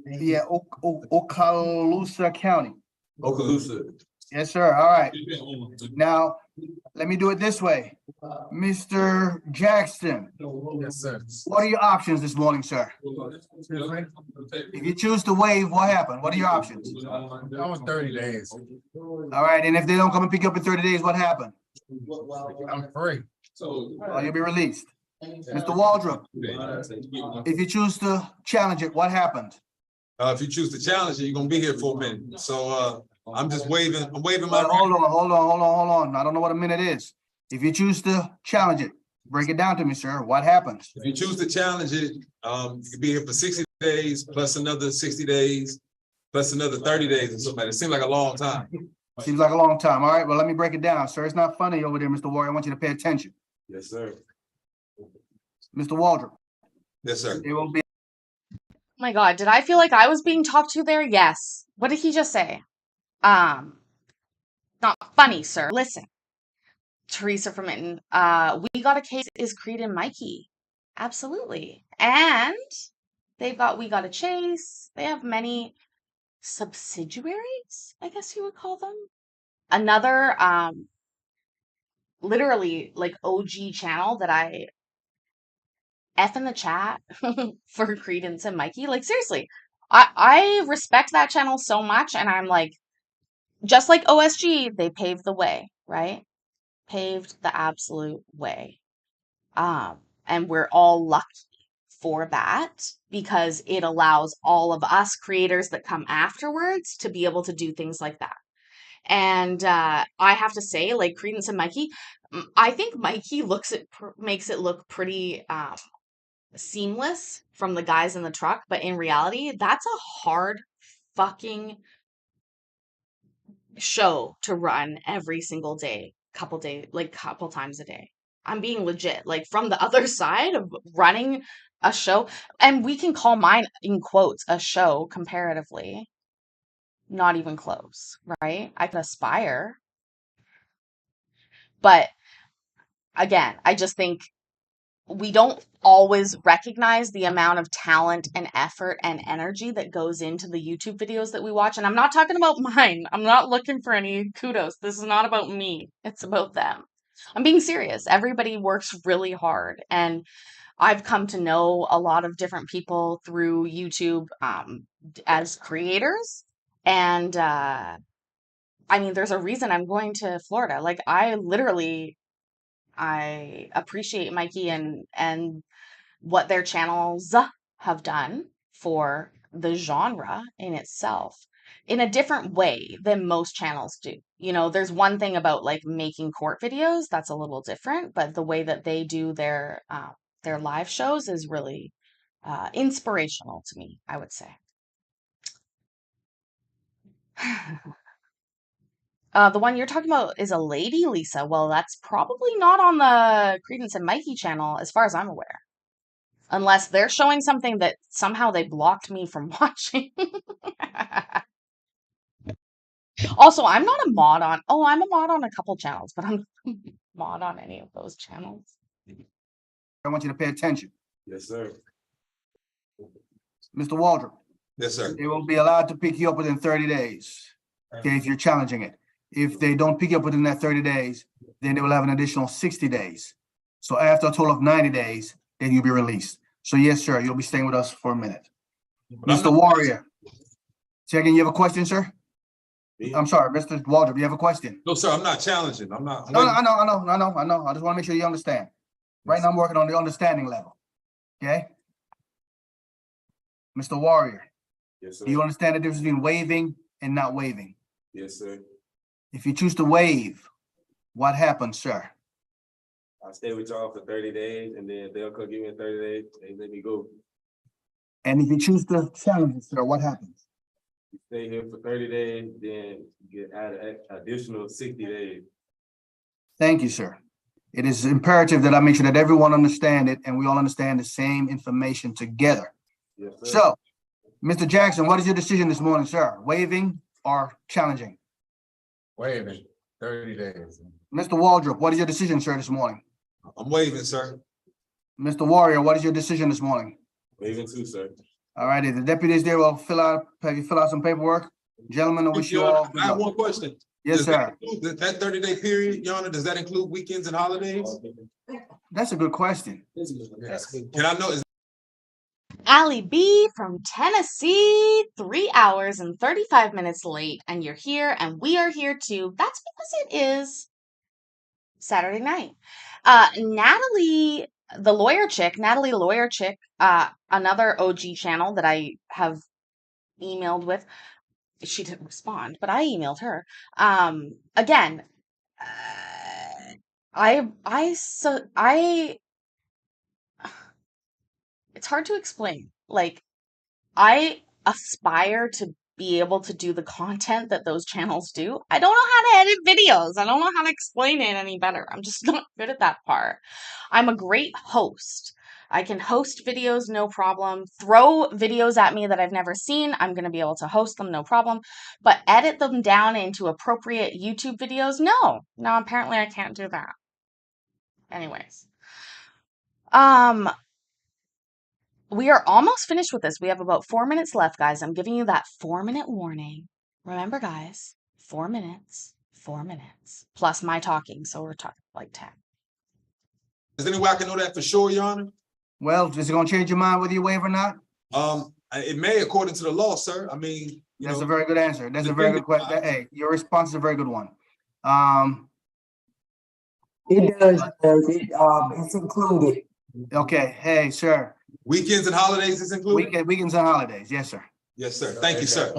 Speaker 3: yeah, Okaloosa County.
Speaker 10: Okaloosa.
Speaker 3: Yes, sir. All right. Now, let me do it this way. Mr. Jackson.
Speaker 10: Yes, sir.
Speaker 3: What are your options this morning, sir? If you choose to waive, what happened? What are your options?
Speaker 10: I was 30 days.
Speaker 3: All right. And if they don't come and pick you up in 30 days, what happened?
Speaker 10: I'm free.
Speaker 3: Oh, you'll be released. Mr. Waldrop, if you choose to challenge it, what happened?
Speaker 9: If you choose to challenge it, you're gonna be here for a minute. So I'm just waving. I'm waving my.
Speaker 3: Hold on. I don't know what a minute is. If you choose to challenge it, break it down to me, sir. What happens?
Speaker 9: If you choose to challenge it, you could be here for 60 days plus another 60 days plus another 30 days or something. It seems like a long time.
Speaker 3: Seems like a long time. All right. Well, let me break it down, sir. It's not funny over there, Mr. Warrior. I want you to pay attention.
Speaker 9: Yes, sir.
Speaker 3: Mr. Waldrop.
Speaker 9: Yes, sir.
Speaker 3: It will be.
Speaker 1: Oh my God, did I feel like I was being talked to there? Yes. What did he just say? Not funny, sir. Listen, Teresa from Mitten, We Got a Case is Creed and Mikey. Absolutely. And they've got We Got a Chase. They have many subsidiaries, I guess you would call them. Another, literally like OG channel that I F in the chat for Credence and Mikey. Like, seriously, I respect that channel so much. And I'm like, just like OSG, they paved the way, right? Paved the absolute way. And we're all lucky for that because it allows all of us creators that come afterwards to be able to do things like that. And I have to say, like, Credence and Mikey, I think Mikey makes it look pretty seamless from the guys in the truck, but in reality, that's a hard fucking show to run every single day, couple times a day. I'm being legit. Like, from the other side of running a show, and we can call mine in quotes a show comparatively. Not even close, right? I could aspire. But again, I just think we don't always recognize the amount of talent and effort and energy that goes into the YouTube videos that we watch. And I'm not talking about mine. I'm not looking for any kudos. This is not about me. It's about them. I'm being serious. Everybody works really hard. And I've come to know a lot of different people through YouTube as creators. And I mean, there's a reason I'm going to Florida. Like, I appreciate Mikey and what their channels have done for the genre in itself in a different way than most channels do. You know, there's one thing about like making court videos that's a little different, but the way that they do their live shows is really inspirational to me, I would say. The one you're talking about is a lady, Lisa. Well, that's probably not on the Credence and Mikey channel, as far as I'm aware. Unless they're showing something that somehow they blocked me from watching. Also, I'm not a mod on... Oh, I'm a mod on a couple channels, but I'm not a mod on any of those channels.
Speaker 3: I want you to pay attention.
Speaker 9: Yes, sir.
Speaker 3: Mr. Waldrop.
Speaker 9: Yes, sir.
Speaker 3: They will be allowed to pick you up within 30 days. Okay, if you're challenging it. If they don't pick you up within that 30 days, then they will have an additional 60 days. So after a total of 90 days, then you'll be released. So yes, sir, you'll be staying with us for a minute. Mr. Warrior. Say again, you have a question, sir? I'm sorry, Mr. Waldrop, you have a question?
Speaker 9: No, sir, I'm not challenging. I'm not.
Speaker 3: No, I know. I just want to make sure you understand. Right now, I'm working on the understanding level. Okay? Mr. Warrior.
Speaker 9: Yes, sir.
Speaker 3: Do you understand the difference between waving and not waving?
Speaker 9: Yes, sir.
Speaker 3: If you choose to waive, what happens, sir?
Speaker 9: I stay with y'all for 30 days and then they'll come give me 30 days and let me go.
Speaker 3: And if you choose to challenge it, sir, what happens?
Speaker 9: You stay here for 30 days, then you get added additional 60 days.
Speaker 3: Thank you, sir. It is imperative that I make sure that everyone understand it and we all understand the same information together.
Speaker 9: Yes, sir.
Speaker 3: So, Mr. Jackson, what is your decision this morning, sir? Waiving or challenging?
Speaker 9: Waiving 30 days.
Speaker 3: Mr. Waldrop, what is your decision, sir, this morning?
Speaker 9: I'm waiving, sir.
Speaker 3: Mr. Warrior, what is your decision this morning?
Speaker 9: Waiving too, sir.
Speaker 3: All righty, the deputies there will have you fill out some paperwork. Gentlemen, I wish you all.
Speaker 9: I have one question.
Speaker 3: Yes, sir.
Speaker 9: That 30-day period, Your Honor, does that include weekends and holidays?
Speaker 3: That's a good question.
Speaker 9: Can I know?
Speaker 1: Allie B from Tennessee, 3 hours and 35 minutes late, and you're here, and we are here too. That's because it is Saturday night. Natalie, the lawyer chick, another OG channel that I have emailed with. She didn't respond, but I emailed her. Again, it's hard to explain. Like, I aspire to be able to do the content that those channels do. I don't know how to edit videos. I don't know how to explain it any better. I'm just not good at that part. I'm a great host. I can host videos, no problem. Throw videos at me that I've never seen. I'm going to be able to host them, no problem. But edit them down into appropriate YouTube videos? No, apparently I can't do that. Anyways. We are almost finished with this. We have about 4 minutes left, guys. I'm giving you that 4-minute warning. Remember, guys, 4 minutes, plus my talking. So we're talking like 10.
Speaker 9: Is there any way I can know that for sure, Your Honor?
Speaker 3: Well, is it going to change your mind whether you waive or not?
Speaker 9: It may, according to the law, sir. I mean,
Speaker 3: that's a very good answer. That's a very good question. Hey, your response is a very good one.
Speaker 21: It does, it's included.
Speaker 3: Okay, hey, sir.
Speaker 9: Weekends and holidays is included?
Speaker 3: Weekends and holidays, yes, sir.
Speaker 9: Yes, sir. Thank you, sir.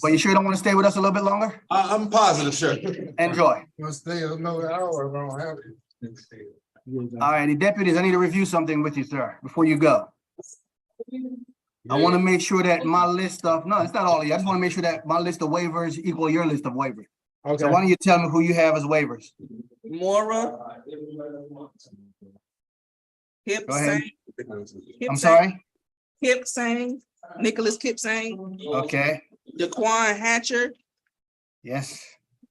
Speaker 3: But you sure you don't want to stay with us a little bit longer?
Speaker 9: I'm positive, sir.
Speaker 3: Enjoy.
Speaker 4: You'll stay another hour, I don't have it.
Speaker 3: All right, the deputies, I need to review something with you, sir, before you go. I want to make sure that my list of, no, it's not all of you. I just want to make sure that my list of waivers equal your list of waivers. Okay. So why don't you tell me who you have as waivers?
Speaker 21: Mora. Hip
Speaker 3: Go ahead. I'm sorry?
Speaker 11: Kipsang, Nicholas Kipsang,
Speaker 3: Okay,
Speaker 11: Daquan Hatcher,
Speaker 3: yes.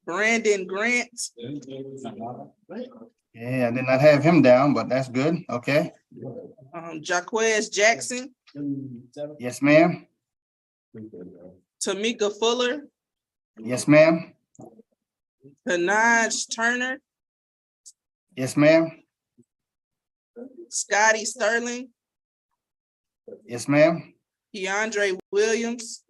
Speaker 11: Brandon Grant,
Speaker 3: Yeah, I did not have him down, but that's good. Okay.
Speaker 11: Jaquez Jackson,
Speaker 3: Yes, ma'am.
Speaker 11: Tamika Fuller,
Speaker 3: Yes, ma'am.
Speaker 11: Tanaj Turner,
Speaker 3: Yes, ma'am.
Speaker 11: Scotty Sterling,
Speaker 3: Yes, ma'am.
Speaker 11: Keandre Williams,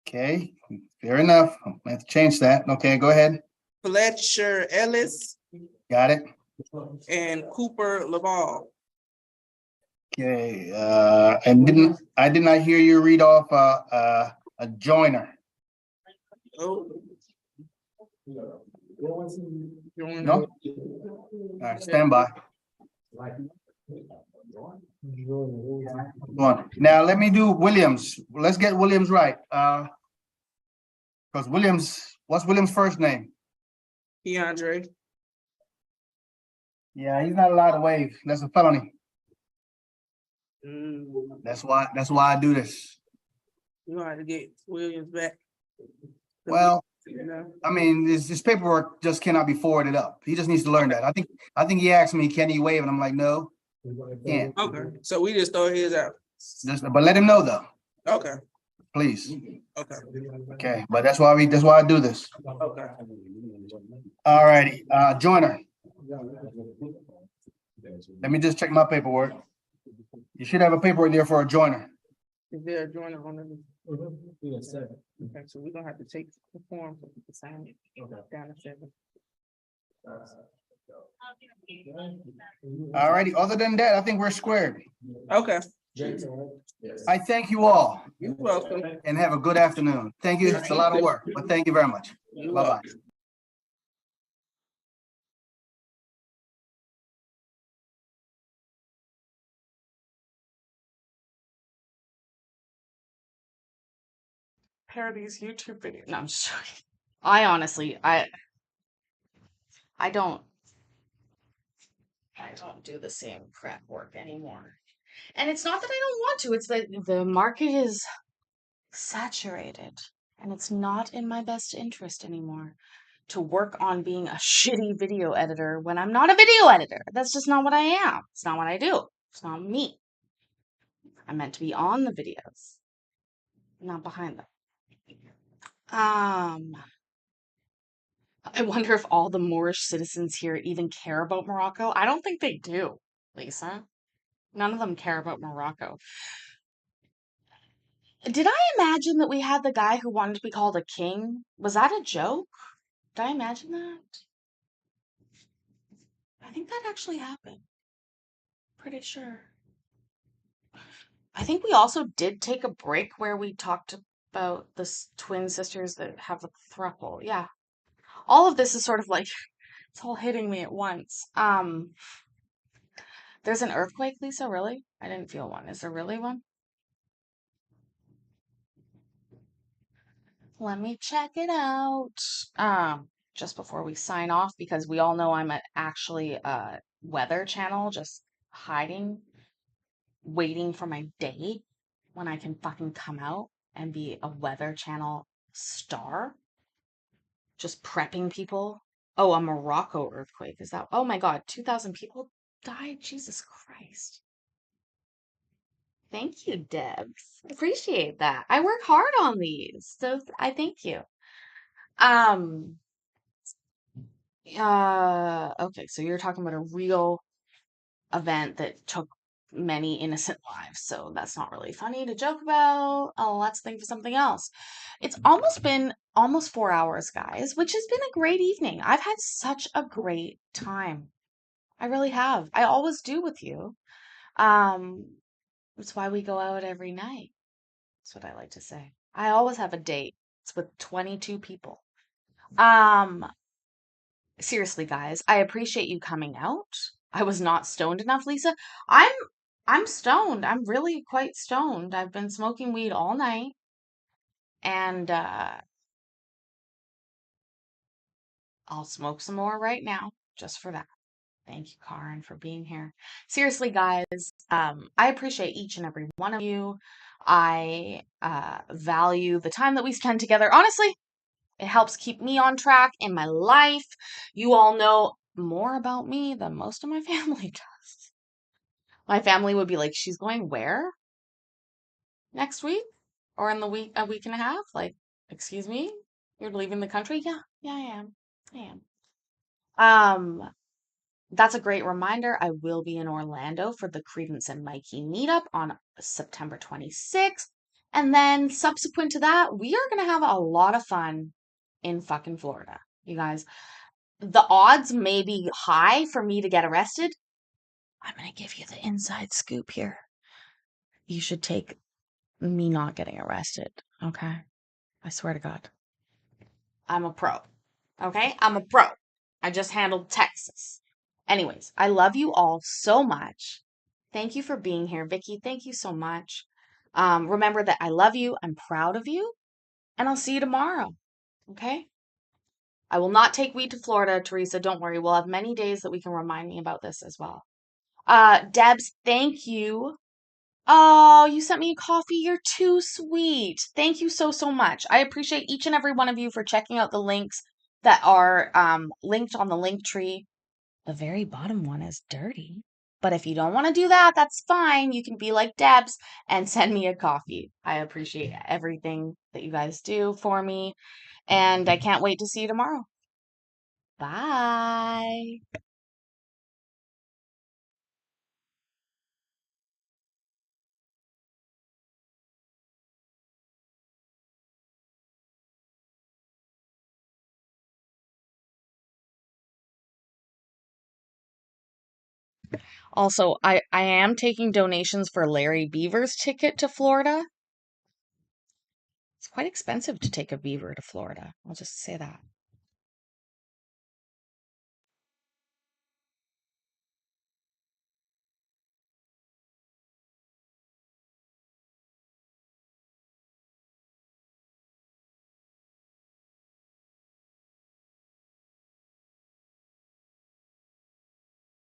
Speaker 3: Okay, fair enough. I have to change that. Okay, go ahead.
Speaker 11: Fletcher Ellis,
Speaker 3: Got it.
Speaker 11: and Cooper Laval.
Speaker 3: Okay, I did not hear you read off a joiner.
Speaker 11: Oh.
Speaker 3: No? All right, stand by. Go on. Now let me do Williams. Let's get Williams right. Because Williams, what's Williams' first name?
Speaker 11: Keandre.
Speaker 3: Yeah, he's not allowed to waive. That's a felony. That's why I do this.
Speaker 11: You know how to get Williams back.
Speaker 3: Well,
Speaker 11: You know?
Speaker 3: I mean, this paperwork just cannot be forwarded up. He just needs to learn that. I think he asked me, can he waive? And I'm like, no, can't.
Speaker 11: Okay, so we just throw his out.
Speaker 3: But let him know though,
Speaker 11: Okay,
Speaker 3: please.
Speaker 11: okay,
Speaker 3: Okay, but that's why I do this.
Speaker 11: okay.
Speaker 3: All righty, joiner. Let me just check my paperwork. You should have a paperwork there for a joiner.
Speaker 11: Is there a joiner on it? Okay, so we're gonna have to take the form for the sign down to 7.
Speaker 3: All righty, other than that, I think we're squared.
Speaker 11: Okay.
Speaker 3: I thank you all
Speaker 11: You're welcome.
Speaker 3: and have a good afternoon. Thank you. It's a lot of work, but thank you very much.
Speaker 11: You're
Speaker 3: Bye-bye.
Speaker 11: welcome.
Speaker 1: Pair of these YouTube videos. No, I'm just joking. I honestly, I don't do the same crap work anymore. And it's not that I don't want to, it's that the market is saturated and it's not in my best interest anymore to work on being a shitty video editor when I'm not a video editor. That's just not what I am. It's not what I do. It's not me. I'm meant to be on the videos, not behind them. I wonder if all the Moorish citizens here even care about Morocco. I don't think they do, Lisa. None of them care about Morocco. Did I imagine that we had the guy who wanted to be called a king? Was that a joke? Did I imagine that? I think that actually happened. Pretty sure. I think we also did take a break where we talked about the twin sisters that have a throuple. Yeah. All of this is sort of like, it's all hitting me at once. There's an earthquake, Lisa, really? I didn't feel one. Is there really one? Let me check it out. Just before we sign off, because we all know I'm actually a weather channel, just hiding, waiting for my day when I can fucking come out and be a weather channel star. Just prepping people. Oh, a Morocco earthquake. Is that? Oh my God, 2,000 people died? Jesus Christ. Thank you, Debs. Appreciate that. I work hard on these, so I thank you. Okay, so you're talking about a real event that took many innocent lives, so that's not really funny to joke about. Oh, let's think of something else. It's almost been almost 4 hours, guys, which has been a great evening. I've had such a great time. I really have. I always do with you. That's why we go out every night. That's what I like to say. I always have a date. It's with 22 people. Seriously, guys, I appreciate you coming out. I was not stoned enough, Lisa. I'm stoned. I'm really quite stoned. I've been smoking weed all night. And I'll smoke some more right now, just for that. Thank you, Karen, for being here. Seriously, guys, I appreciate each and every one of you. I value the time that we spend together. Honestly, it helps keep me on track in my life. You all know more about me than most of my family does. My family would be like, she's going where? Next week? Or in a week and a half? Like, excuse me? You're leaving the country? Yeah, I am. That's a great reminder. I will be in Orlando for the Credence and Mikey meetup on September 26th. And then subsequent to that, we are going to have a lot of fun in fucking Florida. You guys, the odds may be high for me to get arrested. I'm going to give you the inside scoop here. You should take me not getting arrested, okay? I swear to God. I'm a pro, okay? I'm a pro. I just handled Texas. Anyways, I love you all so much. Thank you for being here. Vicky, thank you so much. Remember that I love you. I'm proud of you. And I'll see you tomorrow, okay? I will not take weed to Florida, Teresa. Don't worry. We'll have many days that we can remind me about this as well. Debs, thank you. Oh, you sent me a coffee. You're too sweet. Thank you so, so much. I appreciate each and every one of you for checking out the links that are linked on the link tree. The very bottom one is dirty. But if you don't want to do that, that's fine. You can be like Debs and send me a coffee. I appreciate everything that you guys do for me. And I can't wait to see you tomorrow. Bye. Also, I am taking donations for Larry Beaver's ticket to Florida. It's quite expensive to take a beaver to Florida. I'll just say that.